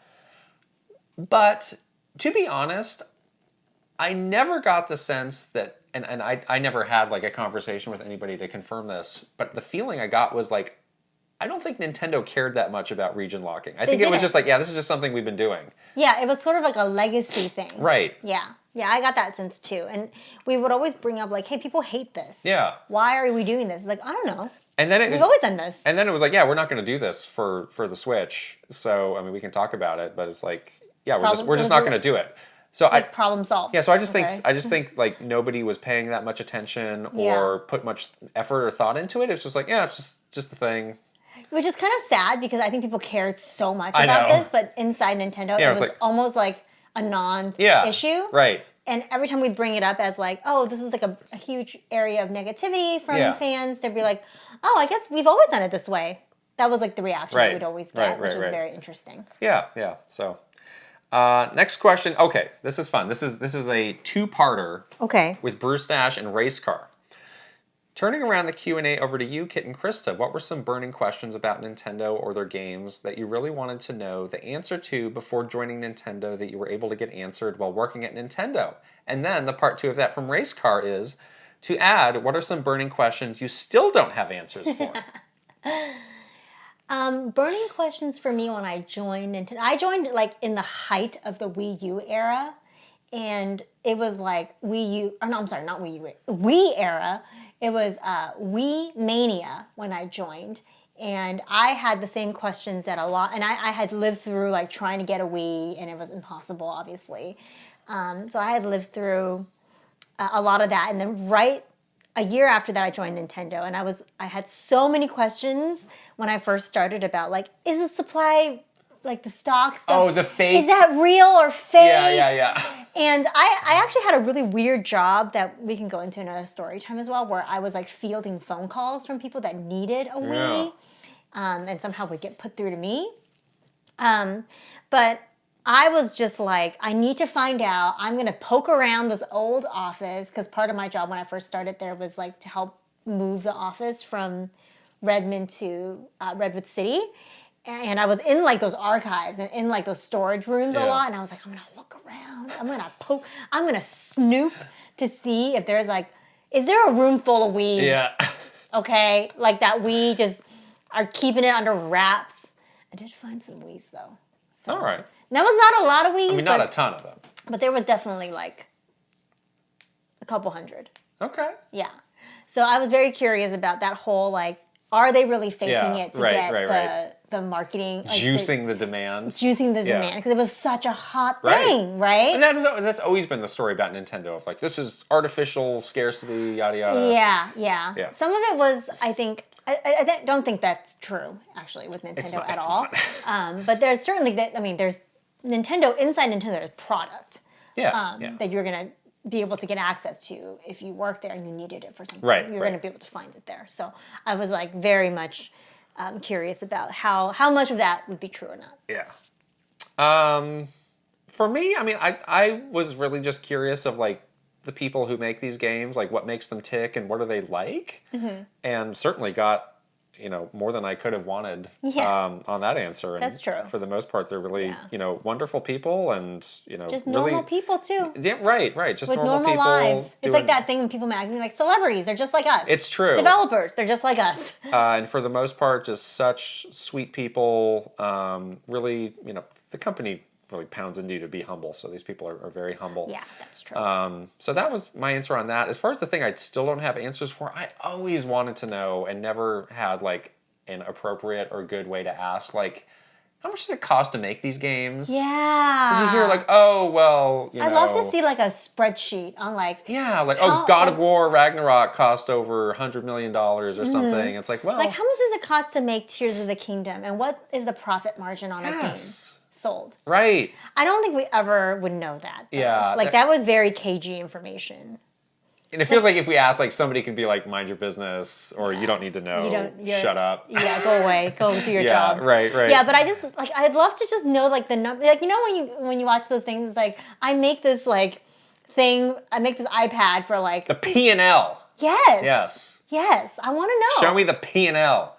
B: But to be honest, I never got the sense that, and I never had like a conversation with anybody to confirm this, but the feeling I got was like, I don't think Nintendo cared that much about region locking. I think it was just like, this is just something we've been doing.
A: Yeah, it was sort of like a legacy thing.
B: Right.
A: Yeah. Yeah, I got that sense too. And we would always bring up like, hey, people hate this.
B: Yeah.
A: Why are we doing this? It's like, I don't know.
B: And then
A: we've always done this.
B: And then it was like, we're not going to do this for the Switch. So, I mean, we can talk about it, but it's like, we're just not going to do it. So
A: it's like problem solved.
B: Yeah, so I just think like nobody was paying that much attention or put much effort or thought into it. It's just like, it's just the thing.
A: Which is kind of sad because I think people cared so much about this, but inside Nintendo, it was like, almost like a non-issue.
B: Right.
A: And every time we bring it up as like, oh, this is like a huge area of negativity from fans, they'd be like, oh, I guess we've always done it this way. That was like the reaction that we'd always get, which was very interesting.
B: Yeah. So, next question. Okay, this is fun. This is a two-parter.
A: Okay.
B: With Bruce Dash and Race Car. Turning around the Q&A over to you, Kit and Krysta, what were some burning questions about Nintendo or their games that you really wanted to know the answer to before joining Nintendo that you were able to get answered while working at Nintendo? And then the part 2 of that from Race Car is, to add, what are some burning questions you still don't have answers for?
A: Burning questions for me when I joined Nintendo. I joined like in the height of the Wii U era. And it was like Wii era. It was Wii Mania when I joined. And I had the same questions that and I had lived through like trying to get a Wii, and it was impossible, obviously. So I had lived through a lot of that. And then right a year after that, I joined Nintendo. And I had so many questions when I first started about like, is the supply, like the stock stuff.
B: Oh, the fake.
A: Is that real or fake?
B: Yeah.
A: And I actually had a really weird job that we can go into another story time as well, where I was like fielding phone calls from people that needed a Wii, and somehow would get put through to me. But I was just like, I need to find out. I'm going to poke around this old office, because part of my job when I first started there was like to help move the office from Redmond to Redwood City. And I was in like those archives and in like those storage rooms a lot. And I was like, I'm going to look around. I'm going to poke. I'm going to snoop to see if there's like, is there a room full of Wiis?
B: Yeah.
A: Okay. Like that we just are keeping it under wraps. I did find some Wiis though. So,
B: all right.
A: That was not a lot of Wiis.
B: I mean, not a ton of them.
A: But there was definitely like a couple hundred.
B: Okay.
A: Yeah. So I was very curious about that whole like, are they really faking it to get the marketing? Like,
B: juicing the demand.
A: Juicing the demand, because it was such a hot thing, right?
B: And that's always been the story about Nintendo, of like, this is artificial scarcity, yada yada.
A: Yeah. Some of it was, I think, I don't think that's true, actually, with Nintendo at all. But there's certainly, there's Nintendo, inside Nintendo, there's product that you're going to be able to get access to if you work there and you needed it for something. You're going to be able to find it there. So I was like very much curious about how much of that would be true or not.
B: Yeah. For me, I mean, I was really just curious of like the people who make these games, like what makes them tick and what are they like, and certainly got more than I could have wanted on that answer. And
A: that's true.
B: For the most part, they're really wonderful people, and
A: just
B: really,
A: normal people too.
B: Yeah, right. Just
A: with
B: normal people
A: lives. It's like that thing in People magazine, like celebrities. They're just like us.
B: It's true.
A: Developers. They're just like us.
B: And for the most part, just such sweet people. Really, the company really pounds into you to be humble. So these people are very humble.
A: Yeah, that's true.
B: So that was my answer on that. As far as the thing I still don't have answers for, I always wanted to know and never had like an appropriate or good way to ask, like, how much does it cost to make these games?
A: Yeah.
B: Because you hear like, oh, well,
A: I'd love to see like a spreadsheet on like...
B: Yeah, like, God of War Ragnarok cost over $100 million or something. It's like, well...
A: Like, how much does it cost to make Tears of the Kingdom? And what is the profit margin on a game sold?
B: Right.
A: I don't think we ever would know that. Though.
B: Yeah.
A: Like, that was very cagey information.
B: And it feels like if we ask, like, somebody could be like, mind your business, or you don't need to know, shut up.
A: Yeah, go away, go do your job.
B: Right.
A: Yeah, but I just, like, I'd love to just know, like, the number, like, when you watch those things, it's like, I make this, like, thing, I make this iPad for, like...
B: The P&L.
A: Yes. Yes, I want to know.
B: Show me the P&L.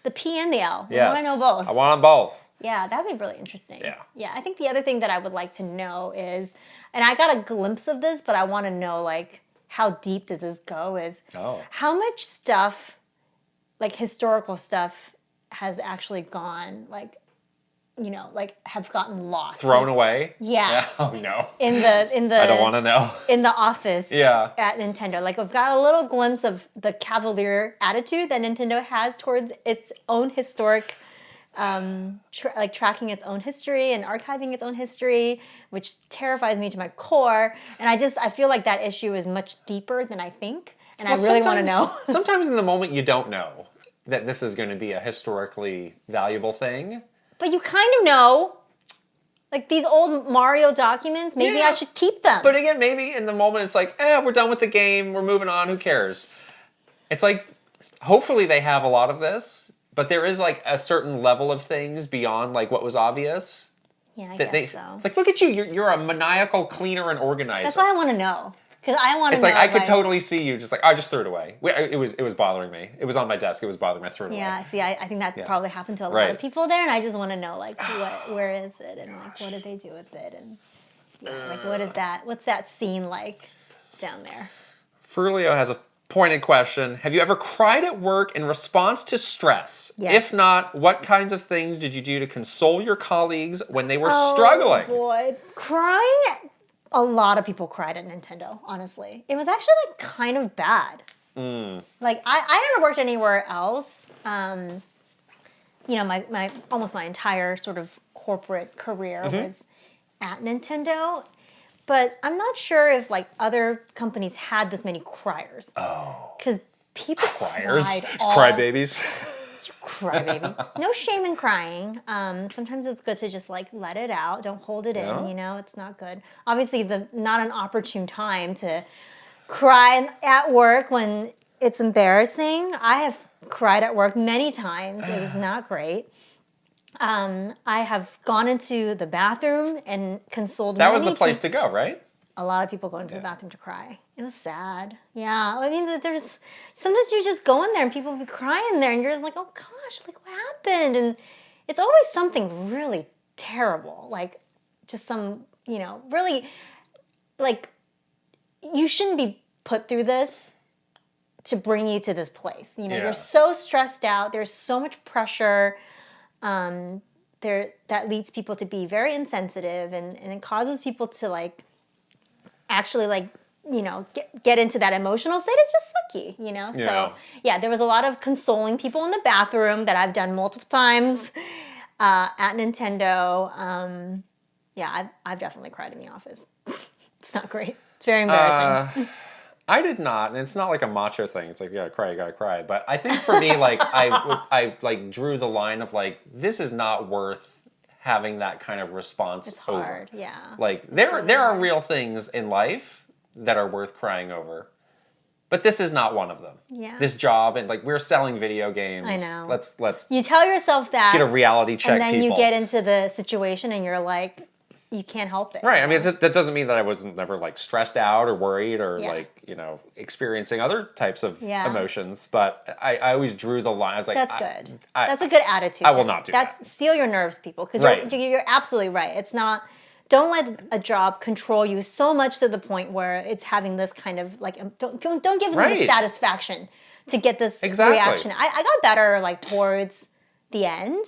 A: The P and the L.
B: Yes.
A: I want to know both.
B: I want them both.
A: Yeah, that would be really interesting.
B: Yeah.
A: I think the other thing that I would like to know is, and I got a glimpse of this, but I want to know, like, how deep does this go, is how much stuff, like historical stuff, has actually gone, like, like have gotten lost.
B: Thrown away?
A: Yeah.
B: Oh, no.
A: In the
B: I don't want to know.
A: In the office at Nintendo. Like, I've got a little glimpse of the cavalier attitude that Nintendo has towards its own historic tracking its own history and archiving its own history, which terrifies me to my core. And I feel like that issue is much deeper than I think, and I really want to know.
B: Sometimes in the moment you don't know that this is going to be a historically valuable thing.
A: But you kind of know. Like these old Mario documents, maybe I should keep them.
B: But again, maybe in the moment it's like, we're done with the game, we're moving on, who cares? It's like, hopefully they have a lot of this, but there is like a certain level of things beyond like what was obvious.
A: Yeah, I guess so.
B: Like, look at you, you're a maniacal cleaner and organizer.
A: That's why I want to know. Because I want to know.
B: It's like, I could totally see you just like, I just threw it away. It was bothering me. It was on my desk, it was bothering me, I threw it away.
A: Yeah, see, I think that probably happened to a lot of people there, and I just want to know, like, where is it, and like, what did they do with it, and like, what is that? What's that scene like down there? Frulio
B: has a pointed question. Have you ever cried at work in response to stress?
A: Yes.
B: If not, what kinds of things did you do to console your colleagues when they were struggling?
A: Oh, boy. Crying... A lot of people cried at Nintendo, honestly. It was actually, like, kind of bad. Like, I never worked anywhere else. You know, my almost my entire sort of corporate career was at Nintendo. But I'm not sure if, like, other companies had this many criers.
B: Oh.
A: Because people
B: criers?
A: cried
B: Crybabies?
A: Crybaby. No shame in crying. Sometimes it's good to just like let it out. Don't hold it in. You know, it's not good. Obviously, not an opportune time to cry at work when it's embarrassing. I have cried at work many times. It was not great. I have gone into the bathroom and consoled.
B: That was the place to go, right?
A: A lot of people go into the bathroom to cry. It was sad. Yeah. I mean, sometimes you just go in there and people will be crying there and you're just like, oh gosh, like what happened? And it's always something really terrible. Like just some, you know, really like you shouldn't be put through this to bring you to this place. You know, you're so stressed out. There's so much pressure. That leads people to be very insensitive and it causes people to like, actually like, you know, get into that emotional state. It's just sucky, you know? So yeah, there was a lot of consoling people in the bathroom that I've done multiple times at Nintendo. Yeah, I've definitely cried in the office. It's not great. It's very embarrassing.
B: I did not, and it's not like a macho thing. It's like, you gotta cry. But I think for me, like, I like drew the line of like, this is not worth having that kind of response.
A: It's hard, yeah.
B: Like there are real things in life that are worth crying over, but this is not one of them.
A: Yeah.
B: This job and like we're selling video games.
A: I know.
B: Let's.
A: You tell yourself that.
B: Get a reality check.
A: And then you get into the situation and you're like, you can't help it.
B: Right. I mean, that doesn't mean that I wasn't never like stressed out or worried or like, you know, experiencing other types of emotions. But I always drew the line. I was like,
A: that's good. That's a good attitude.
B: I will not do that.
A: Steal your nerves, people. Because you're absolutely right. It's not, don't let a job control you so much to the point where it's having this kind of like, don't give them the satisfaction to get this reaction. I got better like towards the end.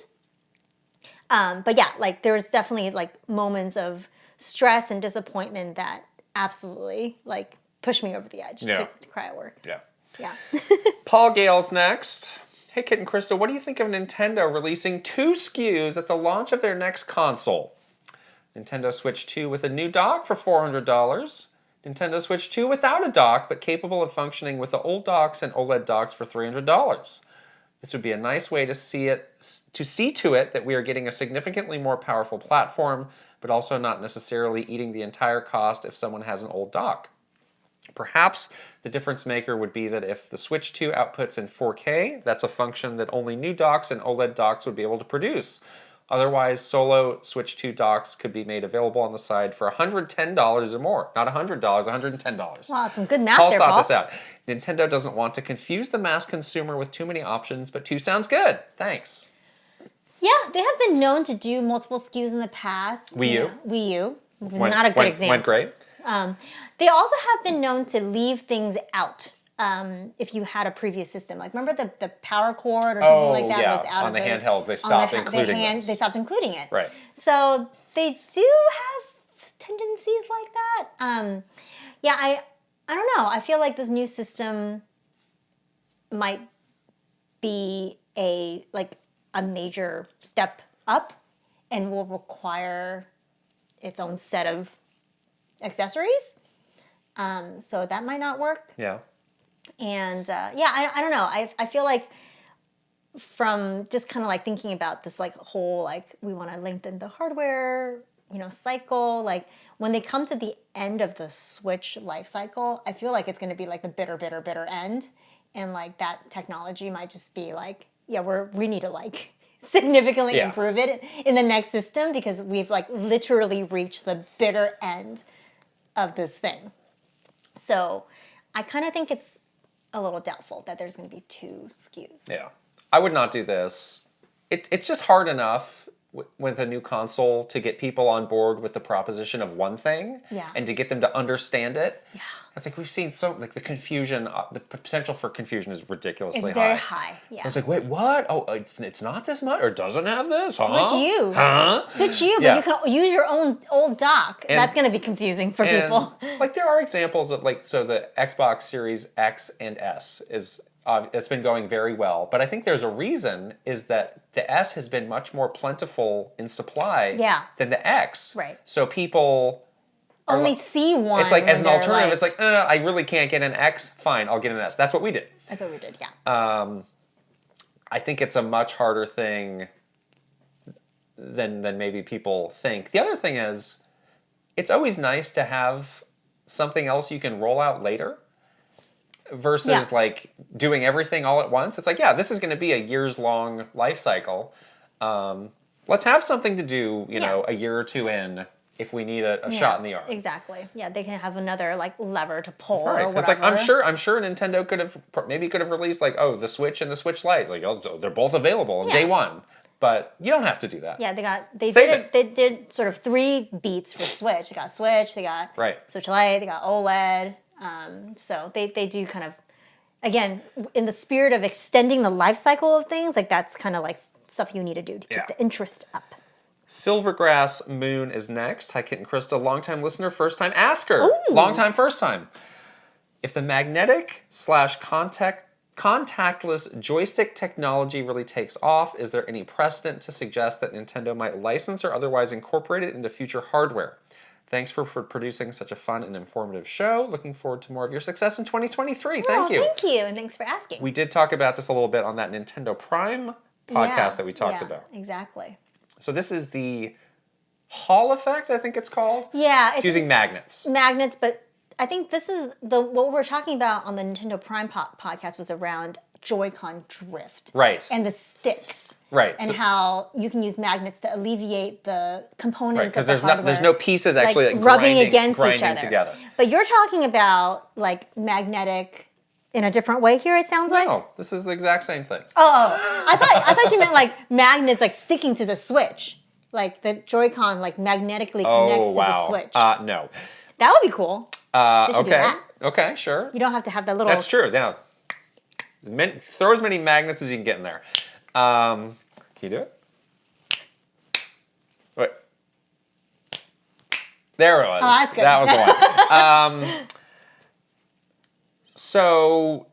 A: But yeah, like there was definitely like moments of stress and disappointment that absolutely like pushed me over the edge to cry at work. Yeah.
B: Paul Gale's next. Hey, Kit and Krysta, what do you think of Nintendo releasing 2 SKUs at the launch of their next console? Nintendo Switch 2 with a new dock for $400. Nintendo Switch 2 without a dock, but capable of functioning with the old docks and OLED docks for $300. This would be a nice way to see to it that we are getting a significantly more powerful platform, but also not necessarily eating the entire cost if someone has an old dock. Perhaps the difference maker would be that if the Switch 2 outputs in 4K, that's a function that only new docks and OLED docks would be able to produce. Otherwise, solo Switch 2 docks could be made available on the side for $110 or more. Not $100, $110.
A: Wow, that's some good math
B: Paul's
A: there,
B: thought
A: Paul.
B: this out. Nintendo doesn't want to confuse the mass consumer with too many options, but 2 sounds good. Thanks.
A: Yeah, they have been known to do multiple SKUs in the past.
B: Wii U?
A: Wii U. Not a good example.
B: Went great.
A: They also have been known to leave things out. If you had a previous system, like remember the power cord or something like that was out
B: on
A: of
B: the handheld. They stopped including it.
A: They stopped including it.
B: Right.
A: So they do have tendencies like that. Yeah, I don't know. I feel like this new system might be a major step up and will require its own set of accessories. So that might not work.
B: Yeah.
A: And I don't know. I feel like from just kind of like thinking about this like whole like we want to lengthen the hardware, cycle, like when they come to the end of the Switch life cycle, I feel like it's going to be like the bitter end. And like that technology might just be like, we need to like significantly improve it in the next system because we've like literally reached the bitter end of this thing. So I kind of think it's a little doubtful that there's going to be 2 SKUs.
B: Yeah. I would not do this. It's just hard enough with a new console to get people on board with the proposition of one thing and to get them to understand it. Yeah. It's like we've seen like the confusion, the potential for confusion is ridiculously high.
A: It's very high, yeah.
B: It's like, wait, what? Oh, it's not this much? Or doesn't have this?
A: Switch you.
B: Huh?
A: Switch you, but you can use your own old dock. That's going to be confusing for people.
B: Like there are examples of like, so the Xbox Series X and S is... it's been going very well, but I think there's a reason is that the S has been much more plentiful in supply than the X.
A: Right.
B: So people
A: only see one.
B: It's like as an alternative, it's like, I really can't get an X. Fine, I'll get an S. That's what we did.
A: That's what we did. Yeah.
B: I think it's a much harder thing than maybe people think. The other thing is, it's always nice to have something else you can roll out later. Versus like doing everything all at once. It's like, this is going to be a years-long life cycle. Let's have something to do, a year or 2 in if we need a shot in the arm.
A: Exactly. Yeah, they can have another like lever to pull or whatever.
B: It's like I'm sure Nintendo could have released like the Switch and the Switch Lite. Like they're both available on day one. But you don't have to do that.
A: Yeah, they did sort of 3 beats for Switch. They got Switch, they got Switch Lite, they got OLED. So they do kind of, again, in the spirit of extending the life cycle of things, like that's kind of like stuff you need to do to keep the interest up.
B: Silvergrass Moon is next. Hi, Kit and Krysta, longtime listener, first time asker.
A: Ooh.
B: Long time, first time. If the magnetic/contactless joystick technology really takes off, is there any precedent to suggest that Nintendo might license or otherwise incorporate it into future hardware? Thanks for producing such a fun and informative show. Looking forward to more of your success in 2023. Thank you.
A: Thank you, and thanks for asking.
B: We did talk about this a little bit on that Nintendo Prime podcast that we talked about.
A: Exactly.
B: So this is the Hall effect, I think it's called.
A: Yeah.
B: It's using magnets.
A: Magnets, but I think this is what we're talking about on the Nintendo Prime podcast was around Joy-Con drift.
B: Right.
A: And the sticks.
B: Right.
A: And how you can use magnets to alleviate the components of the
B: because
A: hardware.
B: there's no pieces actually like
A: rubbing against each other.
B: Together.
A: But you're talking about like magnetic in a different way here, it sounds like?
B: No, this is the exact same thing.
A: Oh, I thought you meant like magnets like sticking to the Switch. Like the Joy-Con like magnetically connects to the Switch.
B: No.
A: That would be cool. They should do that.
B: Okay, sure.
A: You don't have to have that little...
B: That's true, yeah. Throw as many magnets as you can get in there. Can you do it? Wait. There it was.
A: Oh, that's good.
B: That was the one. So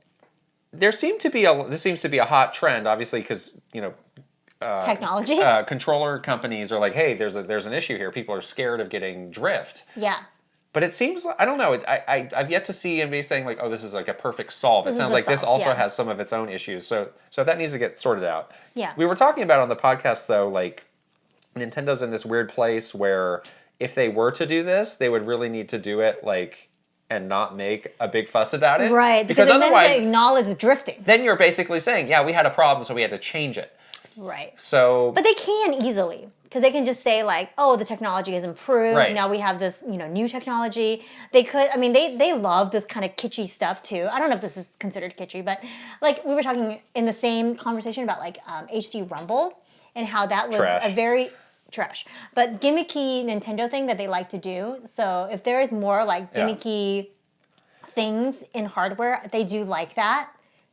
B: this seems to be a hot trend, obviously, because
A: technology.
B: Controller companies are like, hey, there's an issue here. People are scared of getting drift.
A: Yeah.
B: But it seems like, I don't know, I've yet to see anybody saying like, oh, this is like a perfect solve. It sounds like this also has some of its own issues. So that needs to get sorted out.
A: Yeah.
B: We were talking about on the podcast though, like Nintendo's in this weird place where if they were to do this, they would really need to do it like and not make a big fuss about it.
A: Right. Because otherwise they acknowledge the drifting.
B: Then you're basically saying, yeah, we had a problem, so we had to change it.
A: Right.
B: So.
A: But they can easily. Because they can just say like, oh, the technology has improved.
B: Right.
A: Now we have this, new technology. They could, they love this kind of kitschy stuff too. I don't know if this is considered kitschy, but like we were talking in the same conversation about like HD Rumble and how that was a very but gimmicky Nintendo thing that they like to do. So if there is more like gimmicky things in hardware, they do like that.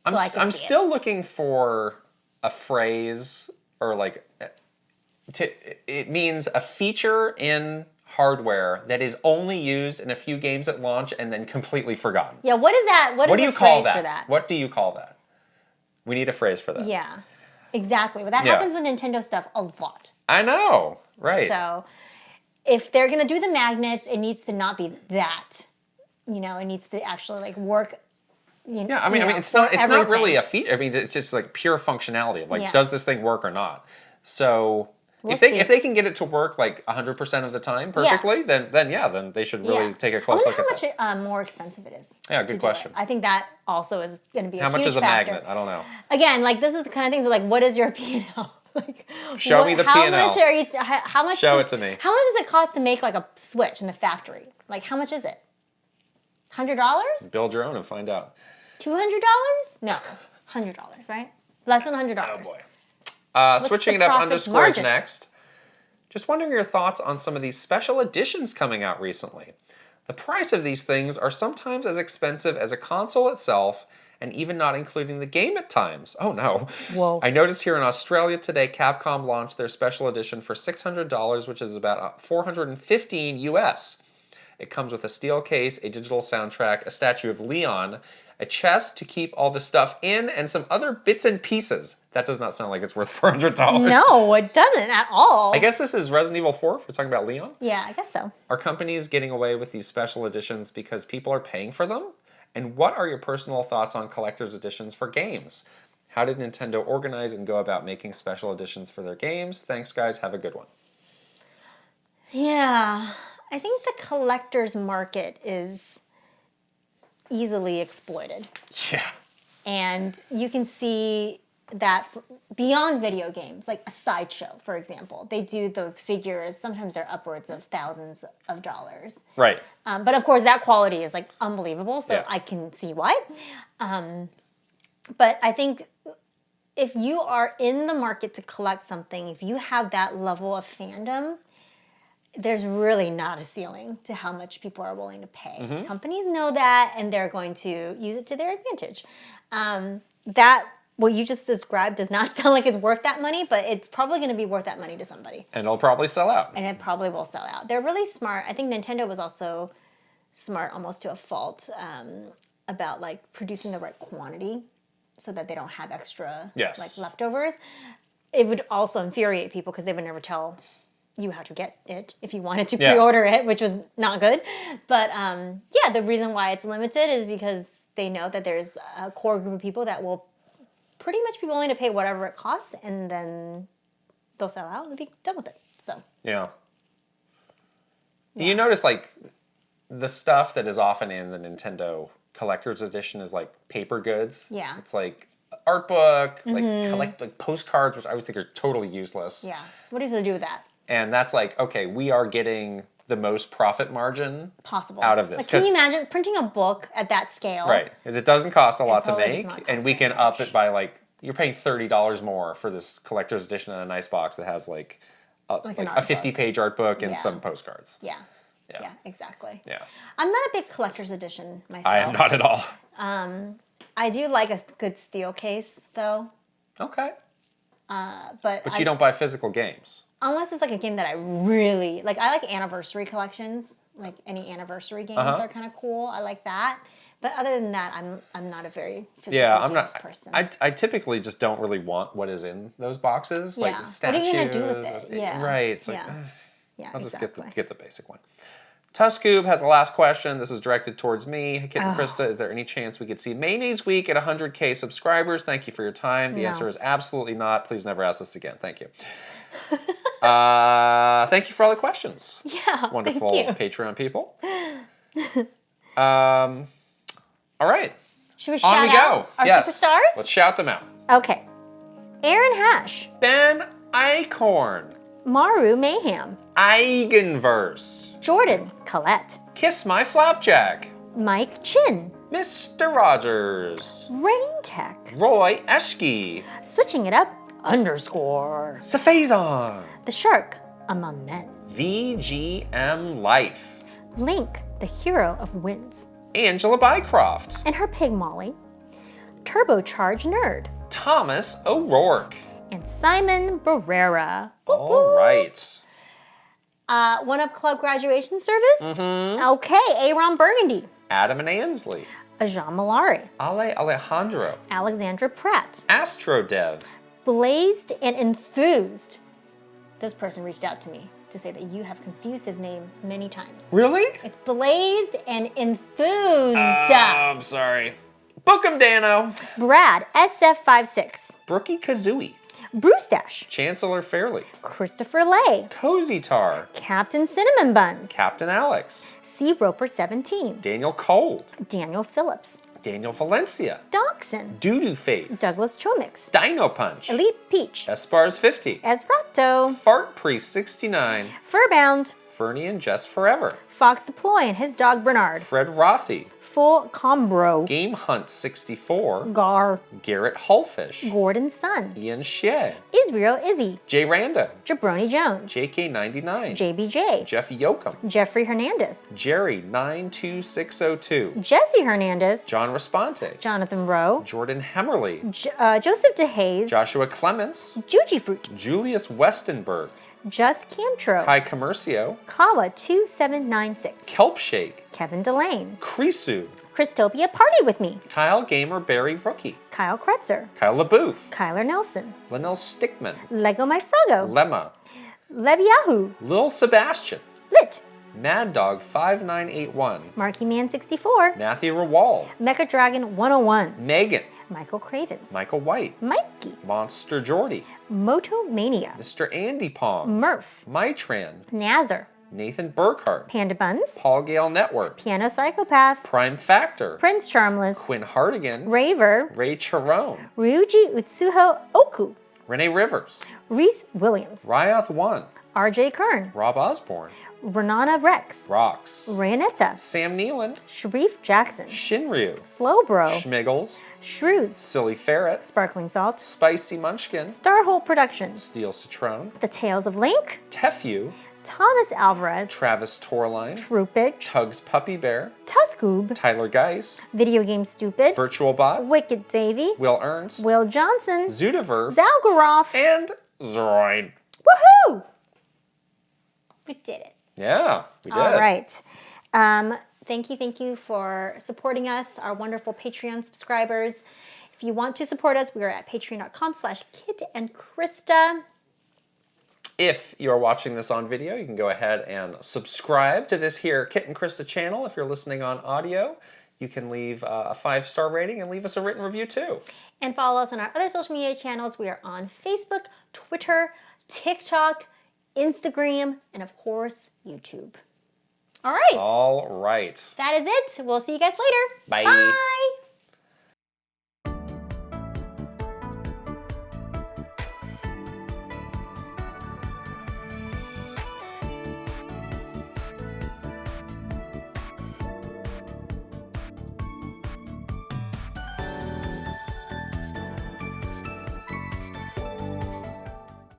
A: So I'm
B: still looking for a phrase or like. It means a feature in hardware that is only used in a few games at launch and then completely forgotten.
A: Yeah, what is that? What do you call that? For that?
B: What do you call that? We need a phrase for that.
A: Yeah, exactly. Well, that happens with Nintendo stuff a lot.
B: I know, right.
A: So if they're going to do the magnets, it needs to not be that. It needs to actually like work.
B: It's not really a feature. I mean, it's just like pure functionality. Like, does this thing work or not? So...
A: We'll see.
B: If they can get it to work like 100% of the time perfectly, then they should really take a close look at that.
A: How much more expensive it is.
B: Yeah, good question.
A: I think that also is going to be a huge factor.
B: How much is a magnet? I don't know.
A: Again, like this is the kind of things like, what is your P&L? Like,
B: show me the P&L.
A: How much are you? How much?
B: Show it to me.
A: How much does it cost to make like a switch in the factory? Like, how much is it? $100?
B: Build your own and find out.
A: $200? No, $100, right? Less than $100.
B: Oh boy. Switching it up, underscores next. Just wondering your thoughts on some of these special editions coming out recently. The price of these things are sometimes as expensive as a console itself, and even not including the game at times. Oh no.
A: Whoa.
B: I noticed here in Australia today, Capcom launched their special edition for $600, which is about $415 US. It comes with a steel case, a digital soundtrack, a statue of Leon, a chest to keep all the stuff in, and some other bits and pieces. That does not sound like it's worth $400.
A: No, it doesn't at all.
B: I guess this is Resident Evil 4, if we're talking about Leon.
A: Yeah, I guess so.
B: Are companies getting away with these special editions because people are paying for them? And what are your personal thoughts on collector's editions for games? How did Nintendo organize and go about making special editions for their games? Thanks, guys. Have a good one.
A: Yeah, I think the collector's market is easily exploited.
B: Yeah.
A: And you can see that beyond video games, like a sideshow, for example. They do those figures, sometimes they're upwards of thousands of dollars.
B: Right.
A: But of course, that quality is like unbelievable, so I can see why. But I think if you are in the market to collect something, if you have that level of fandom, there's really not a ceiling to how much people are willing to pay. Mm-hmm. Companies know that, and they're going to use it to their advantage. What you just described does not sound like it's worth that money, but it's probably going to be worth that money to somebody.
B: And it'll probably sell out.
A: And it probably will sell out. They're really smart. I think Nintendo was also smart, almost to a fault, about like producing the right quantity so that they don't have extra like leftovers. It would also infuriate people because they would never tell you how to get it if you wanted to pre-order it, which was not good. But the reason why it's limited is because they know that there's a core group of people that will pretty much be willing to pay whatever it costs, and then they'll sell out and be done with it. So
B: you notice like the stuff that is often in the Nintendo collector's edition is like paper goods.
A: Yeah,
B: it's like art book, like postcards, which I would think are totally useless.
A: Yeah, what do you do with that?
B: And that's like, okay, we are getting the most profit margin
A: possible
B: out of this.
A: Like, can you imagine printing a book at that scale?
B: Right, because it doesn't cost a lot to make, and we can up it by like, you're paying $30 more for this collector's edition in a nice box that has like a 50-page art book and some postcards.
A: Yeah, exactly.
B: Yeah,
A: I'm not a big collector's edition myself.
B: I am not at all.
A: I do like a good steel case though.
B: Okay.
A: But
B: you don't buy physical games.
A: Unless it's like a game that I really like. I like anniversary collections. Like any anniversary games are kind of cool. I like that. But other than that, I'm not a very physical games person.
B: I typically just don't really want what is in those boxes.
A: Yeah.
B: Like statues.
A: What are you gonna do with it? Yeah.
B: Right. It's like, I'll
A: exactly.
B: just get the basic one. Tuskoob has the last question. This is directed towards me. Kit and Krysta, is there any chance we could see Mayonnaise Week at 100K subscribers? Thank you for your time. The answer is absolutely not. Please never ask this again. Thank you. Thank you for all the questions.
A: Yeah,
B: wonderful
A: thank you.
B: Patreon people. All right.
A: Should we shout out our superstars?
B: Let's shout them out.
A: Okay. Aaron Hash.
B: Ben Eichhorn.
A: Maru Mayhem.
B: Eigenverse.
A: Jordan Collette.
B: Kiss My Flapjack.
A: Mike Chin.
B: Mr. Rogers.
A: Rain Tech.
B: Roy Eschke.
A: Switching it up. _
B: Safazon.
A: The Shark Among Men.
B: VGM Life.
A: Link, the hero of Winds.
B: Angela Bycroft.
A: And her pig Molly. Turbocharged Nerd.
B: Thomas O'Rourke.
A: And Simon Barrera.
B: All right.
A: One Up Club graduation service?
B: Mm-hmm.
A: Okay, Aaron Burgundy.
B: Adam and Ansley.
A: Ajan Malari.
B: Ale Alejandro.
A: Alexandra Pratt.
B: Astrodev.
A: Blazed and Enthused. This person reached out to me to say that you have confused his name many times.
B: Really?
A: It's Blazed and Enthused.
B: I'm sorry. Book 'em, Dano.
A: Brad, SF56.
B: Brookie Kazooie.
A: Brewstache.
B: Chancellor Fairley.
A: Christopher Lay.
B: Cozy Tar.
A: Captain Cinnamon Buns.
B: Captain Alex.
A: C. Roper 17.
B: Daniel Cold.
A: Daniel Phillips.
B: Daniel Valencia.
A: Dachshund.
B: Doo-Doo Face.
A: Douglas Chomix.
B: Dino Punch.
A: Elite Peach.
B: Espars 50.
A: Ezrato.
B: Fart Priest 69.
A: Furbound.
B: Fernie and Jess Forever.
A: Fox the Ploy and his dog Bernard.
B: Fred Rossi.
A: Full Combro.
B: Game Hunt 64.
A: Gar.
B: Garrett Hullfish.
A: Gordon Sun.
B: Ian Shea.
A: Israel Izzy.
B: Jay Randa.
A: Jabroni Jones.
B: JK99.
A: JBJ.
B: Jeff Yoakum.
A: Jeffrey Hernandez.
B: Jerry 92602.
A: Jesse Hernandez.
B: John Responte.
A: Jonathan Rowe.
B: Jordan Hemmerly.
A: Joseph DeHaze.
B: Joshua Clements.
A: Juji Fruit.
B: Julius Westenberg.
A: Just Camtro.
B: Kai Commercio.
A: Kawa 2796.
B: Kelpshake.
A: Kevin Delane.
B: Krisu.
A: Christopia Party With Me.
B: Kyle Gamer Barry Rookie.
A: Kyle Kretzer.
B: Kyle LaBouffe.
A: Kyler Nelson.
B: Linnell Stickman.
A: Lego My Froggo.
B: Lemma.
A: Leviahu.
B: Lil Sebastian.
A: Lit.
B: Mad Dog 5981.
A: Marky Man 64.
B: Matthew Rawal.
A: Mecha Dragon 101.
B: Megan.
A: Michael Cravens.
B: Michael White.
A: Mikey.
B: Monster Jordy.
A: Moto Mania.
B: Mr. Andy Pong.
A: Murph.
B: Mytran.
A: Nazar.
B: Nathan Burkhart.
A: Panda Buns.
B: Paul Gale Network.
A: Piano Psychopath.
B: Prime Factor.
A: Prince Charmless.
B: Quinn Hardigan.
A: Raver.
B: Ray Charone.
A: Ryuji Utsuho Oku.
B: Renee Rivers.
A: Reese Williams.
B: Ryoth 1.
A: RJ Kern.
B: Rob Osborne.
A: Renana Rex.
B: Rocks.
A: Rayonetta.
B: Sam Nealon.
A: Sharif Jackson.
B: Shinryu.
A: Slowbro.
B: Schmiggles.
A: Shrews.
B: Silly Ferret.
A: Sparkling Salt.
B: Spicy Munchkin.
A: Starhole Productions.
B: Steel Citron.
A: The Tales of Link.
B: Tefew.
A: Thomas Alvarez.
B: Travis Torline.
A: Troopage.
B: Tugs Puppy Bear.
A: Tuskoob.
B: Tyler Geis.
A: Video Game Stupid.
B: Virtual Bot.
A: Wicked Davy.
B: Will Ernst.
A: Will Johnson.
B: Zudaverve.
A: Zalgaroth.
B: And Zroid.
A: Woohoo! We did it.
B: Yeah, we did.
A: All right. Thank you for supporting us, our wonderful Patreon subscribers. If you want to support us, we are at patreon.com/Kit and Krysta.
B: If you're watching this on video, you can go ahead and subscribe to this here Kit and Krysta channel. If you're listening on audio, you can leave a 5-star rating and leave us a written review too.
A: And follow us on our other social media channels. We are on Facebook, Twitter, TikTok, Instagram, and of course, YouTube. All right.
B: All right.
A: That is it. We'll see you guys later.
B: Bye.
A: Bye.